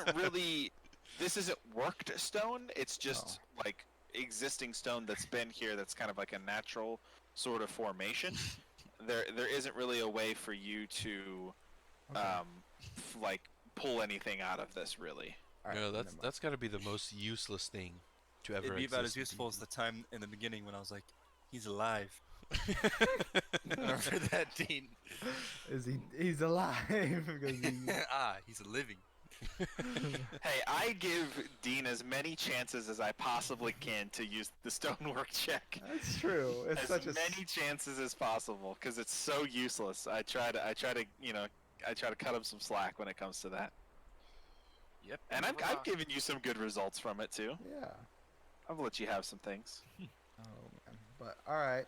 This isn't worked stone. It's just like existing stone that's been here. That's kind of like a natural sort of formation. There isn't really a way for you to, Okay. like pull anything out of this really. All right, No, never mind. that's got to be the most useless thing to ever It'd be about as exist in useful as D&D. the time in the beginning when I was like, he's alive. Remember that, Dean? He's alive because he, He's living. Hey, I give Dean as many chances as I possibly can to use the stonework check. that's true. It's As such a many chances as possible because it's so useless. I try to cut him some slack when it comes to that. Yep. And I've given you some good results from it too. yeah. I've let you have some things. Oh man. But all right.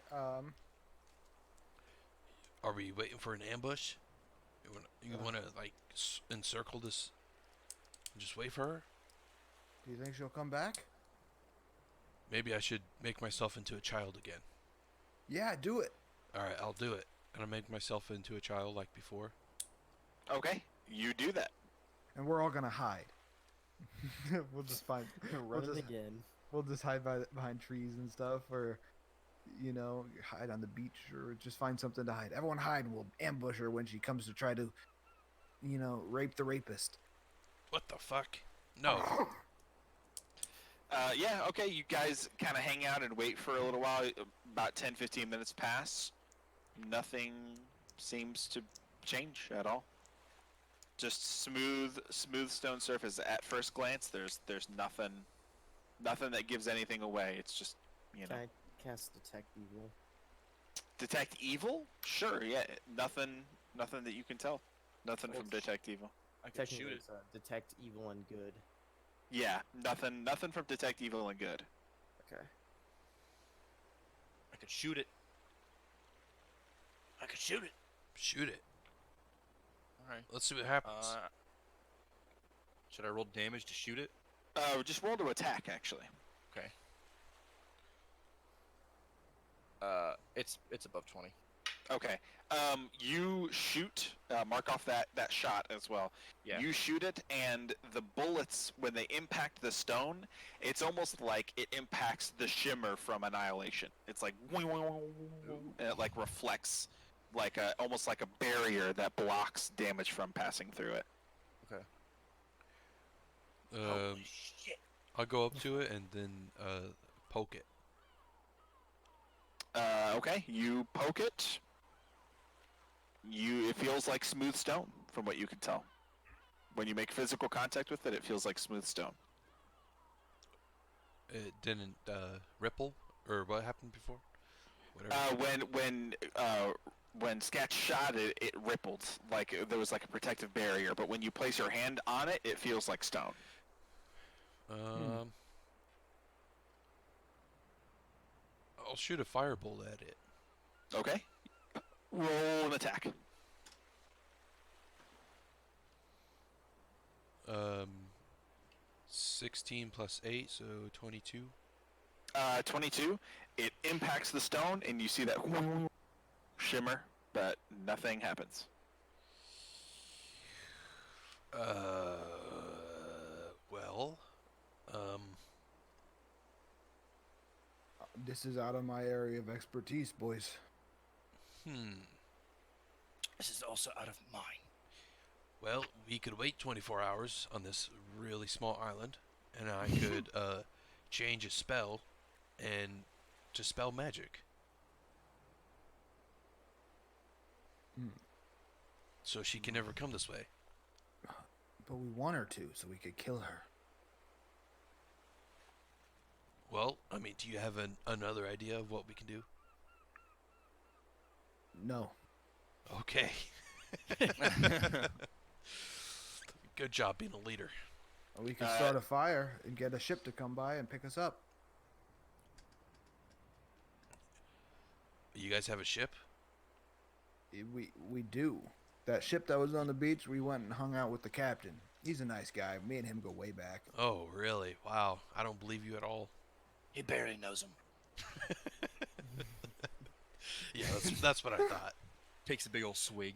Are we waiting for an ambush? You want to like encircle this and just wait for her? Do you think she'll come back? Maybe I should make myself into a child again. Yeah, do it. All right, I'll do it. And I'll make myself into a child like before. Okay, you do that. And we're all gonna hide. We'll just find. Run it just- again. We'll just hide behind trees and stuff, or hide on the beach, or just find something to hide. Everyone hide, and we'll ambush her when she comes to try to, rape the rapist. What the fuck? No. Yeah, okay, you guys kind of hang out and wait for a little while. About 10, 15 minutes pass. Nothing seems to change at all. Just smooth stone surface at first glance. There's nothing that gives anything away. It's just, you know. Can I cast Detect Evil? Detect evil? Sure, yeah. Nothing that you can tell. Nothing from Detect evil. I could shoot Technically, it. it's Detect Evil and Good. Yeah, nothing from Detect evil and good. Okay. I could shoot it. I could shoot it. Shoot it. All right. Let's see what happens. Should I roll damage to shoot it? Just roll to attack, actually. Okay. It's above 20. Okay. You shoot. Mark off that shot as well. Yeah. You shoot it, and the bullets, when they impact the stone, it's almost like it impacts the shimmer from Annihilation. It's like, and it like reflects, like almost like a barrier that blocks damage from passing through it. Okay. Um, Shit. I'll go up to it and then poke it. Okay. You poke it. It feels like smooth stone, from what you can tell. When you make physical contact with it, it feels like smooth stone. It didn't ripple, or what happened before? Whatever. When Sketch shot it, it rippled like there was like a protective barrier. But when you place your hand on it, it feels like stone. I'll shoot a firebolt at it. Okay. Roll an attack. 16 plus 8, so 22. 22. It impacts the stone, and you see that shimmer, but nothing happens. Well, This is out of my area of expertise, boys. This is also out of mine. Well, we could wait 24 hours on this really small island, and I could change a spell and dispel magic. So she can never come this way. But we want her to, so we could kill her. Well, I mean, do you have another idea of what we can do? No. Okay. Good job being a leader. We could start a fire and get a ship to come by and pick us up. You guys have a ship? We do. That ship that was on the beach, we went and hung out with the captain. He's a nice guy. Me and him go way back. Oh, really? Wow. I don't believe you at all. He barely knows him. Yeah, that's what I thought. Takes a big old swig.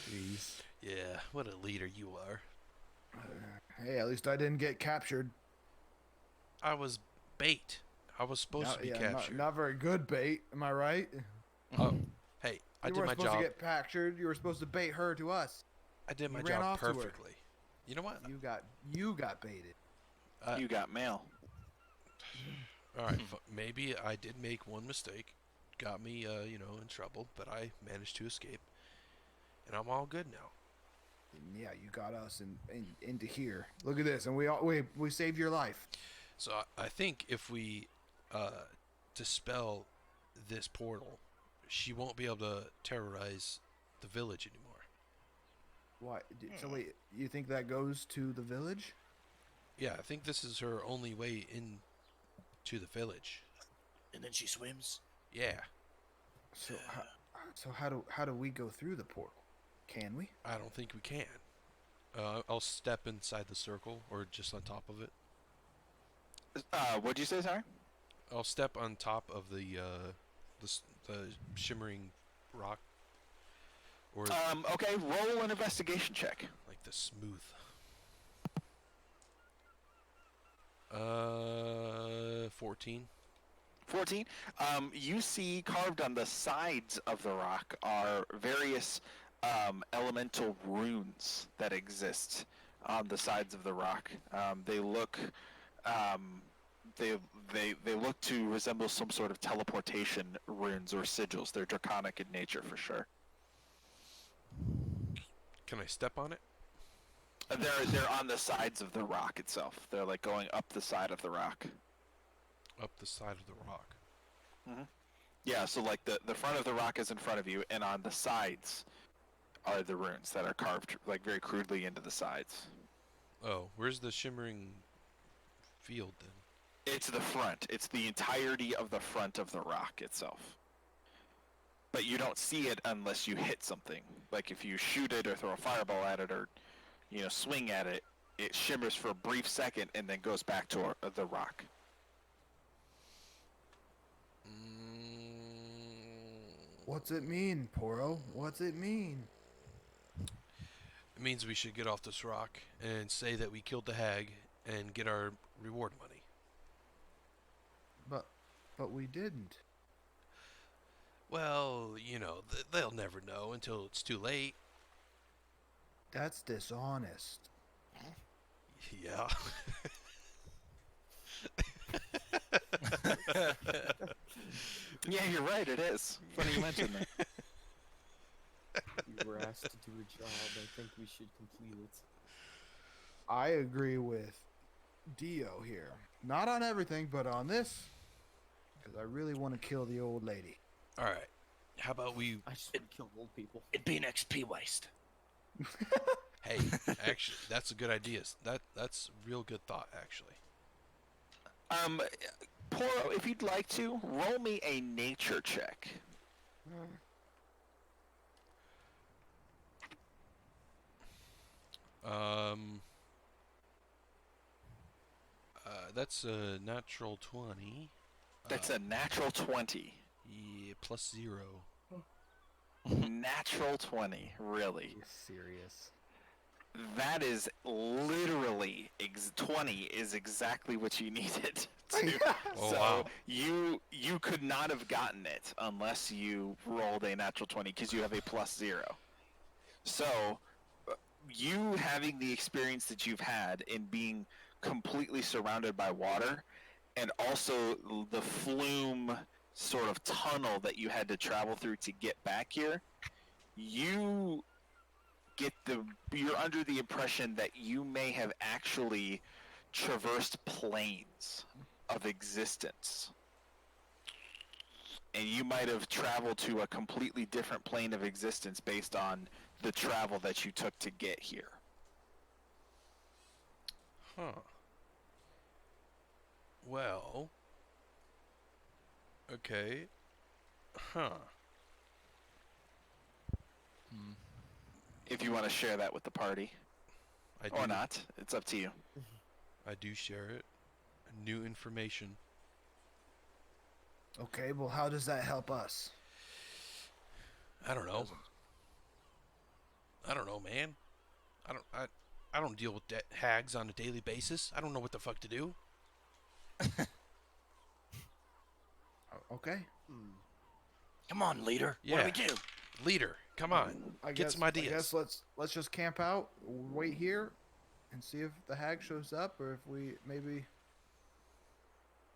Jeez. Yeah, what a leader you are. Hey, at least I didn't get captured. I was bait. I was supposed to be captured. Not very good bait. Am I right? Oh, hey, I You did weren't my supposed job. to get captured. You were supposed to bait her to us. I did my you ran job off to her. perfectly. You know what? You got baited. You got mail. All right, maybe I did make one mistake, got me, in trouble, but I managed to escape, and I'm all good now. Yeah, you got us into here. Look at this, and we saved your life. So I think if we dispel this portal, she won't be able to terrorize the village anymore. Why? So wait, you think that goes to the village? Yeah, I think this is her only way in to the village. And then she swims. Yeah, So how do we go through the portal? Can we? I don't think we can. I'll step inside the circle or just on top of it. What'd you say, sorry? I'll step on top of the shimmering rock, or Okay, roll an investigation check. like the smooth. 14. 14. You see carved on the sides of the rock are various elemental runes that exist on the sides of the rock. They look, um, they look to resemble some sort of teleportation runes or sigils. They're draconic in nature for sure. Can I step on it? They're on the sides of the rock itself. They're like going up the side of the rock. Up the side of the rock. Yeah, so like the front of the rock is in front of you, and on the sides are the runes that are carved like very crudely into the sides. Oh, where's the shimmering field then? It's the front. It's the entirety of the front of the rock itself. But you don't see it unless you hit something. Like if you shoot it or throw a fireball at it or, swing at it, it shimmers for a brief second and then goes back to the rock. What's it mean, Poro? What's it mean? It means we should get off this rock and say that we killed the hag and get our reward money. But we didn't. Well, they'll never know until it's too late. That's dishonest. Yeah. Yeah, you're right, it is. Funny you mentioned that. We were asked to do a job. I think we should complete it. I agree with Dio here. Not on everything, but on this. Because I really want to kill the old lady. All right. How about we? I just want to kill old people. It'd be an XP waste. Hey, actually, that's a good idea. That's a real good thought, actually. Poro, if you'd like to, roll me a nature check. That's a natural 20. That's a natural 20. Yeah, plus 0. Natural 20, really. You're serious. That is literally 20 is exactly what you needed. Oh, So wow. you could not have gotten it unless you rolled a natural 20 because you have a plus 0. So you having the experience that you've had in being completely surrounded by water, and also the flume sort of tunnel that you had to travel through to get back here, you're under the impression that you may have actually traversed planes of existence. And you might have traveled to a completely different plane of existence based on the travel that you took to get here. Huh. Well. Okay. Huh. If you want to share that with the party. I do. Or not. It's up to you. I do share it. New information. Okay, well, how does that help us? I don't know. I don't know, man. I don't deal with hags on a daily basis. I don't know what the fuck to do. Okay. Come on, leader. What Yeah. do we do? Leader, come on. Get some I ideas. guess let's just camp out, wait here, and see if the hag shows up, or if we maybe.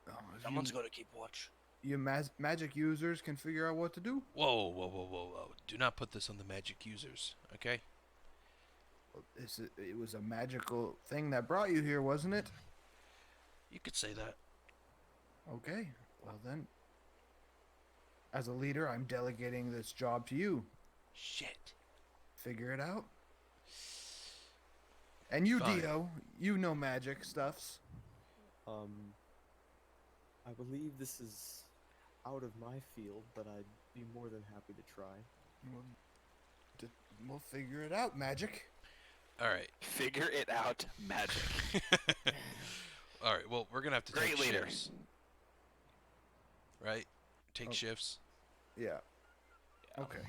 If Someone's going to keep watch. you magic users can figure out what to do. Whoa, whoa, whoa, whoa, whoa. Do not put this on the magic users, okay? It was a magical thing that brought you here, wasn't it? You could say that. Okay. Well then, as a leader, I'm delegating this job to you. Shit. Figure it out. And you, Fine. Dio, you know magic stuffs. I believe this is out of my field, but I'd be more than happy to try. We'll figure it out, magic. All right. Figure it out, magic. All right. Well, we're gonna have to Great take leader. shifts, right? Take Oh. shifts. Yeah. Okay.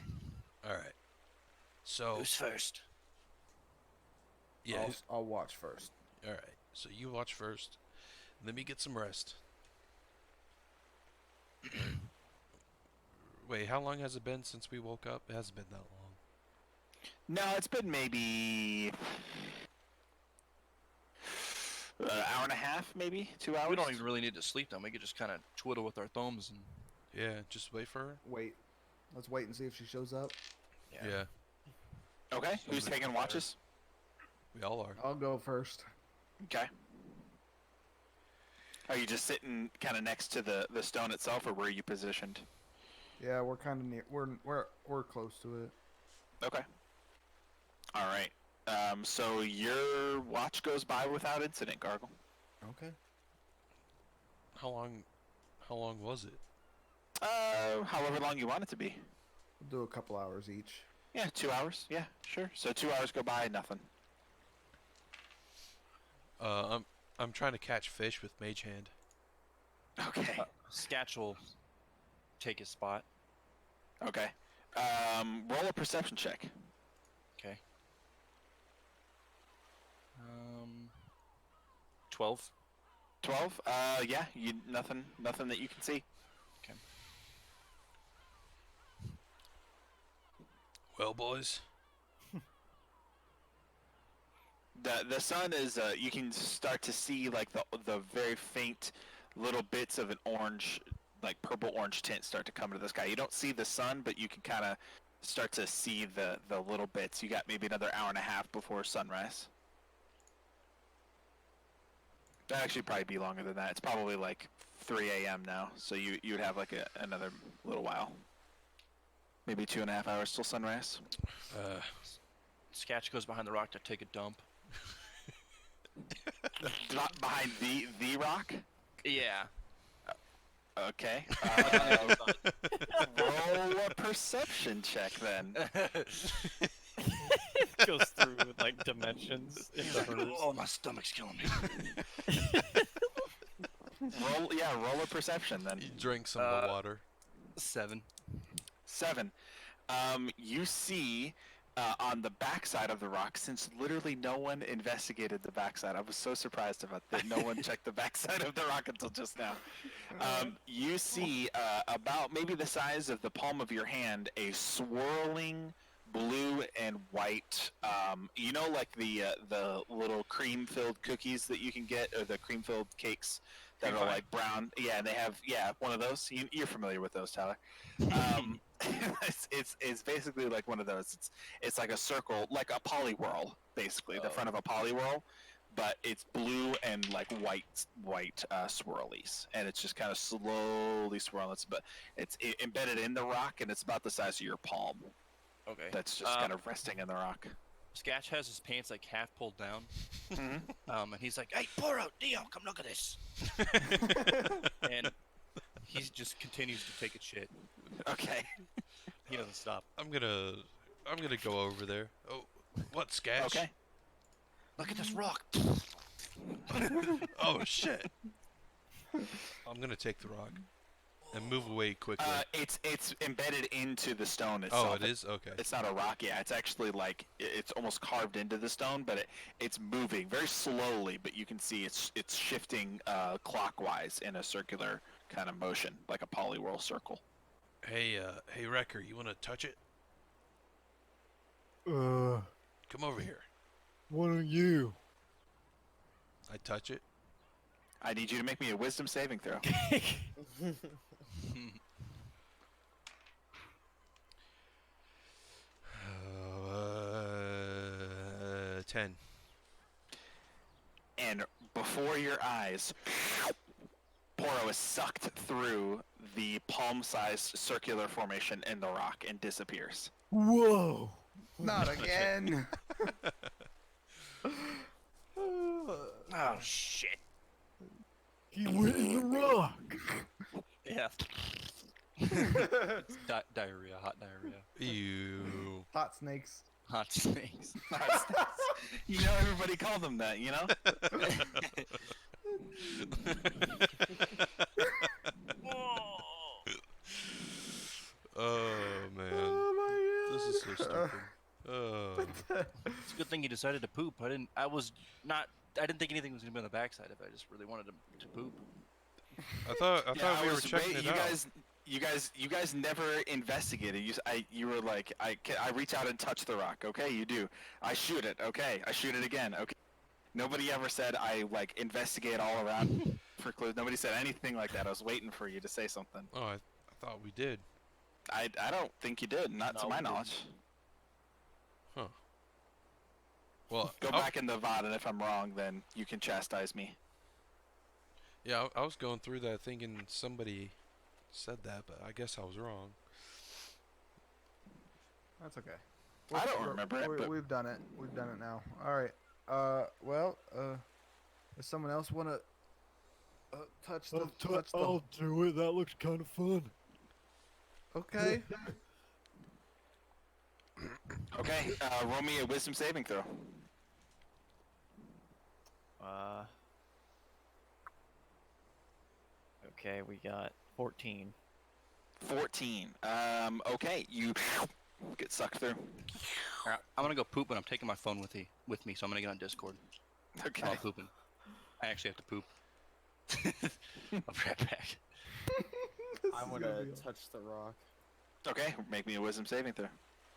All right. So Who's first? yeah. I'll watch first. All right. So you watch first. Let me get some rest. Wait, how long has it been since we woke up? It hasn't been that long. No, it's been maybe hour and a half, maybe 2 hours. We don't even really need to sleep then. We could just kind of twiddle with our thumbs and. Yeah, just wait for her. Wait. Let's wait and see if she shows up. Yeah, Okay, who's taking watches? we all are. I'll go first. Okay. Are you just sitting kind of next to the stone itself, or where are you positioned? Yeah, we're kind of near. We're close to it. Okay. All right. So your watch goes by without incident, Gargle. Okay. How long was it? However long you want it to be. We'll do a couple hours each. Yeah, 2 hours. Yeah, sure. So 2 hours go by, nothing. I'm trying to catch fish with Mage Hand. Okay. Sketch will take his spot. Okay. Roll a perception check. Okay. 12. 12. Yeah. Nothing that you can see. Okay. Well, boys, The sun is. You can start to see like the very faint little bits of an orange, like purple orange tint start to come into the sky. You don't see the sun, but you can kind of start to see the little bits. You got maybe another hour and a half before sunrise. That'd actually probably be longer than that. It's probably like 3 a.m. now, so you would have like another little while. Maybe 2.5 hours till sunrise. Sketch goes behind the rock to take a dump. Behind the rock. Yeah. Okay. Roll a perception check then. Goes through like dimensions into hers. Oh, my stomach's killing me. Roll a perception then. you drink some of the water. 7. 7. You see on the backside of the rock, since literally no one investigated the backside. I was so surprised about that. No one checked the backside of the rock until just now. You see about maybe the size of the palm of your hand, a swirling blue and white. You know, like the little cream-filled cookies that you can get, or the cream-filled cakes that Cream are pie. like brown. Yeah, and they have one of those. You're familiar with those, Tyler. It's basically like one of those. It's like a circle, like a polywhirl, basically the front of a polywhirl, but it's blue and like white swirlies, and it's just kind of slowly swirling. But it's embedded in the rock, and it's about the size of your palm. Okay. That's just kind of resting in the rock. Sketch has his pants like half pulled down. Mhm. And he's like, "Hey, Poro, Dio, come look at this." And he just continues to take a shit. Okay. He doesn't stop. I'm gonna go over there. Oh, what sketch? Okay. Look at this rock. Oh shit. I'm gonna take the rock and move away quickly. It's embedded into the stone itself. Oh, it is? Okay. It's not a rock, yeah. It's actually like it's almost carved into the stone, but it's moving very slowly. But you can see it's shifting clockwise in a circular kind of motion, like a polywhirl circle. Hey, Wrecker, you wanna touch it? Come over here. Why don't you? I touch it. I need you to make me a wisdom saving throw. 10. And before your eyes, Poro is sucked through the palm-sized circular formation in the rock and disappears. Whoa! Not again. Oh shit. He went in the rock. Yeah. Diarrhea, hot diarrhea. Ew. Hot snakes. Hot snakes. You know, everybody called them that, you know? Oh man. Oh This is so stupid. Oh. It's a good thing he decided to poop. I didn't think anything was gonna be on the backside if I just really wanted him to poop. I thought we were checking it you out. you guys never investigated. You were like, I reach out and touch the rock. Okay, you do. I shoot it. Okay, I shoot it again. Okay. Nobody ever said I like investigate all around for clues. Nobody said anything like that. I was waiting for you to say something. Oh, I thought we did. I don't think you did. Not to No, my we didn't. knowledge. Huh. Well, Go back in the VOD, and if I'm wrong, then you can chastise me. yeah, I was going through that thinking somebody said that, but I guess I was wrong. That's okay. I don't remember it, but We've done it. We've done it now. All right. Well, does someone else want to touch the? touch the... I'll do it. That looks kind of fun. Okay. okay. Roll me a wisdom saving throw. Okay, we got 14. 14. Okay, you get sucked through. Alright, I'm gonna go poop, but I'm taking my phone with me, so I'm gonna get on Discord Okay. while I'm pooping. I actually have to poop. I'll be right back. I want to touch the rock. Okay, make me a wisdom saving throw.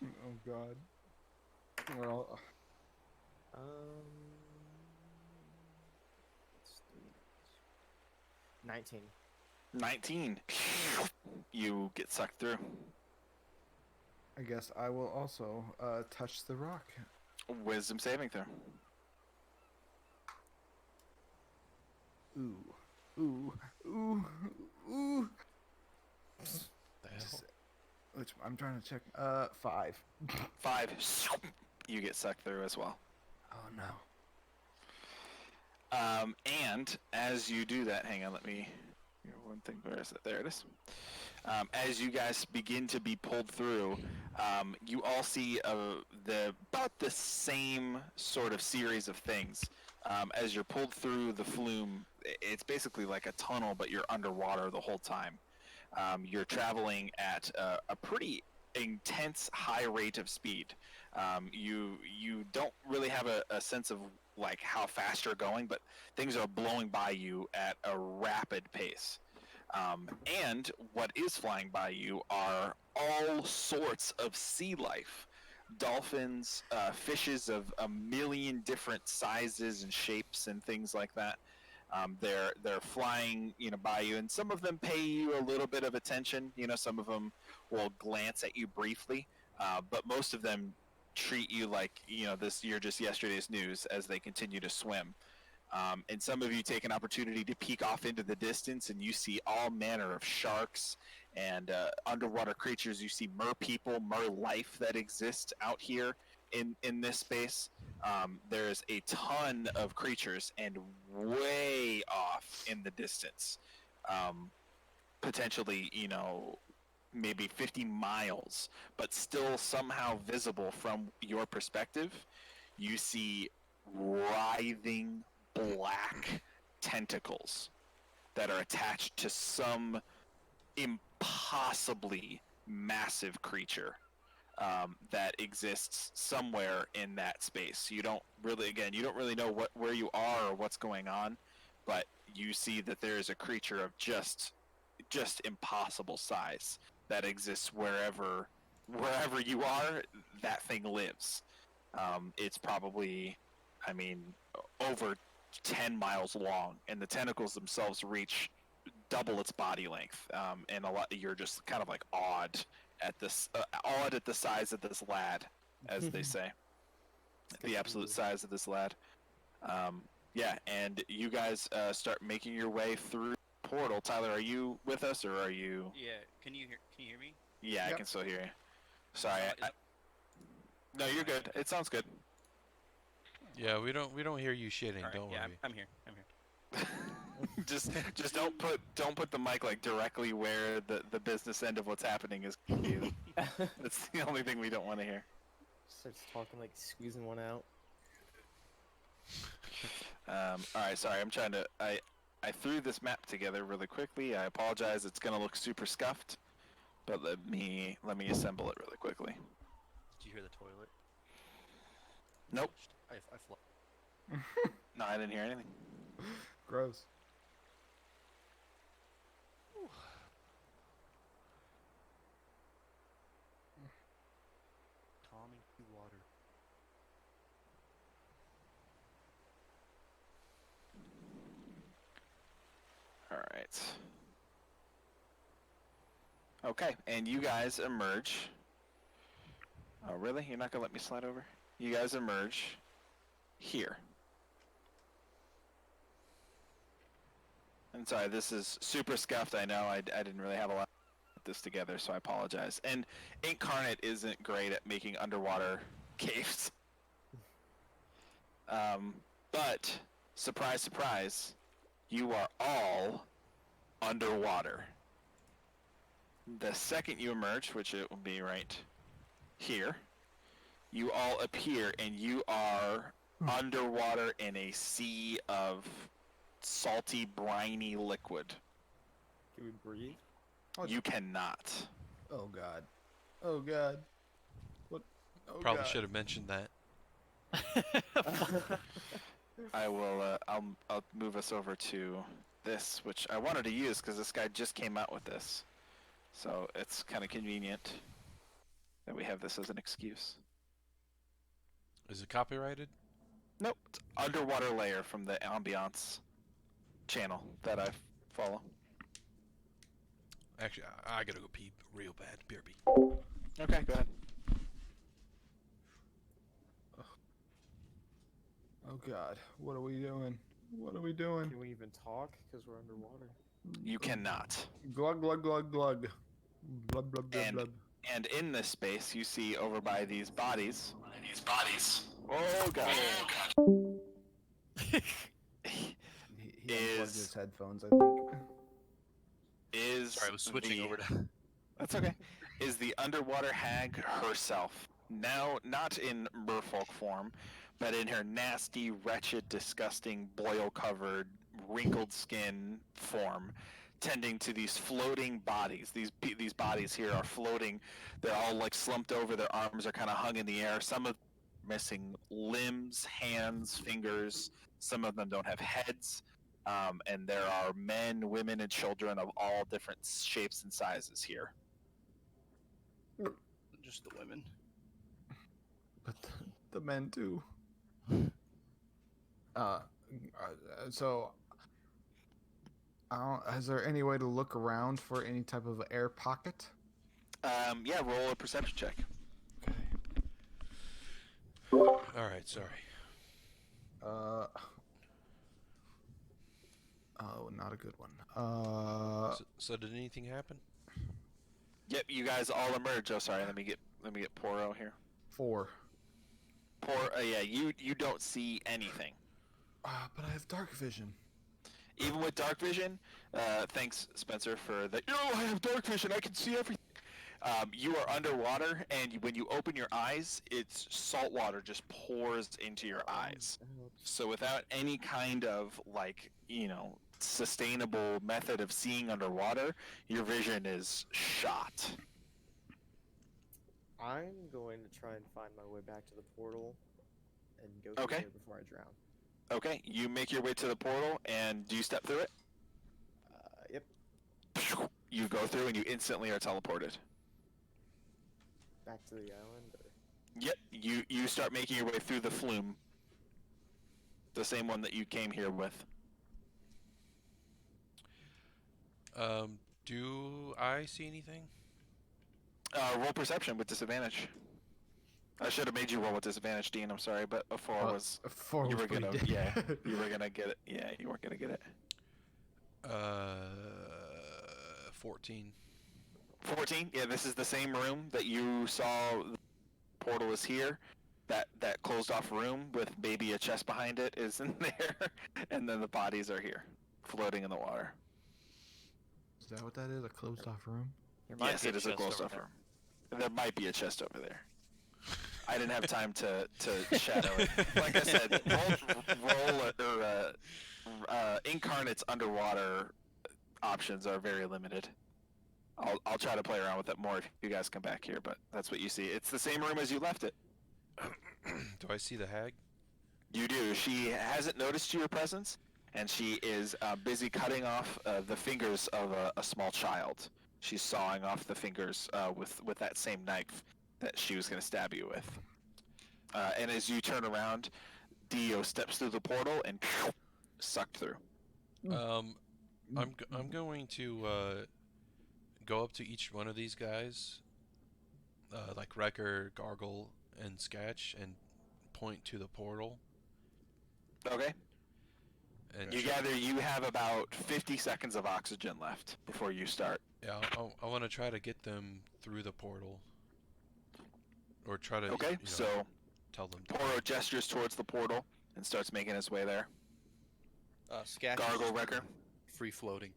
Oh God. Well, Let's do 19. 19. You get sucked through. I guess I will also touch the rock. Wisdom saving throw. Ooh, ooh, ooh, ooh. The hell? Which I'm trying to check. 5. 5. You get sucked through as well. Oh no. And as you do that, hang on, let me. One thing, where is it? There it is. As you guys begin to be pulled through, you all see about the same sort of series of things. As you're pulled through the flume, it's basically like a tunnel, but you're underwater the whole time. You're traveling at a pretty intense high rate of speed. You don't really have a sense of like how fast you're going, but things are blowing by you at a rapid pace. And what is flying by you are all sorts of sea life. Dolphins, fishes of a million different sizes and shapes and things like that. They're flying, by you, and some of them pay you a little bit of attention. Some of them will glance at you briefly, but most of them treat you like you're just yesterday's news as they continue to swim. And some of you take an opportunity to peek off into the distance, and you see all manner of sharks and underwater creatures. You see mer people, mer life that exists out here in this space. There's a ton of creatures, and way off in the distance, potentially, maybe 50 miles, but still somehow visible from your perspective, you see writhing black tentacles that are attached to some impossibly massive creature that exists somewhere in that space. You don't really know where you are or what's going on, but you see that there is a creature of just impossible size that exists wherever you are. That thing lives. It's probably, over 10 miles long, and the tentacles themselves reach double its body length. And you're just kind of like awed at the size of this lad, as they say. The absolute size of this lad. Yeah, and you guys start making your way through the portal. Tyler, are you with us, or are you? Yeah, can you hear me? Yeah, Yep. I can still hear you. Sorry. No, you're good. It sounds good. Yeah, we don't hear you shitting. All right, Don't yeah, worry. I'm here. just don't put the mic like directly where the business end of what's happening is. That's the only thing we don't want to hear. Starts talking like squeezing one out. All right, sorry. I'm trying to. I threw this map together really quickly. I apologize. It's gonna look super scuffed, but let me assemble it really quickly. Did you hear the toilet? Nope. I flushed. No, I didn't hear anything. Gross. Tommy water. right. Okay, and you guys emerge. Oh, really? You're not gonna let me slide over? You guys emerge here. I'm sorry, this is super scuffed. I know I didn't really have a lot to put this together, so I apologize. And Incarnate isn't great at making underwater caves. But surprise, surprise, you are all underwater. The second you emerge, which it will be right here, you all appear and you are underwater in a sea of salty, briny liquid. Can we breathe? You cannot. Oh god. Oh god. What? Oh Probably god. should have mentioned that. I will. I'll move us over to this, which I wanted to use because this guy just came out with this, so it's kind of convenient that we have this as an excuse. Is it copyrighted? Nope, it's underwater layer from the Ambiance channel that I follow. Actually, I gotta go pee real bad. BRB. Okay, go ahead. Oh god. What are we doing? What are we doing? Can we even talk? Because we're underwater. You cannot. Glug glug glug glug. Blub blub blub And- blub. And in this space, you see over by these bodies. Oh god. He unplugged Is- his headphones, I think. Is Sorry, I was switching the- over to. That's okay. Is the underwater hag herself. Now, not in merfolk form, but in her nasty, wretched, disgusting, boil-covered, wrinkled skin form, tending to these floating bodies. These bodies here are floating. They're all like slumped over. Their arms are kind of hung in the air. Some of them missing limbs, hands, fingers. Some of them don't have heads. And there are men, women, and children of all different shapes and sizes here. Just the women. But the men too. So, is there any way to look around for any type of air pocket? Yeah, roll a perception check. Alright, sorry. Oh, not a good one. So did anything happen? Yep, you guys all emerge. Oh, sorry. Let me get Poro here. 4. Yeah, you don't see anything. But I have dark vision. Even with dark vision, thanks Spencer for the. I have dark vision. I can see everything. You are underwater, and when you open your eyes, it's salt water just pours into your eyes. So without any kind of sustainable method of seeing underwater, your vision is shot. I'm going to try and find my way back to the portal and go through Okay. there before I drown. Okay, you make your way to the portal, and do you step through it? Yep. You go through, and you instantly are teleported. Back to the island. Or... Yep, you start making your way through the flume. The same one that you came here with. Do I see anything? Roll perception with disadvantage. I should have made you roll with disadvantage, Dean. I'm sorry, but a 4 was 4 you was were pretty gonna dead. you were gonna get it. Yeah, you weren't gonna get it. 14. 14. Yeah, this is the same room that you saw. The portal is here. That closed off room with maybe a chest behind it is in there, and then the bodies are here, floating in the water. Is that what that is? A closed off room? There might Yes, be it is a chest closed over off there. room. There might be a chest over there. I didn't have time to shadow it. Like I said, Incarnate's underwater options are very limited. I'll try to play around with it more if you guys come back here, but that's what you see. It's the same room as you left it. Do I see the hag? You do. She hasn't noticed your presence, and she is busy cutting off the fingers of a small child. She's sawing off the fingers with that same knife that she was going to stab you with. And as you turn around, Dio steps through the portal and sucked through. I'm going to go up to each one of these guys, like Wrecker, Gargle, and Sketch, and point to the portal. Okay. And You gather you have about 50 seconds of oxygen left before you start. yeah, I want to try to get them through the portal, or try to Okay, so tell them. Poro gestures towards the portal and starts making his way there. Sketch Gargle Wrecker. free floating.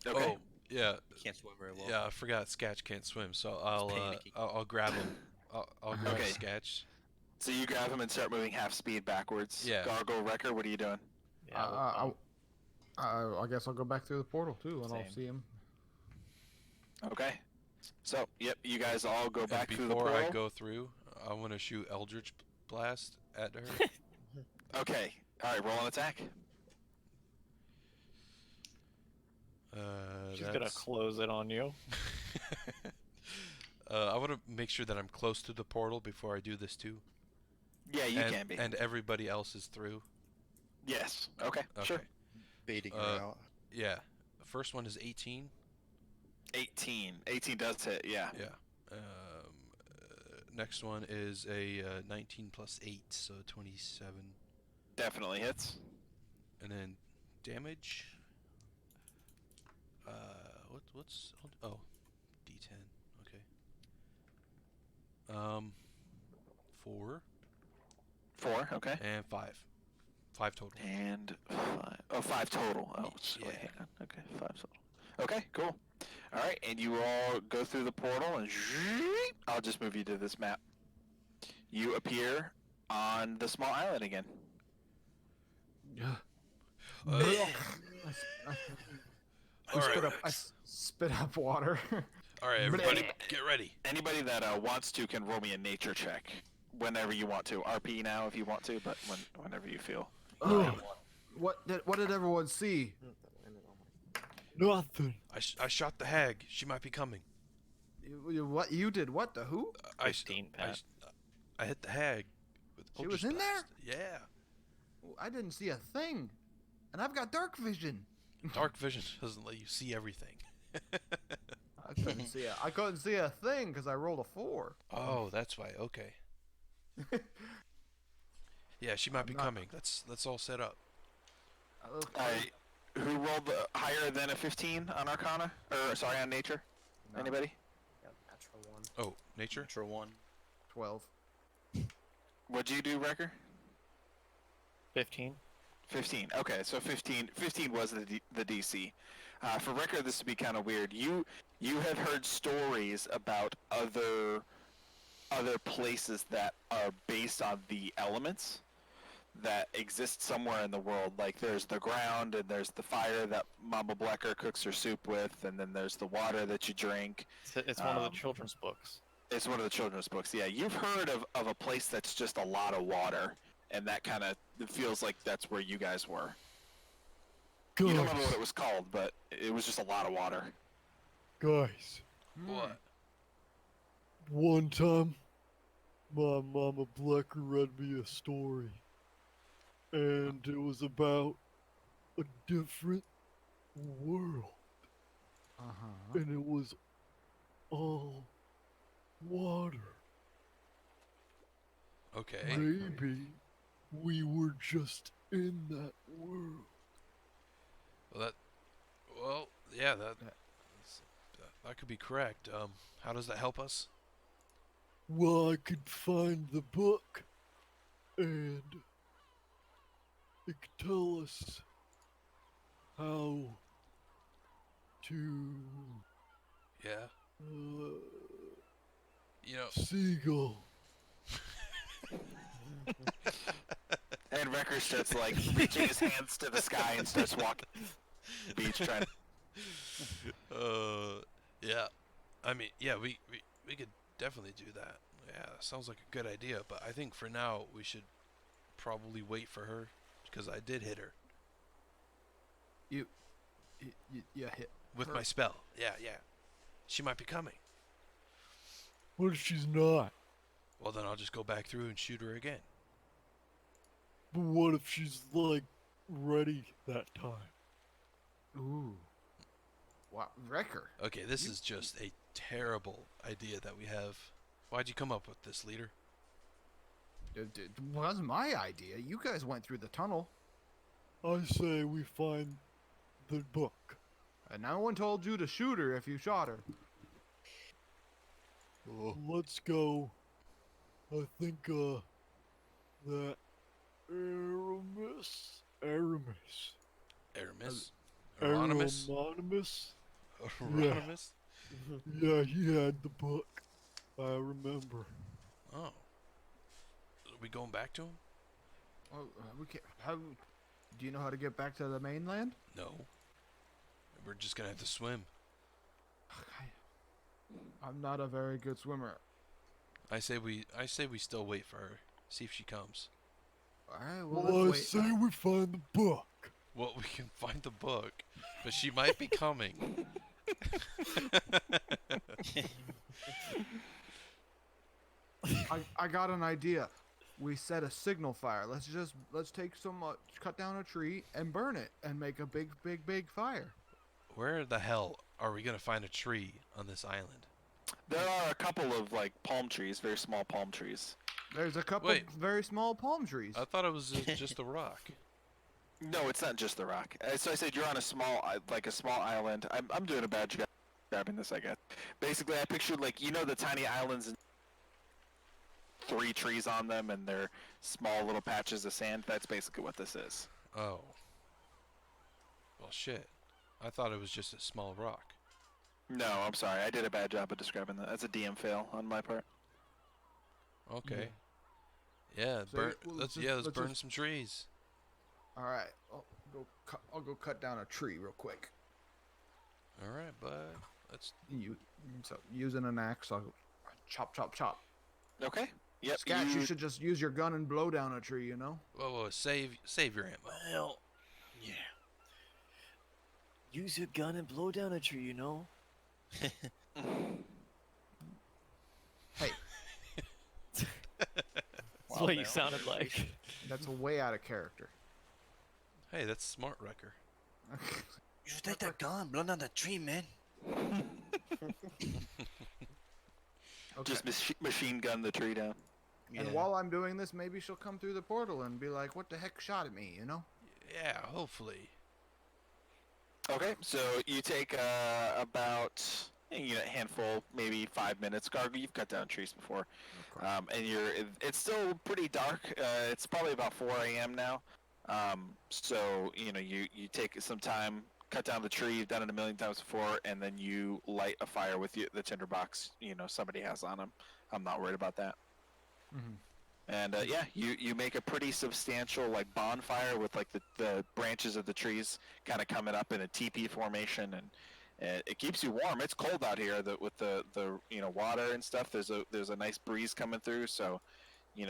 Okay. Oh yeah, Can't swim very well. yeah. I forgot Sketch can't swim, so I'll grab him. I'll grab Okay. Sketch. So you grab him and start moving half speed backwards. Yeah. Gargle Wrecker, what are you doing? Yeah, I guess I'll go back through the portal too, and I'll Same. see him. Okay. So, yep, you guys all go And back through the before portal. I go through, I want to shoot Eldritch Blast at her. Okay. All right, roll an attack. she's gonna That's- close it on you. I want to make sure that I'm close to the portal before I do this too. Yeah, you and, can be. And everybody else is through. Yes. Okay. Sure. Baiting her out. Yeah. The first one is 18. 18. 18 does hit. Yeah. Yeah. Next one is a 19 plus 8, so 27. Definitely hits. And then damage. What's oh, D10. Okay. 4 4. Okay. and 5. 5 total. And 5. Oh, 5 total. Oh, Yeah. wait, hang on. Okay, 5 total. Okay, cool. All right, and you all go through the portal, and I'll just move you to this map. You appear on the small island again. All right. I spit up water. All right, everybody, get ready. Anybody that wants to can roll me a nature check whenever you want to. RP now if you want to, but whenever you feel. Oh, what did everyone see? Nothing. I shot the hag. She might be coming. What you did? What the who? I 15, Pat. I hit the hag. With She Eldritch was in Blast. Yeah. I didn't see a thing, and I've got dark vision. Dark vision doesn't let you see everything. I couldn't see I couldn't see a thing because I rolled a 4. Oh, that's why. Okay. Yeah, she might be not- coming. That's all set up. All right, who rolled higher than a 15 on Arcana? Or sorry, on Nature? No. Anybody? Got a natural one. Oh, nature. Natural 1. 12. What'd you do, Wrecker? 15. 15. Okay, so 15 was the DC. For Wrecker, this would be kind of weird. You have heard stories about other places that are based on the elements that exist somewhere in the world. Like there's the ground, and there's the fire that Mama Blecker cooks her soup with, and then there's the water that you drink. It's one of Um, the children's books. It's one of the children's books. Yeah, you've heard of a place that's just a lot of water, and that kind of feels like that's where you guys were. You don't remember what it was called, but it was just a lot of water. Guys, What? one time, my mama Blecker read me a story. And it was about a different world. Uh-huh. And it was all water. Okay. Maybe we were just in that world. Well, yeah, that could be correct. How does that help us? Well, I could find the book, and it could tell us how to Yeah. You know, seagull. And Wrecker starts like reaching his hands to the sky and starts walking the beach trying. yeah. I mean, yeah, we could definitely do that. Yeah, sounds like a good idea. But I think for now we should probably wait for her because I did hit her You hit with her. my spell. Yeah. She might be coming. What if she's not? Well, then I'll just go back through and shoot her again. But what if she's like ready that time? Ooh. Wow, Wrecker. Okay, this is just a terrible idea that we have. Why'd you come up with this, leader? It wasn't my idea. You guys went through the tunnel, I say we find the book. and no one told you to shoot her if you shot her. Let's go. I think that Aramis. Aramis? Euronymous? Euronymous? Euronymous? Yeah, he had the book. I remember. Oh. Are we going back to him? Well, we can't. How? Do you know how to get back to the mainland? No. We're just gonna have to swim. I'm not a very good swimmer. I say we still wait for her. See if she comes. All right. Well, Well, I let's wait. say we find the book. Well, we can find the book, but she might be coming. I got an idea. We set a signal fire. Let's take some cut down a tree and burn it and make a big fire. Where the hell are we gonna find a tree on this island? There are a couple of like palm trees, very small palm trees. There's a couple Wait. very small palm trees. I thought it was just a rock. No, it's not just the rock. So I said you're on a small, like a small island. I'm doing a bad job grabbing this, I guess. Basically, I pictured like the tiny islands and 3 trees on them, and they're small little patches of sand. That's basically what this is. Oh. Well, shit. I thought it was just a small rock. No, I'm sorry. I did a bad job of describing that. That's a DM fail on my part. Okay. Yeah, So, burn. well, let's let's burn just- some trees. All right. I'll go cut down a tree real quick. All right, bud. Let's. So using an axe, I'll chop. Okay. Yep. Scatch, you should just use your gun and blow down a tree. Whoa, save your ammo. Well, yeah. Use your gun and blow down a tree, Hey, That's what you sounded like. that's way out of character. Hey, that's smart, Wrecker. You should take that gun, blow down that tree, man. Okay. Just machine gun the tree down. And while I'm doing this, maybe she'll come through the portal and be like, "What the heck shot at me?" Yeah, hopefully. Okay, so you take about a handful, maybe 5 minutes. Gargle, you've cut down trees before, and it's still pretty dark. It's probably about 4 a.m. now. So you take some time, cut down the tree. You've done it a million times before, and then you light a fire with the tinderbox. Somebody has on them. I'm not worried about that. Mm-hmm. And you make a pretty substantial like bonfire with like the branches of the trees kind of coming up in a teepee formation, and it keeps you warm. It's cold out here with the water and stuff. There's a nice breeze coming through, so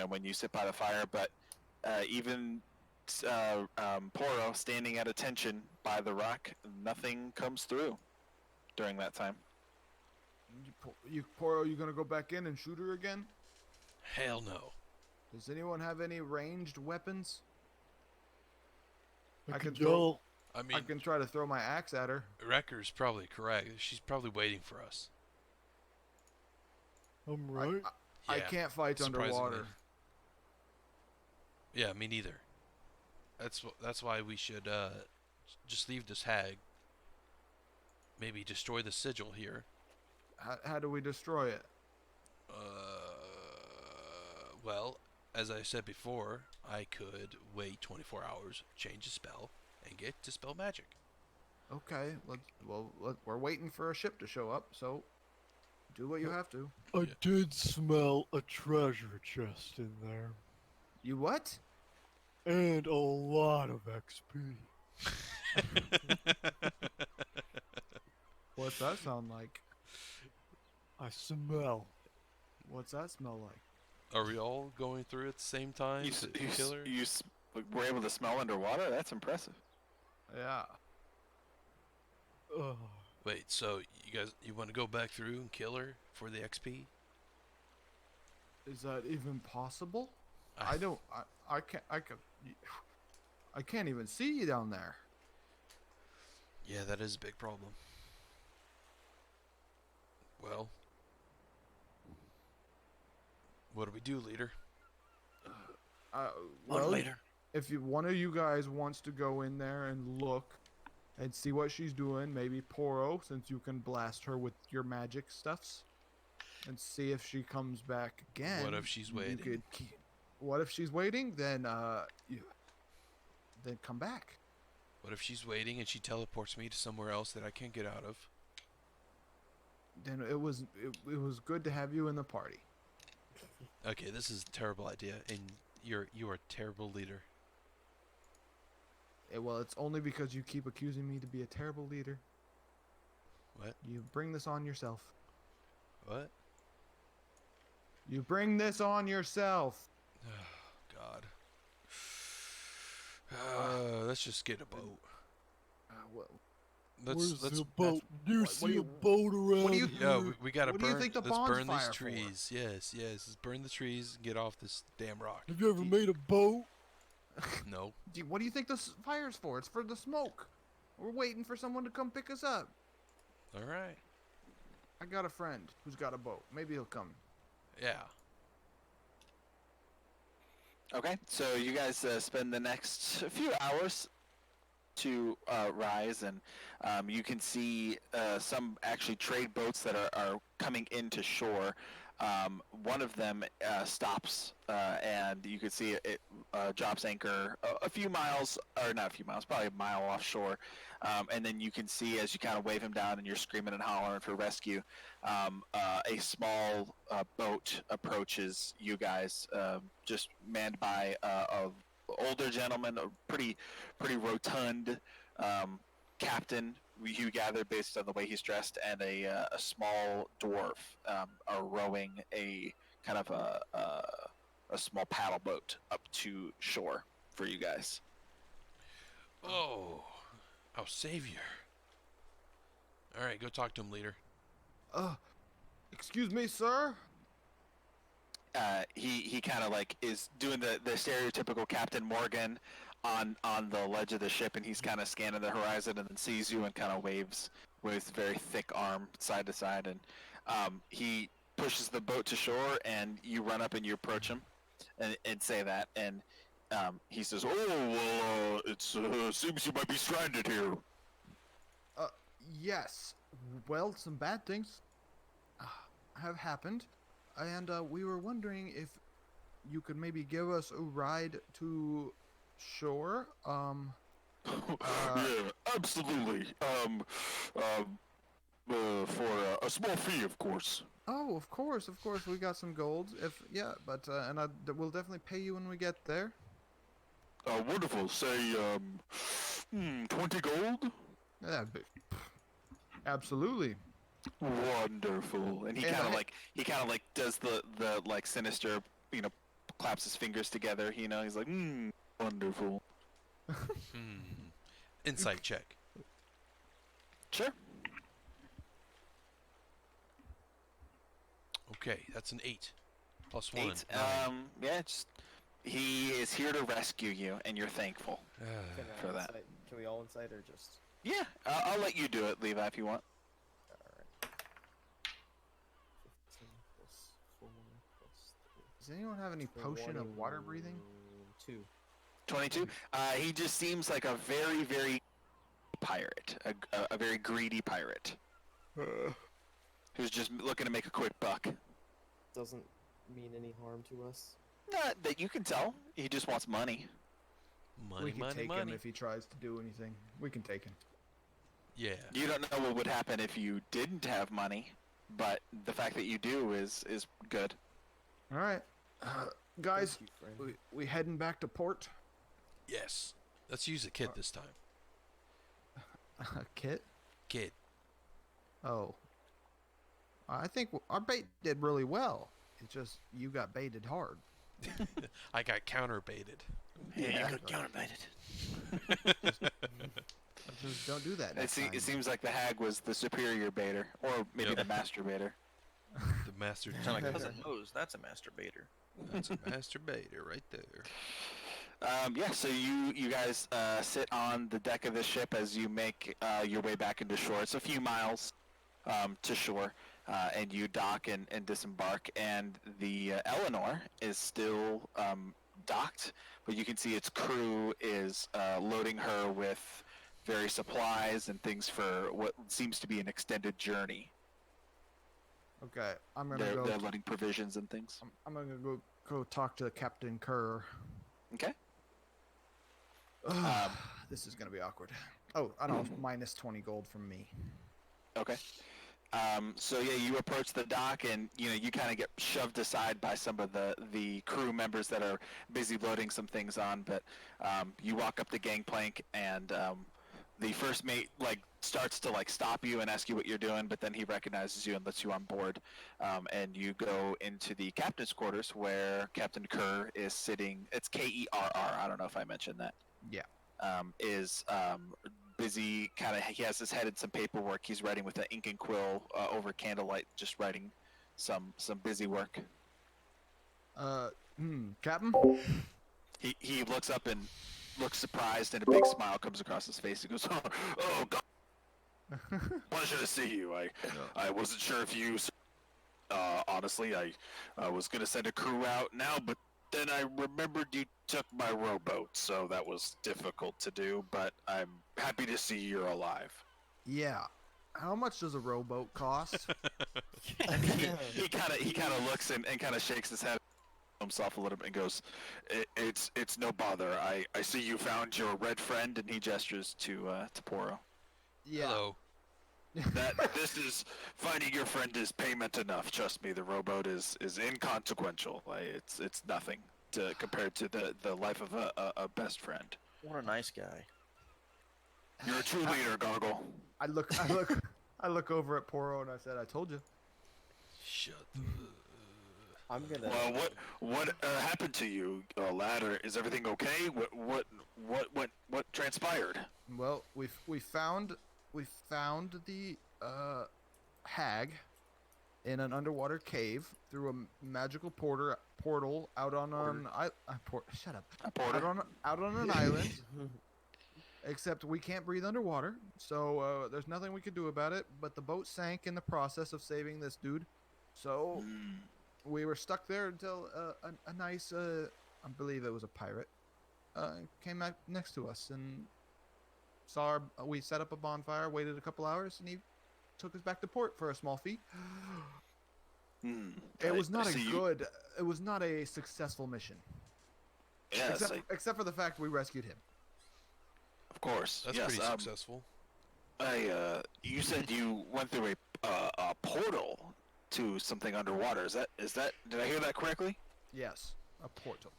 when you sit by the fire. But even Poro standing at attention by the rock, nothing comes through during that time. Poro, you gonna go back in and shoot her again? Hell no. Does anyone have any ranged weapons? I I can can throw- yell. I mean, I can try to throw my axe at her. Wrecker's probably correct. She's probably waiting for us. I'm right. I Yeah, can't fight surprisingly. underwater. Yeah, me neither. That's why we should just leave this hag. Maybe destroy the sigil here. How do we destroy it? Well, as I said before, I could wait 24 hours, change a spell, and get Dispel Magic. Okay, we're waiting for a ship to show up, so do what you have to. I did smell a treasure chest in there. You what? And a lot of XP. What's that sound like? I smell. What's that smell like? Are we all going through at the same time to kill her? You were able to smell underwater? That's impressive. Yeah. Ugh. Wait, so you want to go back through and kill her for the XP? Is that even possible? I can't even see you down there. Yeah, that is a big problem. Well, what do we do, leader? Uh, On well, later. if one of you guys wants to go in there and look and see what she's doing, maybe Poro, since you can blast her with your magic stuffs, and see if she comes back again. What if she's You waiting? could what if she's waiting? Then then come back. What if she's waiting and she teleports me to somewhere else that I can't get out of? Then it was good to have you in the party. Okay, this is a terrible idea, and you are a terrible leader. Well, it's only because you keep accusing me to be a terrible leader. What? You bring this on yourself. What? You bring this on yourself. God. Let's just get a boat. Well, Where's Let's the boat? Do you what see do you- a boat around what do you- yeah, here? we gotta What do you burn. think the Let's burn these bonfire for? trees. Yes, yes. Let's burn the trees and get off this damn rock. Have you ever made a boat? No. What do you think the fire's for? It's for the smoke. We're waiting for someone to come pick us up. All right. I got a friend who's got a boat. Maybe he'll come. Yeah. Okay, so you guys spend the next few hours to rise, and you can see some actually trade boats that are coming into shore. One of them stops, and you can see it drops anchor a few miles, or not a few miles, probably a mile offshore. And then you can see as you kind of wave him down and you're screaming and hollering for rescue, a small boat approaches you guys, just manned by a older gentleman, a pretty rotund captain. You gather based on the way he's dressed, and a small dwarf are rowing a kind of a small paddle boat up to shore for you guys. Oh, our savior. All right, go talk to him, leader. Excuse me, sir. He kind of like is doing the stereotypical Captain Morgan on the ledge of the ship, and he's kind of scanning the horizon, and then sees you and kind of waves with his very thick arm side to side, and he pushes the boat to shore, and you run up and you approach him and say that, and he says, "Oh, well, it seems you might be stranded here." Yes. Well, some bad things have happened, and we were wondering if you could maybe give us a ride to shore. Yeah, absolutely. For a small fee, of course. Oh, of course, we got some gold. We'll definitely pay you when we get there. Wonderful. Say, 20 gold? Yeah, absolutely. Wonderful. And he And kind of I- like does the like sinister, claps his fingers together. He's like, wonderful. Insight check. Sure. Okay, that's an 8. Plus 1. 8. Yeah. He is here to rescue you, and you're thankful. Can, For that. Can we all incite or just? Yeah. I'll let you do it, Levi, if you want. Alright. 15 plus 4 plus 3. Does anyone have any potion of water breathing? 2. 22. He just seems like a very, very pirate, a very greedy pirate, who's just looking to make a quick buck. Doesn't mean any harm to us. Not that you can tell. He just wants money. Money, We can money, take money. him if he tries to do anything. We can take him. Yeah. You don't know what would happen if you didn't have money, but the fact that you do is good. All right, guys, Thank you, friend. we heading back to port. Yes. Let's use a kit this time. A kit? Kid. Oh. I think our bait did really well. It's just you got baited hard. I got counter baited. Yeah, you got counterbaited. Just don't do that next time. It seems like the hag was the superior baiter, or maybe Yep. the master baiter. The master. Sound like cousin knows that's a masturbator. That's a masturbator right there. Yeah, so you guys sit on the deck of the ship as you make your way back into shore. It's a few miles to shore, and you dock and disembark. And the Eleanor is still docked, but you can see its crew is loading her with various supplies and things for what seems to be an extended journey. Okay, I'm gonna They're, go. they're loading provisions and things. I'm gonna go talk to Captain Kerr. Okay. This is gonna be awkward. Oh, I don't know. Minus 20 gold from me. Okay. So yeah, you approach the dock, and you kind of get shoved aside by some of the crew members that are busy loading some things on. But you walk up the gangplank, and the first mate starts to stop you and ask you what you're doing, but then he recognizes you and lets you on board. And you go into the captain's quarters where Captain Kerr is sitting. It's Kerr. I don't know if I mentioned that. Yeah. Is busy, he has his head in some paperwork. He's writing with an ink and quill over candlelight, just writing some busy work. Captain? He looks up and looks surprised, and a big smile comes across his face. He goes, oh God, pleasure to see you. I wasn't sure if you, honestly, I was going to send a crew out now, but then I remembered you took my rowboat, so that was difficult to do, but I'm happy to see you're alive. Yeah. How much does a rowboat cost? he kind of looks and kind of shakes his head himself a little bit and goes, it's no bother. I see you found your red friend, and he gestures to Poro. Yeah. Hello. This is finding your friend is payment enough. Trust me, the rowboat is inconsequential. It's nothing compared to the life of a best friend. What a nice guy. You're a true leader, Gargle. I look over at Poro and I said, I told you. Shut the... I'm gonna. Well, what happened to you, lad? Or is everything okay? What transpired? Well, we found the hag in an underwater cave through a magical portal out on an shut up. A porter? Out on an island. Except we can't breathe underwater, so there's nothing we could do about it. But the boat sank in the process of saving this dude, so we were stuck there until a nice, I believe it was a pirate, came out next to us and saw we set up a bonfire, waited a couple hours, and he took us back to port for a small fee. It was not it was not a successful mission. Yes, Except for the fact we rescued him. of course. That's yes, pretty successful. You said you went through a portal to something underwater. Is that? Did I hear that correctly? Yes, a portal.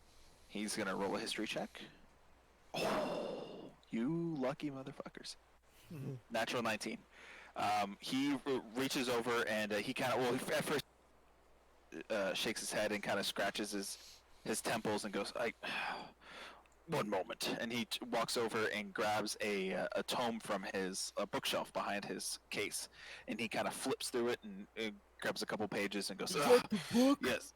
He's gonna roll a history check. Oh, you lucky motherfuckers! Natural 19. He reaches over and he kind of at first shakes his head and kind of scratches his temples and goes, one moment. And he walks over and grabs a tome from his bookshelf behind his case, and he kind of flips through it and grabs a couple pages and goes, The book? yes.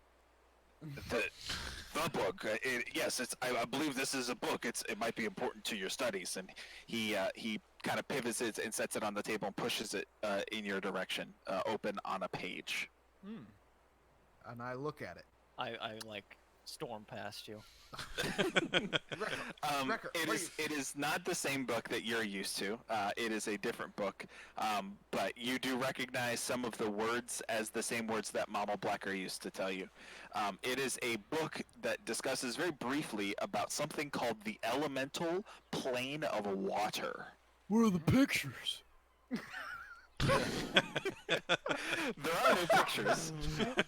The book. Yes, I believe this is a book. It might be important to your studies. And he kind of pivots it and sets it on the table and pushes it in your direction, open on a page. And I look at it. I storm past you. Wrecker, It is not the same book that you're used to. It is a different book, but you do recognize some of the words as the same words that Mama Blacker used to tell you. It is a book that discusses very briefly about something called the elemental plane of water. Where are the pictures? There are no pictures,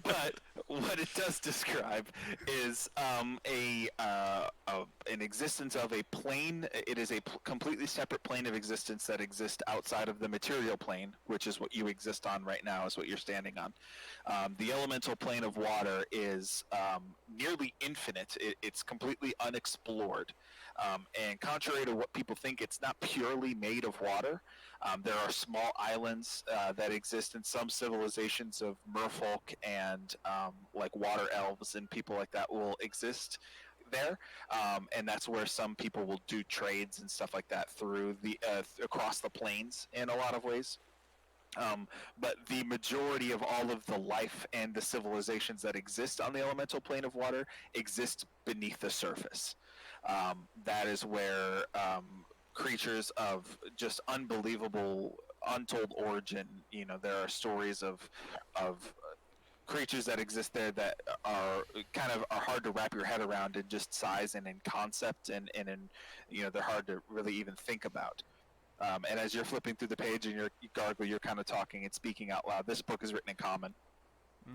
but what it does describe is an existence of a plane. It is a completely separate plane of existence that exists outside of the material plane, which is what you exist on right now, is what you're standing on. The elemental plane of water is nearly infinite. It's completely unexplored. And contrary to what people think, it's not purely made of water. There are small islands that exist in some civilizations of merfolk and like water elves and people like that will exist there, and that's where some people will do trades and stuff like that through the across the plains in a lot of ways. But the majority of all of the life and the civilizations that exist on the elemental plane of water exist beneath the surface. That is where creatures of just unbelievable, untold origin. You know, there are stories of creatures that exist there that are kind of are hard to wrap your head around in just size and in concept, and in, you know, they're hard to really even think about. And as you're flipping through the page and you're Gargle, you're kind of talking and speaking out loud. This book is written in common.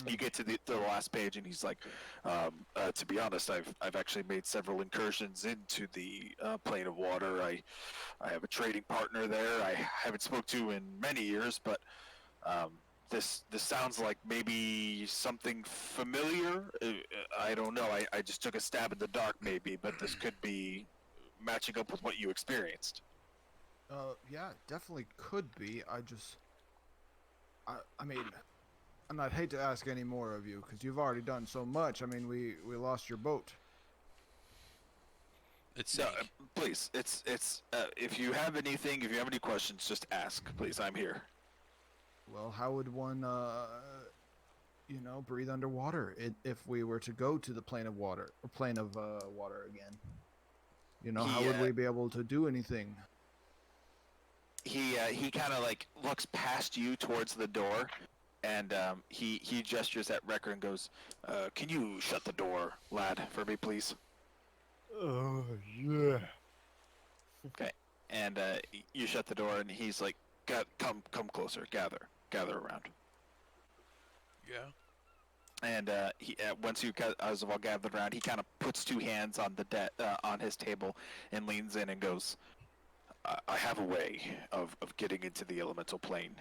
You get to the last page, and he's like, "To be honest, I've actually made several incursions into the plane of water. I have a trading partner there. I haven't spoke to in many years, but this sounds like maybe something familiar. I don't know. I just took a stab in the dark, maybe, but this could be matching up with what you experienced." Yeah, definitely could be. I mean, and I'd hate to ask any more of you because you've already done so much. I mean, we lost your boat. It's No, sank. please. It's if you have anything, if you have any questions, just ask. Please, I'm here. Well, how would one, breathe underwater if we were to go to the plane of water or plane of water again? You know, how would we be able to do anything? He kind of like looks past you towards the door, and he gestures at Wrecker and goes, "Can you shut the door, lad, for me, please?" Oh, yeah. Okay. And you shut the door, and he's like, "Come closer, gather around." Yeah. And he once you as of all gathered around, he kind of puts two hands on the on his table and leans in and goes, "I have a way of getting into the elemental plane.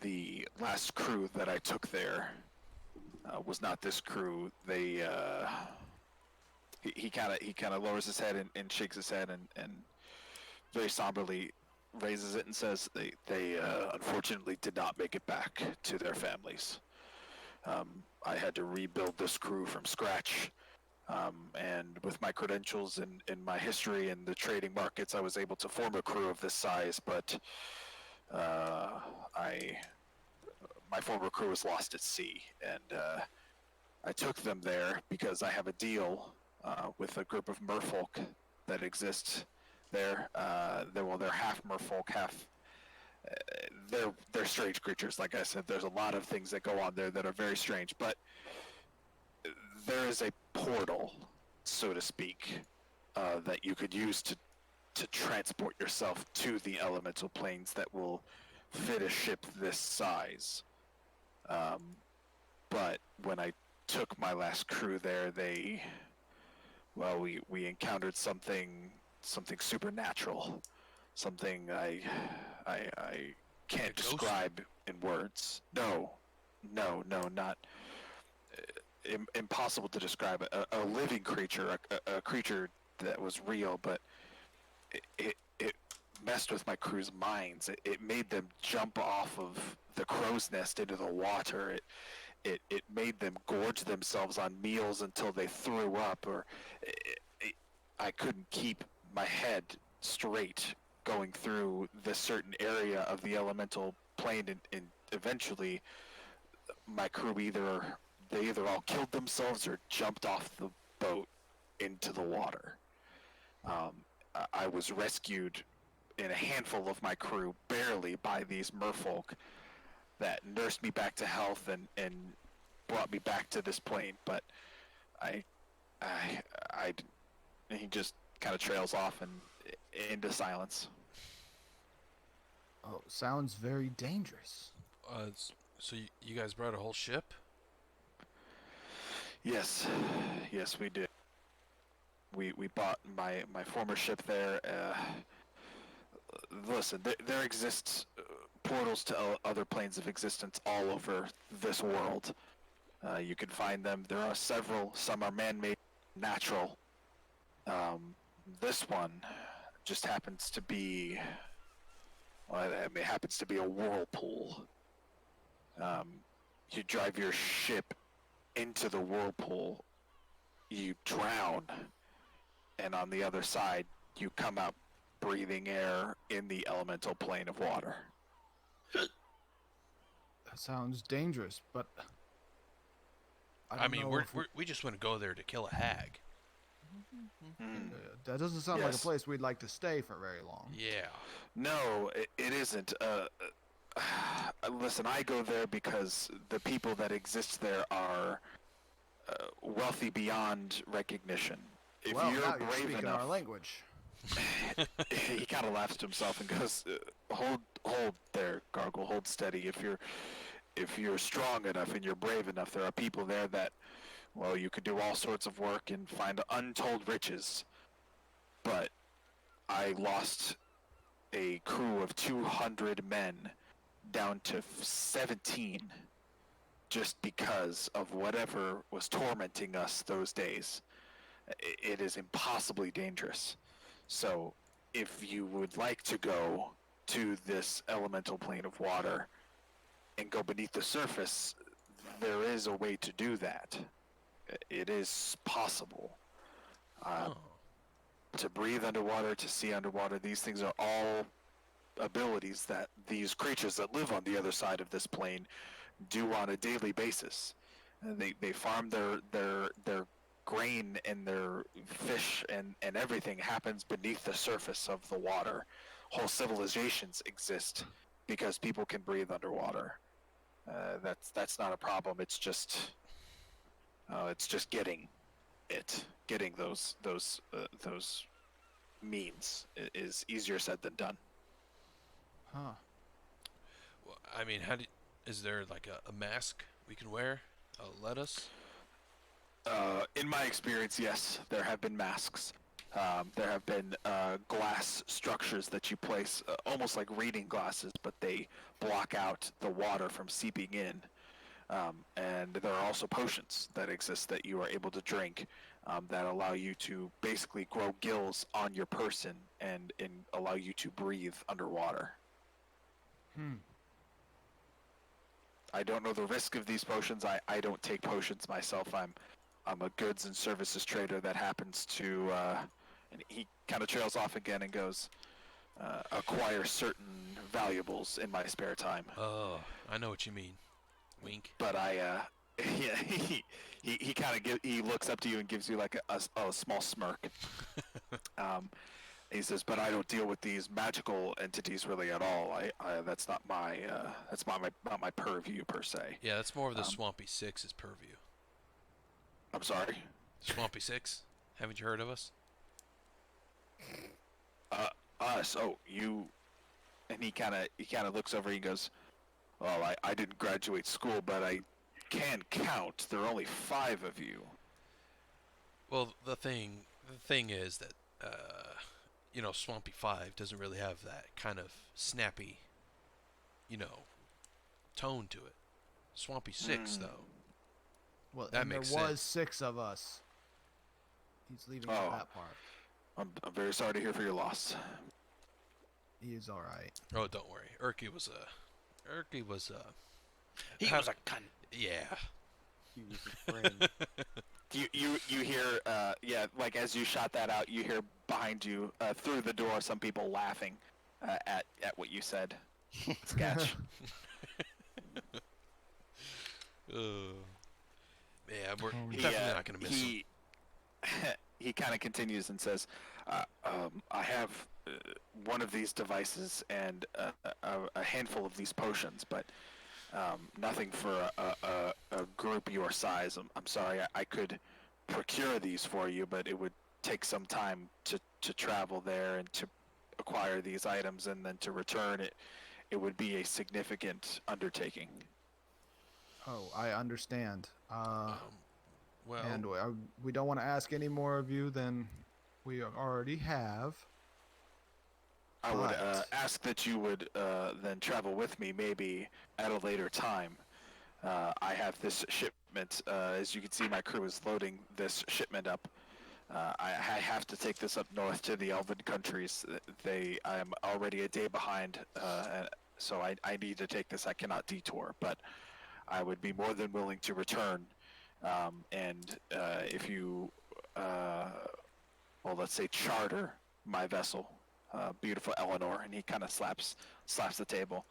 The last crew that I took there was not this crew. They he kind of lowers his head and shakes his head and very somberly raises it and says they unfortunately did not make it back to their families. I had to rebuild this crew from scratch." And with my credentials and my history in the trading markets, I was able to form a crew of this size, but my former crew was lost at sea, and I took them there because I have a deal with a group of merfolk that exists there. They're half merfolk, half they're strange creatures. Like I said, there's a lot of things that go on there that are very strange, but there is a portal, so to speak, that you could use to transport yourself to the elemental planes that will fit a ship this size. But when I took my last crew there, we encountered something supernatural, something I can't A ghost? describe in words. No, not impossible to describe. A living creature, a creature that was real, but it messed with my crew's minds. It made them jump off of the crow's nest into the water. It made them gorge themselves on meals until they threw up, or I couldn't keep my head straight going through this certain area of the elemental plane, and eventually my crew either all killed themselves or jumped off the boat into the water. I was rescued in a handful of my crew, barely, by these merfolk that nursed me back to health and brought me back to this plane. But he just kind of trails off and into silence. Oh, sounds very dangerous. So you guys brought a whole ship? Yes, we did. We bought my former ship there. Listen, there exists portals to other planes of existence all over this world. You can find them. There are several. Some are man-made, natural. This one just happens to be. Well, it happens to be a whirlpool. You drive your ship into the whirlpool, you drown, and on the other side, you come out breathing air in the elemental plane of water. That sounds dangerous, but I don't mean, know if we just want to go there to kill a hag. Mm. that doesn't sound like a Yes. place we'd like to stay for very long. Yeah. No, it isn't. Listen, I go there because the people that exist there are wealthy beyond recognition. If Well, you're now you're brave speaking enough, our language. he kind of laughs to himself and goes, "Hold there, Gargle. Hold steady. If you're strong enough and you're brave enough, there are people there that, well, you could do all sorts of work and find untold riches. But I lost a crew of 200 men down to 17 just because of whatever was tormenting us those days. It is impossibly dangerous. So, if you would like to go to this elemental plane of water and go beneath the surface, there is a way to do that. It is possible. Oh. To breathe underwater, to see underwater, these things are all abilities that these creatures that live on the other side of this plane do on a daily basis. They farm their grain and their fish and everything happens beneath the surface of the water. Whole civilizations exist because people can breathe underwater. That's not a problem. It's just getting those means is easier said than done. Huh. Well, I mean, is there like a mask we can wear? Let us. In my experience, yes, there have been masks. There have been glass structures that you place, almost like reading glasses, but they block out the water from seeping in. And there are also potions that exist that you are able to drink that allow you to basically grow gills on your person and allow you to breathe underwater. I don't know the risk of these potions. I don't take potions myself. I'm a goods and services trader that happens to, and he kind of trails off again and goes, acquire certain valuables in my spare time. Oh, I know what you mean. Wink. But yeah, he kind of he looks up to you and gives you like a small smirk. He says, "But I don't deal with these magical entities really at all. That's not my purview per se." Yeah, that's more of the Swampy Six's purview. I'm sorry. Swampy Six? Haven't you heard of us? Us? Oh, you? And he kind of looks over. He goes, "Well, I didn't graduate school, but I can count. There are only 5 of you." Well, the thing is that Swampy Five doesn't really have that kind of snappy, tone to it. Swampy Six, though. Well, That and there makes was sense. 6 of us. He's leaving out Oh. that part. I'm very sorry to hear for your loss. He is all right. Oh, don't worry. Erky was He How- was a cunt. yeah. He was a friend. You hear like as you shot that out, you hear behind you through the door some people laughing at what you said. Sketch. Yeah, we're Oh, definitely not gonna miss him. He kind of continues and says, "I have one of these devices and a handful of these potions, but nothing for a group your size. I'm sorry, I could procure these for you, but it would take some time to travel there and to acquire these items and then to return it. It would be a significant undertaking." Oh, I understand. Well, And we don't want to ask any more of you than we already have. I would But- ask that you would then travel with me maybe at a later time. I have this shipment. As you can see, my crew is loading this shipment up. I have to take this up north to the Elven countries. I am already a day behind, so I need to take this. I cannot detour, but I would be more than willing to return And if you, well, let's say charter my vessel, beautiful Eleanor, and he kind of slaps the table.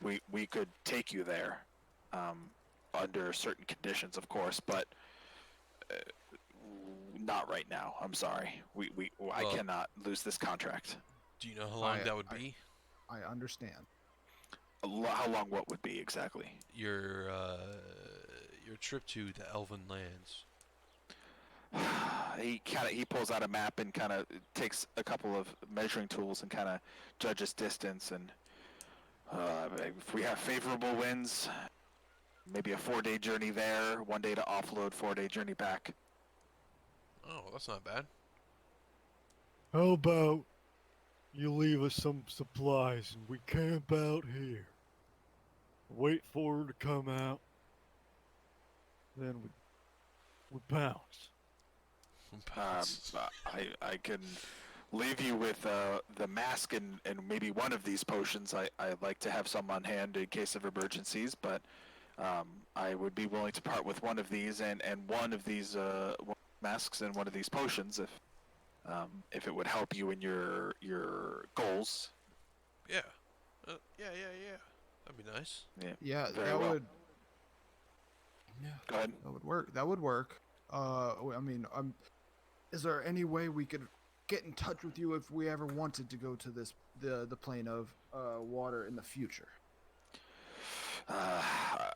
We could take you there, under certain conditions, of course, but not right now. I'm sorry. I Well- cannot lose this contract. Do you know how long that would be? I understand. How long? What would be exactly? Your trip to the Elven lands. He pulls out a map and kind of takes a couple of measuring tools and kind of judges distance. And if we have favorable winds, maybe a 4-day journey there, 1 day to offload, 4-day journey back. Oh, that's not bad. How about you leave us some supplies and we camp out here? Wait for her to come out. Then we pounce. I can leave you with the mask and maybe one of these potions. I like to have some on hand in case of emergencies, but I would be willing to part with one of these and one of these masks and one of these potions if it would help you in your goals. Yeah. Yeah. That'd be nice. Yeah, Very that well. would. Yeah, Go ahead. that would work. That would work. I mean, is there any way we could get in touch with you if we ever wanted to go to the plane of water in the future? I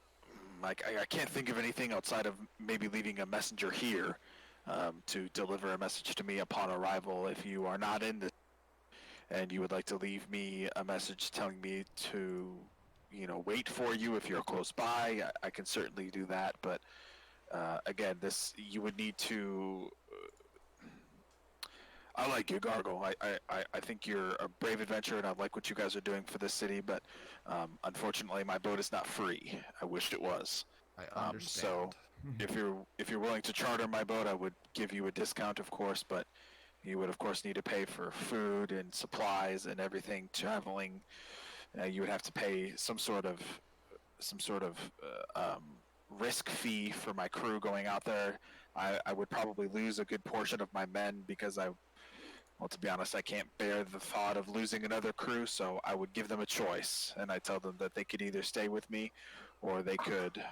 can't think of anything outside of maybe leaving a messenger here to deliver a message to me upon arrival. If you are not in this and you would like to leave me a message telling me to, wait for you if you're close by, I can certainly do that. But again, you would need to. I like you, Gargle. I think you're a brave adventurer, and I like what you guys are doing for this city. But unfortunately, my boat is not free. I wished it was. I understand. So if you're willing to charter my boat, I would give you a discount, of course. But you would, of course, need to pay for food and supplies and everything. Traveling, you would have to pay some sort of risk fee for my crew going out there. I would probably lose a good portion of my men because well, to be honest, I can't bear the thought of losing another crew, so I would give them a choice, and I tell them that they could either stay with me, or they could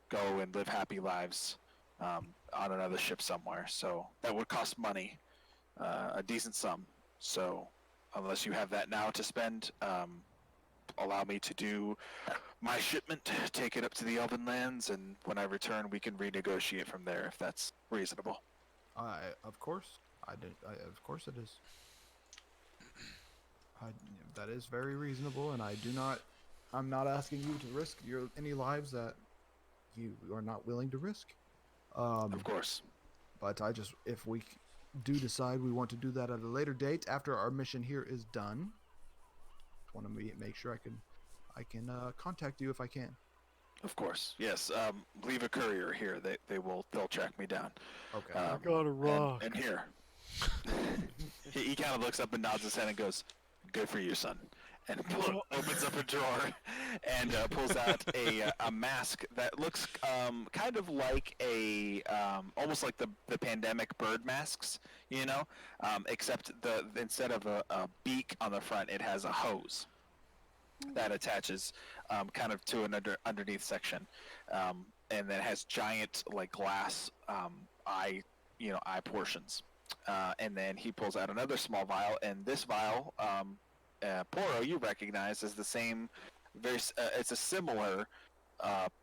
go and live happy lives on another ship somewhere. So that would cost money, a decent sum. So unless you have that now to spend, allow me to do my shipment, take it up to the Elven lands, and when I return, we can renegotiate from there if that's reasonable. Of course. Of course it is. That is very reasonable, and I'm not asking you to risk any lives that you are not willing to risk. Of course. But if we do decide we want to do that at a later date after our mission here is done, want to make sure I can contact you if I can. Of course, yes. Leave a courier here. They'll track me down. Okay. I got a rock. And here. he kind of looks up and nods his head and goes, "Good for you, son." And opens up a drawer and pulls out a mask that looks kind of like almost like the pandemic bird masks, except instead of a beak on the front, it has a hose that attaches kind of to an underneath section, and then has giant like glass eye portions. And then he pulls out another small vial, and this vial, Poro, you recognize as the same, it's a similar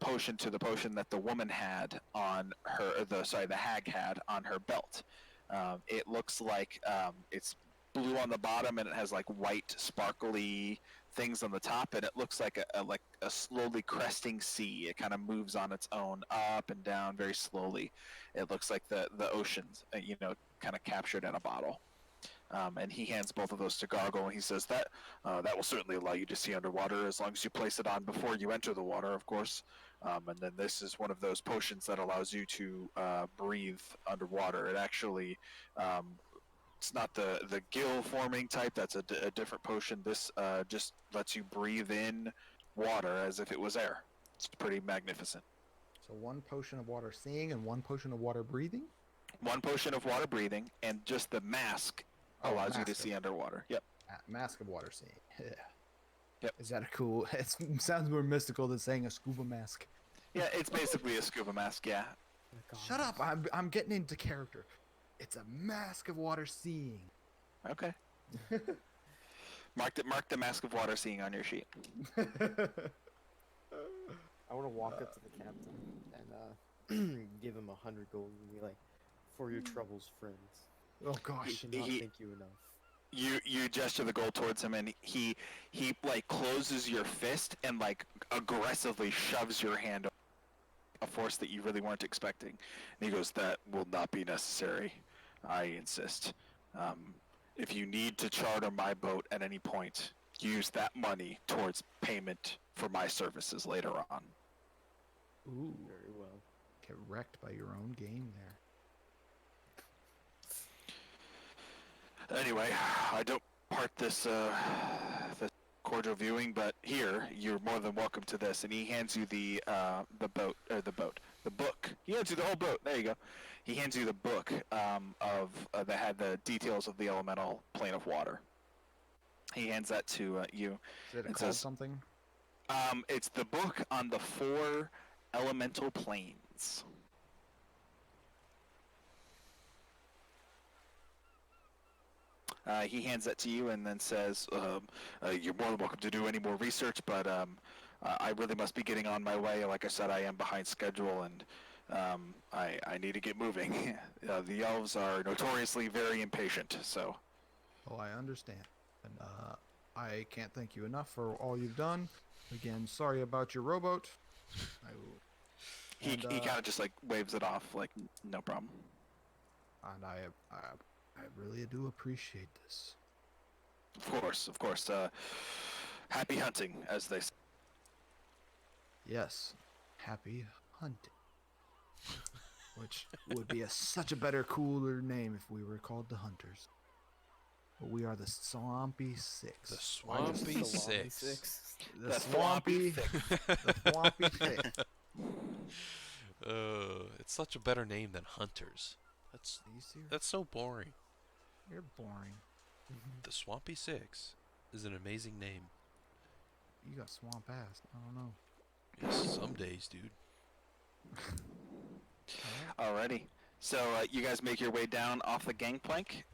potion to the potion that the woman had on the hag had on her belt. It looks like it's blue on the bottom, and it has like white sparkly things on the top, and it looks like a slowly cresting sea. It kind of moves on its own up and down very slowly. It looks like the oceans, kind of captured in a bottle. And he hands both of those to Gargle, and he says that will certainly allow you to see underwater as long as you place it on before you enter the water, of course. And then this is one of those potions that allows you to breathe underwater. It actually, it's not the gill forming type. That's a different potion. This just lets you breathe in water as if it was air. It's pretty magnificent. So 1 potion of water seeing and 1 potion of water breathing? 1 potion of water breathing, and just the mask Oh, allows you to mask see underwater. Yep. Mask of water seeing. Yeah. Yep. Is that a cool... It sounds more mystical than saying a scuba mask. Yeah, it's basically a scuba mask, yeah. Shut up! I'm getting into character. It's a mask of water seeing. Okay. Mark the mask of water seeing on your sheet. I want to walk up to the captain and give him 100 gold and be like, "For your troubles, friends. Oh We gosh. cannot thank you enough." You gesture the gold towards him, and he like closes your fist and like aggressively shoves your hand, a force that you really weren't expecting. And he goes, "That will not be necessary. I insist. If you need to charter my boat at any point, use that money towards payment for my services later on." Ooh. Very well. Get wrecked by your own game there. Anyway, I don't part this cordial viewing, but here you're more than welcome to this. And he hands you the book. He hands you the whole boat. There you go. He hands you the book that had the details of the elemental plane of water. He hands that to you. Is it It called says- something? It's the book on the 4 elemental planes. He hands that to you and then says, "You're more than welcome to do any more research, but I really must be getting on my way. Like I said, I am behind schedule, and I need to get moving. The elves are notoriously very impatient, so." Oh, I understand. And I can't thank you enough for all you've done. Again, sorry about your rowboat. He And, kind of just like waves it off, like no problem. And I really do appreciate this. Of course. Happy hunting, as they say. Yes, happy hunting. Which would be such a better, cooler name if we were called the Hunters. But we are the Swampy Six. The Why just Swampy The Lobby Six. The The Swampy, the Swampy Six. It's such a better name than Hunters. Are you serious? That's so boring. You're boring. The Swampy Six is an amazing name. You got swamp ass. I don't know. Yes, some days, dude. Alrighty. So you guys make your way down off the gangplank.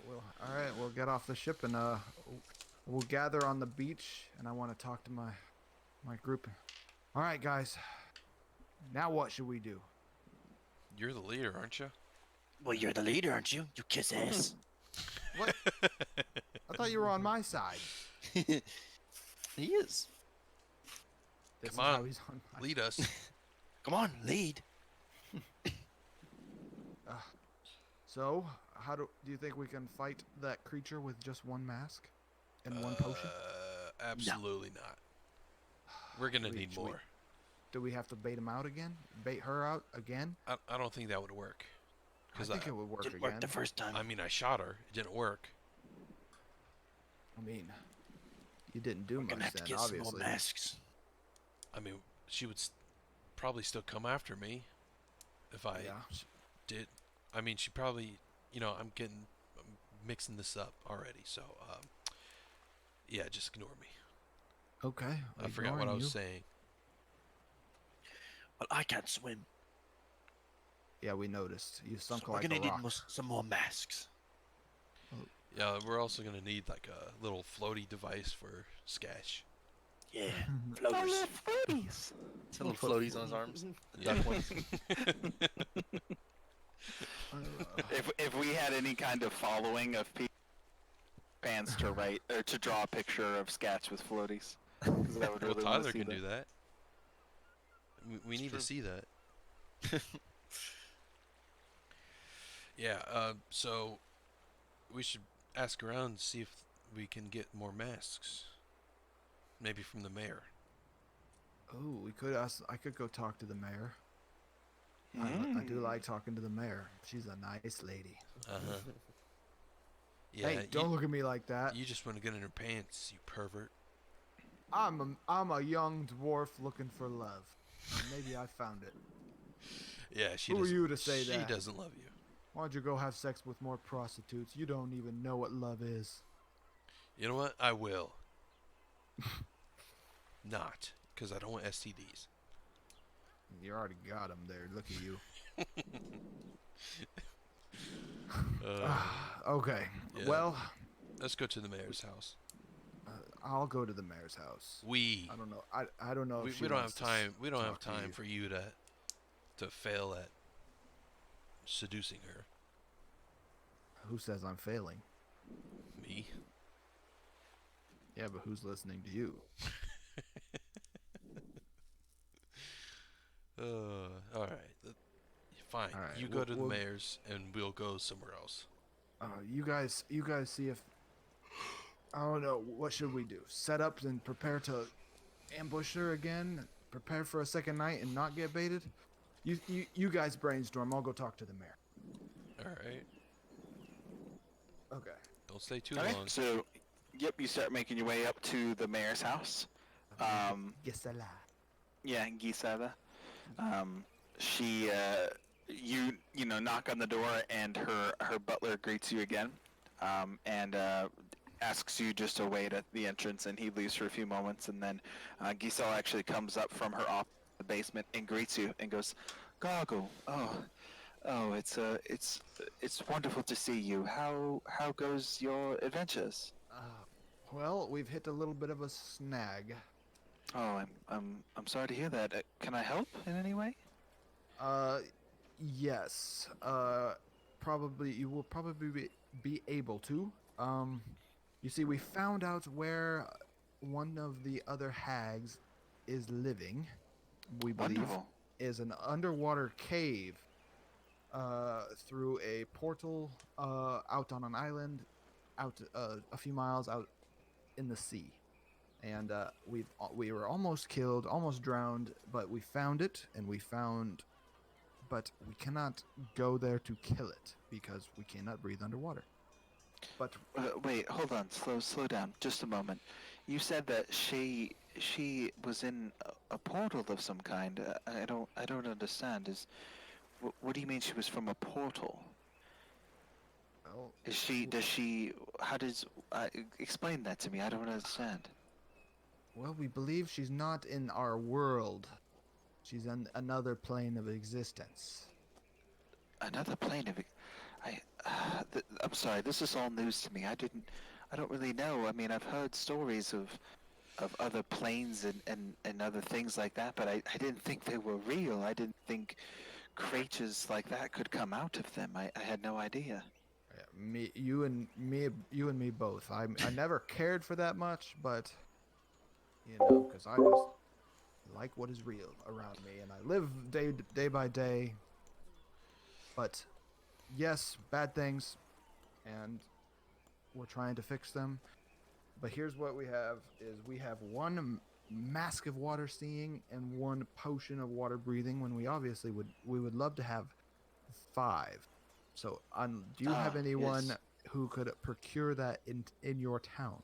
We'll all right. We'll get off the ship and we'll gather on the beach. And I want to talk to my group. All right, guys. Now what should we do? You're the leader, aren't you? Well, you're the leader, aren't you? You kiss ass. What? I thought you were on my side. He is. This Come is how on, he's on my Lead us. Come on, lead. So, how do you think we can fight that creature with just one mask and one potion? Absolutely not. We're gonna We- need should we- more. Do we have to bait him out again? Bait her out again? I don't think that would work. I 'Cause think it would work Didn't again. work the first time. I mean, I shot her. It didn't work. I mean, you didn't do We're gonna much have to then, get some more obviously. masks. I mean, she would probably still come after me if I Yeah. did. I mean, she probably, I'm mixing this up already. So, yeah, just ignore me. Okay. I forgot what I ignoring was you. saying. Well, I can't swim. Yeah, we noticed. You So sunk we're like gonna a need rock. some more masks. Yeah, we're also gonna need like a little floaty device for Sketch. Yeah, floaters. floaties. Little floaties on his arms. The Yeah. duck ones. If we had any kind of following of fans to write or to draw a picture of Scats with floaties, 'cause I would Well, really wanna Tyler see can do that. We need true. to see that. Yeah, so we should ask around and see if we can get more masks. Maybe from the mayor. Oh, we could ask. I could go talk to the mayor. I do like talking to the mayor. She's a nice lady. Uh-huh. Yeah, Hey, don't look at me like that. you just want to get in her pants, you pervert. I'm a young dwarf looking for love. Maybe I found it. Yeah, she Who are doesn't. you to say she that? doesn't love you. Why don't you go have sex with more prostitutes? You don't even know what love is. You know what? I will. Not, because I don't want STDs. You already got them there. Look at you. Okay. Yeah. Well, Let's go to the mayor's house. I'll go to the mayor's house. We I don't know. I don't know. we, If she we don't have wants to time. We don't have talk to time you. for you to fail at seducing her. Who says I'm failing? Me. Yeah, but who's listening to you? All right. Fine. All right, You go to the we'll- mayor's, and we'll go somewhere else. You guys see if I don't know. What should we do? Set up and prepare to ambush her again? Prepare for a second night and not get baited? You guys brainstorm. I'll go talk to the mayor. All right. Okay. Don't stay too Okay, long. so, yep, you start making your way up to the mayor's house. Yes, I lie. Yeah, Gisela. She, you know, knock on the door, and her butler greets you again, and asks you just to wait at the entrance, and he leaves for a few moments, and then Gisela actually comes up from her office in the basement and greets you and goes, "Gargle, oh, it's wonderful to see you. How goes your adventures?" Well, we've hit a little bit of a snag. Oh, I'm sorry to hear that. Can I help in any way? Yes. Probably you will probably be able to. You see, we found out where one of the other hags is living. We believe Wonderful. is an underwater cave. Through a portal. Out on an island, out a few miles out in the sea. And we were almost killed, almost drowned, but we found it, but we cannot go there to kill it because we cannot breathe underwater. But Wait, hold on. Slow down. Just a moment. You said that she was in a portal of some kind. I don't understand. What do you mean she was from a portal? well, Does she, how does, explain that to me. I don't understand. well, we believe she's not in our world. She's in another plane of existence. Another plane of, I'm sorry, this is all news to me. I don't really know. I mean, I've heard stories of other planes and other things like that, but I didn't think they were real. I didn't think creatures like that could come out of them. I had no idea. Yeah, you and me both. I never cared for that much, but because I just like what is real around me, and I live day by day. But yes, bad things, and we're trying to fix them. But here's what we have: is we have one mask of water seeing and one potion of water breathing. When we obviously would love to have 5. So, do you have anyone Yes. who could procure that in your town?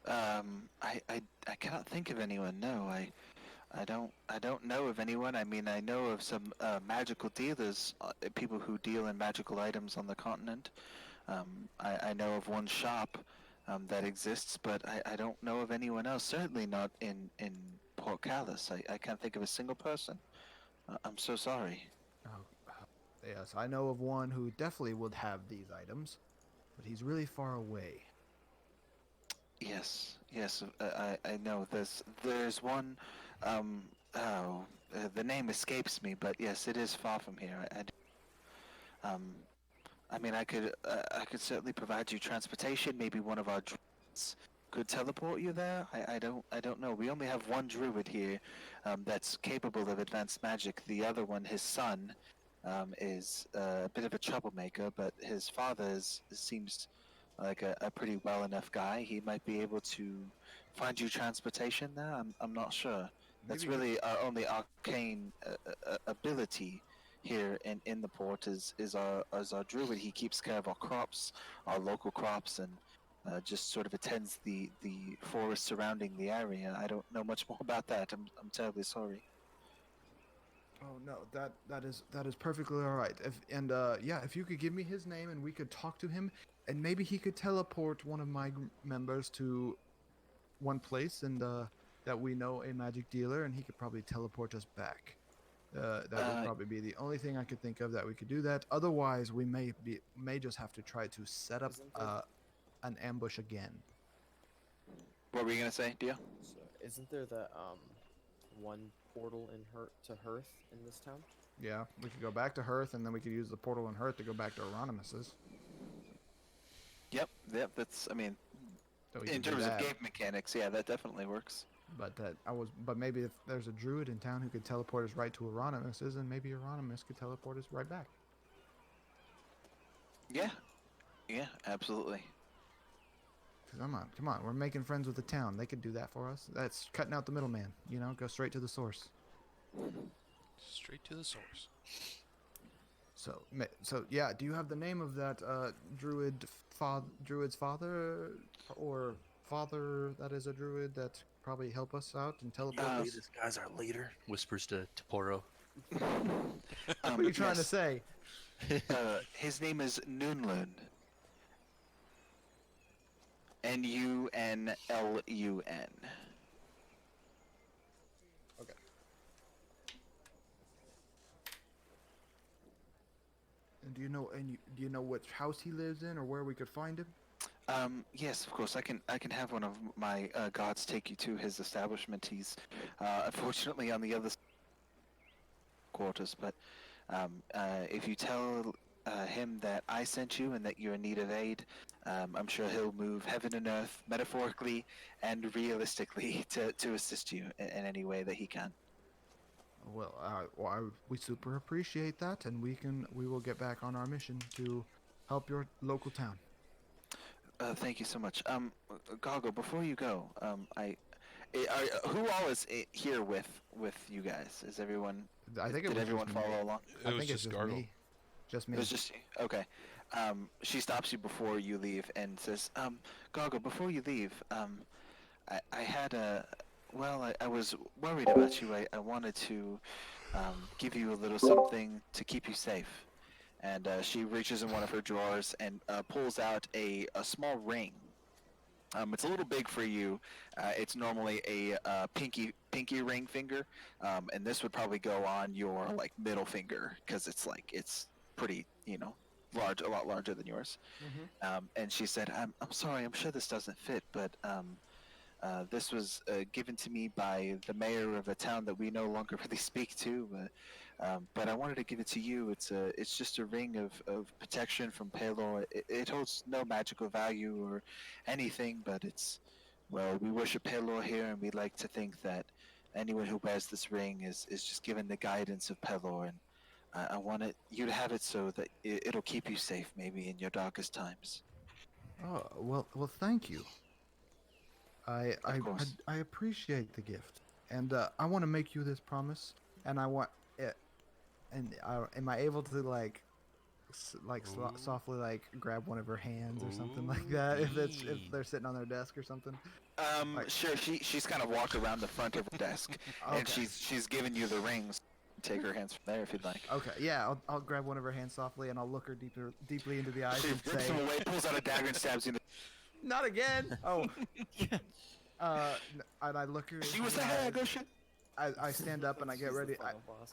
I cannot think of anyone. No, I don't know of anyone. I mean, I know of some magical dealers, people who deal in magical items on the continent. I know of one shop that exists, but I don't know of anyone else. Certainly not in Port Callis. I can't think of a single person. I'm so sorry. Oh, yes, I know of one who definitely would have these items, but he's really far away. Yes, yes, I know. There's one. Um, oh, the name escapes me, but yes, it is far from here. I mean, I could certainly provide you transportation. Maybe one of our druids could teleport you there. I don't know. We only have one druid here, that's capable of advanced magic. The other one, his son, is a bit of a troublemaker, but his father seems like a pretty well enough guy. He might be able to find you transportation there. I'm not sure. That's Maybe really our only arcane ability here in the port is our druid. He keeps care of our crops, our local crops, and just sort of attends the forest surrounding the area. I don't know much more about that. I'm terribly sorry. Oh no, that is perfectly all right. If you could give me his name and we could talk to him, and maybe he could teleport one of my members to one place, and that we know a magic dealer, and he could probably teleport us back. That would probably be the only thing I could think of that we could do that. Otherwise, we may just have to try to set up Isn't there, an ambush again. What were you gonna say, Dio? so isn't there the one portal in Hearth in this town? Yeah, we could go back to Hearth, and then we could use the portal in Hearth to go back to Euronymous'. Yep. That's. I mean, So we in could do terms of that. game mechanics, yeah, that definitely works. But maybe if there's a druid in town who could teleport us right to Euronymous', and maybe Euronymous could teleport us right back. Yeah. Yeah, absolutely. Come on, we're making friends with the town. They could do that for us. That's cutting out the middleman. Go straight to the source. Straight to the source. So yeah, do you have the name of that druid's father, or father that is a druid that probably help us out and teleport us? This guy's our leader. Whispers to Poro. What are you trying to yes. say? His name is Noonlun. Nunlun. Okay. And do you know which house he lives in, or where we could find him? Yes, of course. I can have one of my gods take you to his establishment. He's unfortunately on the other side of the quarters, but if you tell him that I sent you and that you're in need of aid, I'm sure he'll move heaven and earth, metaphorically and realistically, to assist you in any way that he can. Well, we super appreciate that, and we will get back on our mission to help your local town. Thank you so much. Goggle, before you go, who all is here with you guys? Is everyone? I think it Did was everyone just me. follow along? It was think it's just Gargle. me. Just me. It was just you. Okay. She stops you before you leave and says, Goggle, before you leave, I had I was worried about you. I wanted to give you a little something to keep you safe. And she reaches in one of her drawers and pulls out a small ring. It's a little big for you. It's normally a pinky ring finger, and this would probably go on your middle finger because it's pretty large, a lot larger than yours. And she said, "I'm sorry. I'm sure this doesn't fit, but this was given to me by the mayor of a town that we no longer really speak to. But I wanted to give it to you. It's just a ring of protection from Pelor. It holds no magical value or anything, but we worship Pelor here, and we'd like to think that anyone who wears this ring is just given the guidance of Pelor, and I wanted you to have it so that it'll keep you safe, maybe in your darkest times." Oh, well, thank you. Of course. I appreciate the gift, and I want to make you this promise, and I want it. And am I able to softly grab one of her hands or something like that if they're sitting on their desk or something? Sure. She's kind of walked around the front of her desk, and Okay. she's given you the rings. Take her hands from there if you'd like. Okay, yeah, I'll grab one of her hands softly, and I'll look her deeply into the eyes She and rips say, them away, pulls out a dagger, and stabs you. "Not again!" Oh, and I look her. She into was the the eyes. hag. Oh shit. I stand up and I get She's the ready. final boss.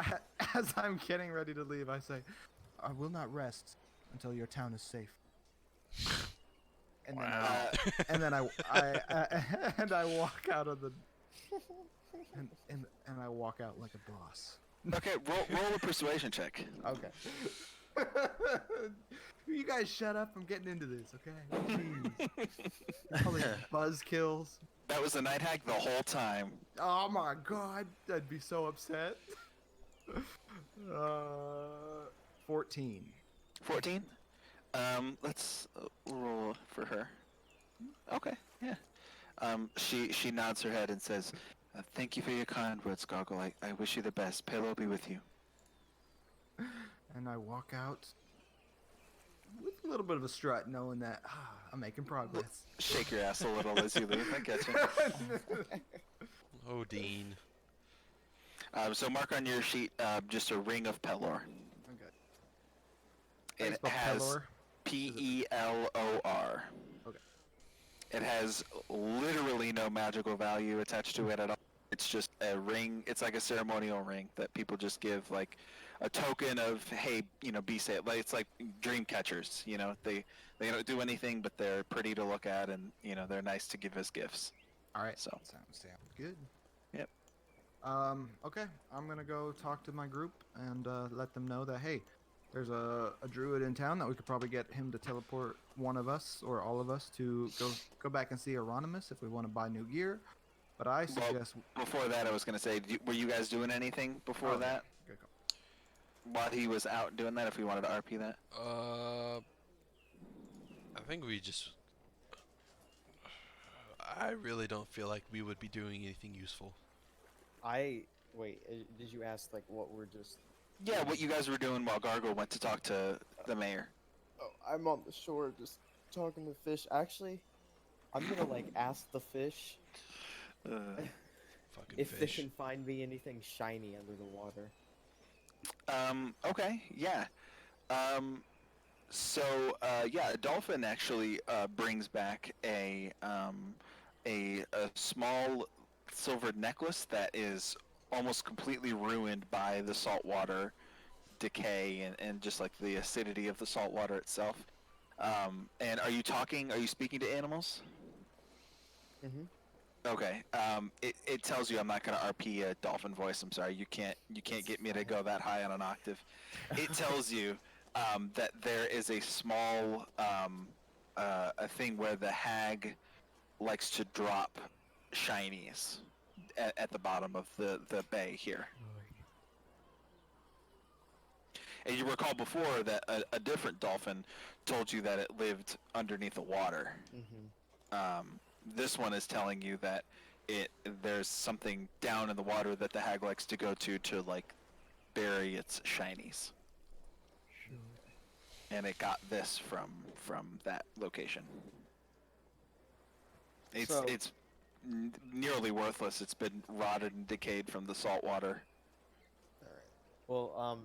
As I'm getting ready to leave, I say, "I will not rest until your town is safe." And Wow. then I walk out of the and I walk out like a boss. Okay, roll a persuasion check. Okay. You guys shut up. I'm getting into this, okay? Jeez. All these buzzkills. That was the night hag the whole time. Oh my god, I'd be so upset. 14. 14. Let's roll for her. Okay, yeah. She nods her head and says, "Thank you for your kind words, Goggle. I wish you the best. Pelo be with you." And I walk out with a little bit of a strut, knowing that I'm making progress. Shake your ass a little as you leave. I get you. Oh, Dean. So mark on your sheet just a ring of Pelor. Okay. It Spell has Pelor. Pelor. Okay. It has literally no magical value attached to it at all. It's just a ring. It's like a ceremonial ring that people just give, like a token of, hey, be safe. Like, it's like dream catchers. They don't do anything, but they're pretty to look at, and they're nice to give as gifts. All right. So. Sounds good. Yep. Okay. I'm gonna go talk to my group and let them know that, hey, there's a druid in town that we could probably get him to teleport one of us or all of us to go back and see Euronymous if we want to buy new gear. But I suggest Before that, I was gonna say, were you guys doing anything before that? Good call. While he was out doing that, if we wanted to RP that. I think we just. I really don't feel like we would be doing anything useful. Wait. Did you ask like what we're just? Yeah, what you guys were doing while Gargle went to talk to the mayor. Oh, I'm on the shore just talking to fish. Actually, I'm gonna like ask the fish Fucking if they fish. can find me anything shiny under the water. Okay, yeah. A dolphin actually brings back a small silver necklace that is almost completely ruined by the saltwater decay and just like the acidity of the saltwater itself. And are you speaking to animals? Mm-hmm. Okay. It tells you I'm not gonna RP a dolphin voice. I'm sorry. You can't get me to go that high on an octave. It tells you that there is a small a thing where the hag likes to drop shinies at the bottom of the bay here. And you recall before that a different dolphin told you that it lived underneath the water. Mm-hmm. This one is telling you that there's something down in the water that the hag likes to go to like bury its shinies. Sure. And it got this from that location. It's nearly worthless. It's been rotted and decayed from the salt water. All right. Well,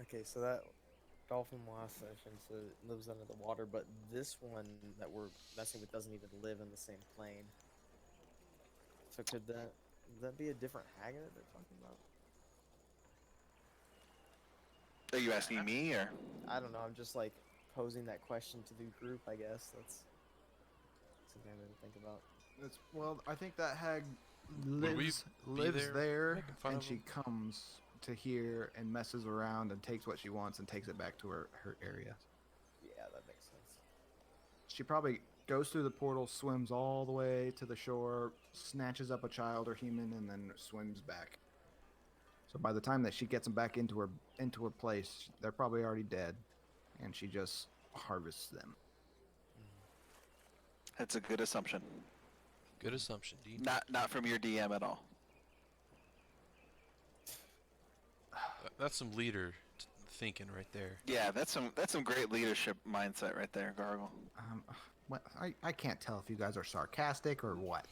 okay, so that dolphin last session so it lives under the water, but this one that we're messing with doesn't even live in the same plane. So could that be a different hag that they're talking about? Are you asking me or? I don't know. I'm just like posing that question to the group. I guess that's something I'm gonna think about. Well, I think that hag Would we lives be there there, making fun and of she him? comes to here and messes around and takes what she wants and takes it back to her area. Yeah, that makes sense. She probably goes through the portal, swims all the way to the shore, snatches up a child or human, and then swims back. So by the time that she gets them back into her place, they're probably already dead, and she just harvests them. That's a good assumption. Good assumption, Dean. Not from your DM at all. That's some leader thinking right there. Yeah, that's some great leadership mindset right there, Gargle. Well, I can't tell if you guys are sarcastic or what.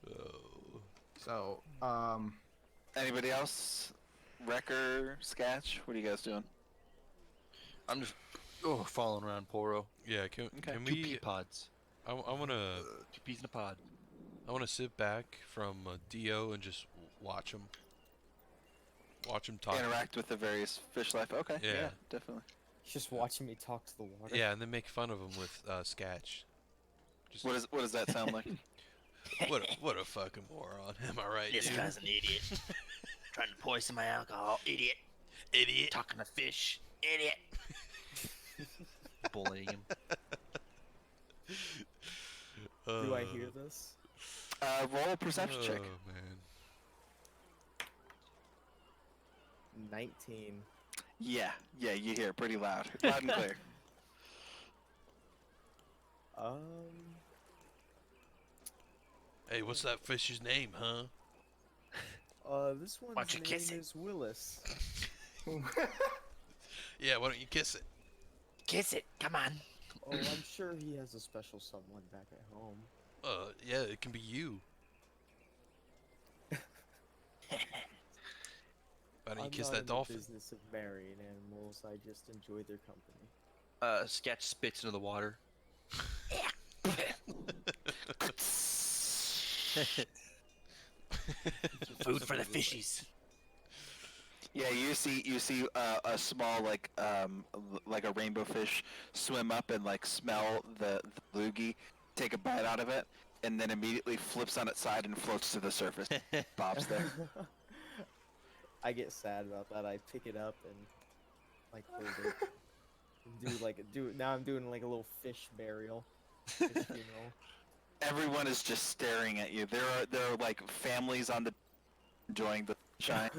Oh. So, Anybody else? Wrecker, Sketch? What are you guys doing? I'm just following around Poro. Yeah, can Okay. can Two pea we? pods. I wanna Two peas in a pod. sit back from Dio and just watch him. Watch him talk. Interact with the various fish life. Okay. Yeah. Yeah, definitely. Just watching me talk to the water. Yeah, and then make fun of him with Sketch. Just What does that sound like? what a fucking moron. Am I right, This dude? guy's an idiot. Trying to poison my alcohol. Idiot. Idiot. Talking to fish. Idiot. Bullying him. Do I hear this? Roll a perception check. Oh man. 19. Yeah, you hear it pretty loud and clear. Hey, what's that fish's name, huh? This one's Why don't you name kiss it? is Willis. Yeah, why don't you kiss it? Kiss it. Come on. Oh, I'm sure he has a special someone back at home. Yeah, it can be you. Why don't you I'm kiss not that in dolphin? the business of marrying animals. I just enjoy their company. Sketch spits into the water. Food for the fishies. Yeah, you see a small like a rainbow fish swim up and like smell the loogie, take a bite out of it, and then immediately flips on its side and floats to the surface. Bob's there. I get sad about that. I pick it up and like hold it. And now I'm doing like a little fish burial. Fish funeral. Everyone is just staring at you. There are like families on the enjoying the shine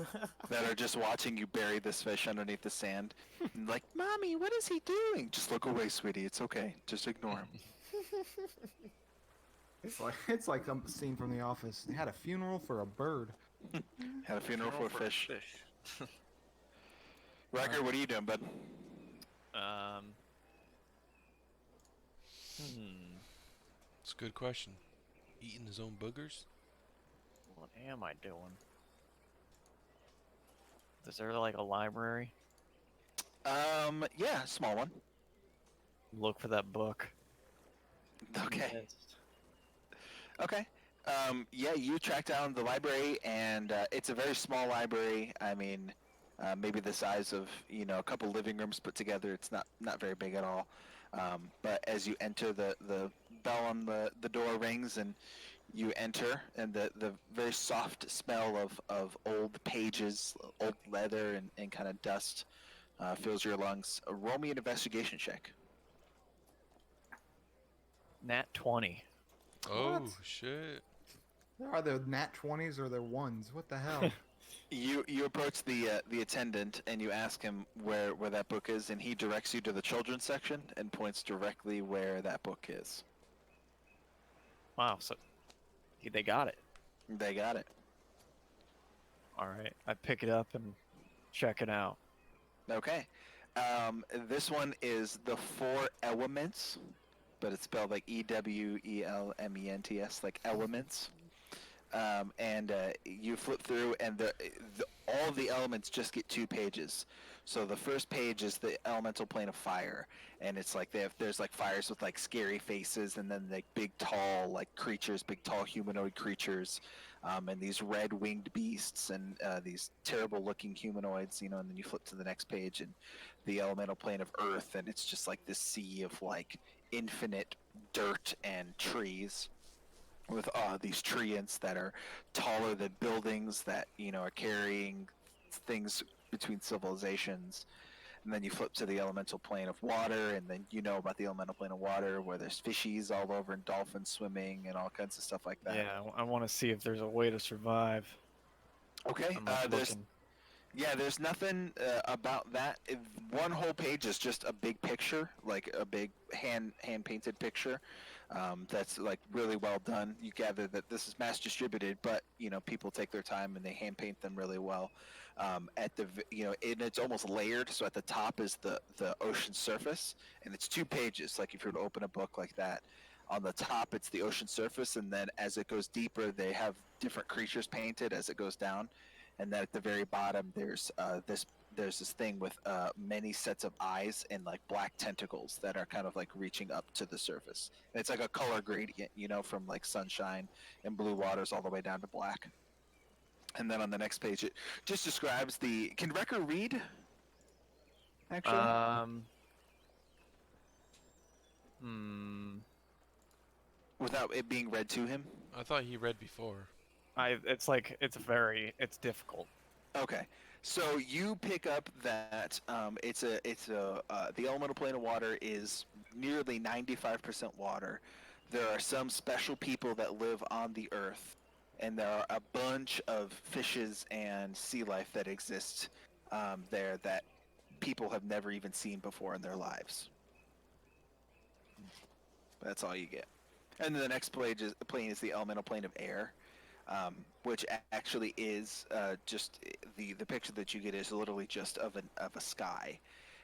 that are just watching you bury this fish underneath the sand. And like, mommy, what is he doing? Just look away, sweetie. It's okay. Just ignore him. It's like a scene from The Office. They had a funeral for a bird. Had a funeral for a fish. Riker, what are you doing, bud? It's a good question. Eating his own boogers? What am I doing? Is there like a library? Yeah, small one. Look for that book. Okay. Okay. Yeah, you track down the library, and it's a very small library. I mean, maybe the size of a couple living rooms put together. It's not very big at all. But as you enter, the bell on the door rings, and you enter, and the very soft smell of old pages, old leather, and kind of dust fills your lungs. Roll me an investigation check. Nat 20. Oh, What? shit. Are there nat 20s or they're ones? What the hell? You approach the attendant and you ask him where that book is, and he directs you to the children's section and points directly where that book is. Wow, so they got it. They got it. All right, I pick it up and check it out. Okay. This one is the Four Elements, but it's spelled like Ewelments, like elements. And you flip through, and all of the elements just get 2 pages. So the first page is the elemental plane of fire, and it's like there's like fires with like scary faces, and then like big tall like creatures, big tall humanoid creatures, and these red winged beasts, and these terrible looking humanoids, and then you flip to the next page, and the elemental plane of earth, and it's just like this sea of like infinite dirt and trees, with these treants that are taller than buildings that are carrying things between civilizations. And then you flip to the elemental plane of water, and then about the elemental plane of water where there's fishies all over and dolphins swimming and all kinds of stuff like that. Yeah, I want to see if there's a way to survive. Okay. I'm like looking. There's nothing about that. One whole page is just a big picture, like a big hand painted picture. That's like really well done. You gather that this is mass distributed, but people take their time and they hand paint them really well. And it's almost layered. So at the top is the ocean surface, and it's 2 pages. Like if you were to open a book like that, on the top it's the ocean surface, and then as it goes deeper, they have different creatures painted as it goes down. And then at the very bottom, there's this thing with many sets of eyes and like black tentacles that are kind of like reaching up to the surface. And it's like a color gradient, from like sunshine and blue waters all the way down to black. And then on the next page, it just describes the. Can Wrecker read? Actually, without it being read to him. I thought he read before. It's difficult. Okay, so you pick up that the elemental plane of water is nearly 95% water. There are some special people that live on the earth, and there are a bunch of fishes and sea life that exist there that people have never even seen before in their lives. That's all you get. And then the next plane is the elemental plane of air. which actually is just the picture that you get is literally just of a sky,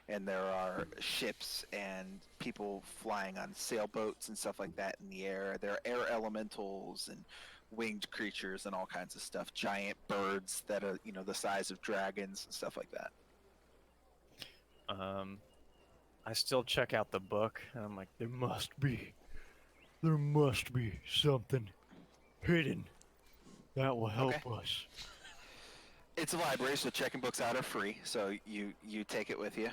and there are ships and people flying on sailboats and stuff like that in the air. There are air elementals and winged creatures and all kinds of stuff. Giant birds that are the size of dragons and stuff like that. I still check out the book, and I'm like, There must be something hidden that will help us. It's a library, so checking books out are free. So you take it with you.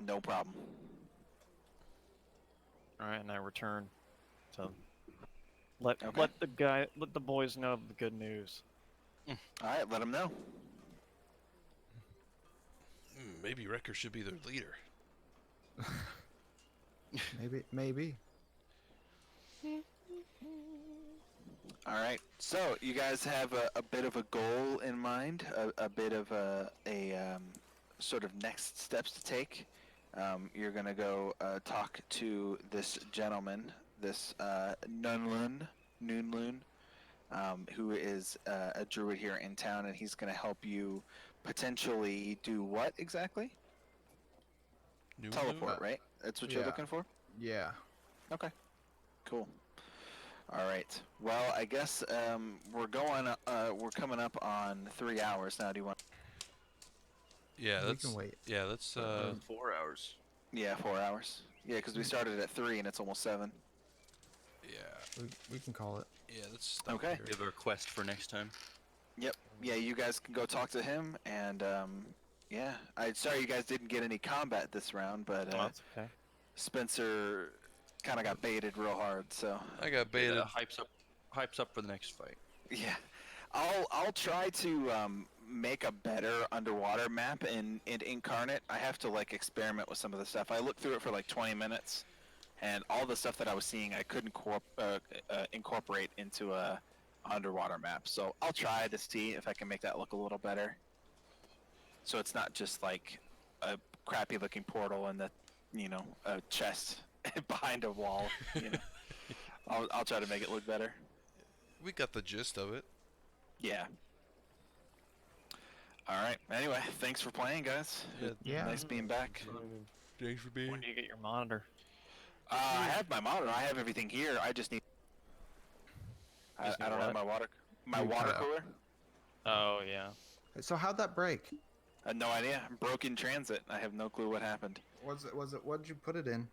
No problem. all right, and I return to let Okay. let the boys know the good news. All right, let them know. Maybe Wrecker should be their leader. Maybe. All right. So you guys have a bit of a goal in mind, a bit of a sort of next steps to take. You're gonna go talk to this gentleman, this Noonloon, who is a druid here in town, and he's gonna help you potentially do what exactly? New Teleport, right? That's what you're yeah. looking for? Yeah. Okay. Cool. All right. Well, I guess we're coming up on 3 hours now. Do you want? Yeah, We that's can wait. yeah, that's 4 hours. Yeah, 4 hours. Yeah, because we started at 3 and it's almost 7. yeah, We can call it. yeah, that's stop Okay. here. We have a request for next time. Yep. Yeah, you guys can go talk to him, and yeah. I sorry you guys didn't get any combat this round, but Oh, that's okay. Spencer kind of got baited real hard. So I got baited. Yeah, hypes up for the next fight. yeah, I'll try to make a better underwater map in Incarnate. I have to like experiment with some of the stuff. I looked through it for like 20 minutes, and all the stuff that I was seeing I couldn't incorporate into a underwater map. So I'll try to see if I can make that look a little better. So it's not just like a crappy looking portal and a chest behind a wall. I'll try to make it look better. We got the gist of it. Yeah. All right. Anyway, thanks for playing, guys. Yeah. Nice being back. Thanks for being. When do you get your monitor? I have my monitor. I have everything here. I just need. I Just need don't have what? my You water cut out. cooler. Oh yeah. So how'd that break? No idea. Broke in transit. I have no clue what happened. Was it? What'd you put it in?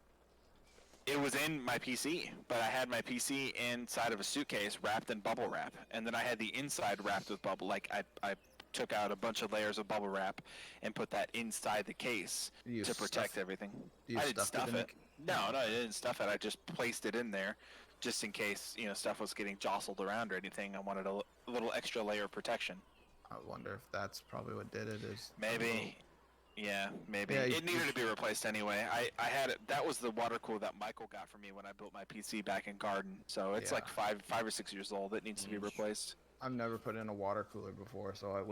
It was in my PC, but I had my PC inside of a suitcase wrapped in bubble wrap, and then I had the inside wrapped with bubble. Like I took out a bunch of layers of bubble wrap and put that inside the case You to protect stuff- everything. You I didn't stuffed stuff in it. No, I didn't stuff it. I just placed it in there, just in case stuff was getting jostled around or anything. I wanted a little extra layer of protection. I wonder if that's probably what did it. Is Maybe. Yeah, maybe. Yeah, It needed to be replaced anyway. I had it. That was the water cooler that Michael got for me when I built my PC back in Garden. So it's Yeah. like five or 6 years old. It needs to be replaced. I've never put in a water cooler before, so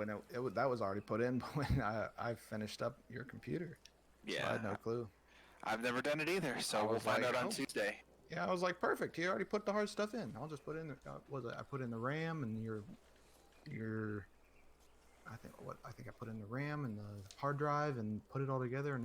that was already put in. But when I finished up your computer, so Yeah. I had no clue. I've never done it either, so I we'll was find like, out on oh. Tuesday. Yeah, I was like, perfect. You already put the hard stuff in. I'll just put in the I put in the RAM and your I think I put in the RAM and the hard drive and put it all together and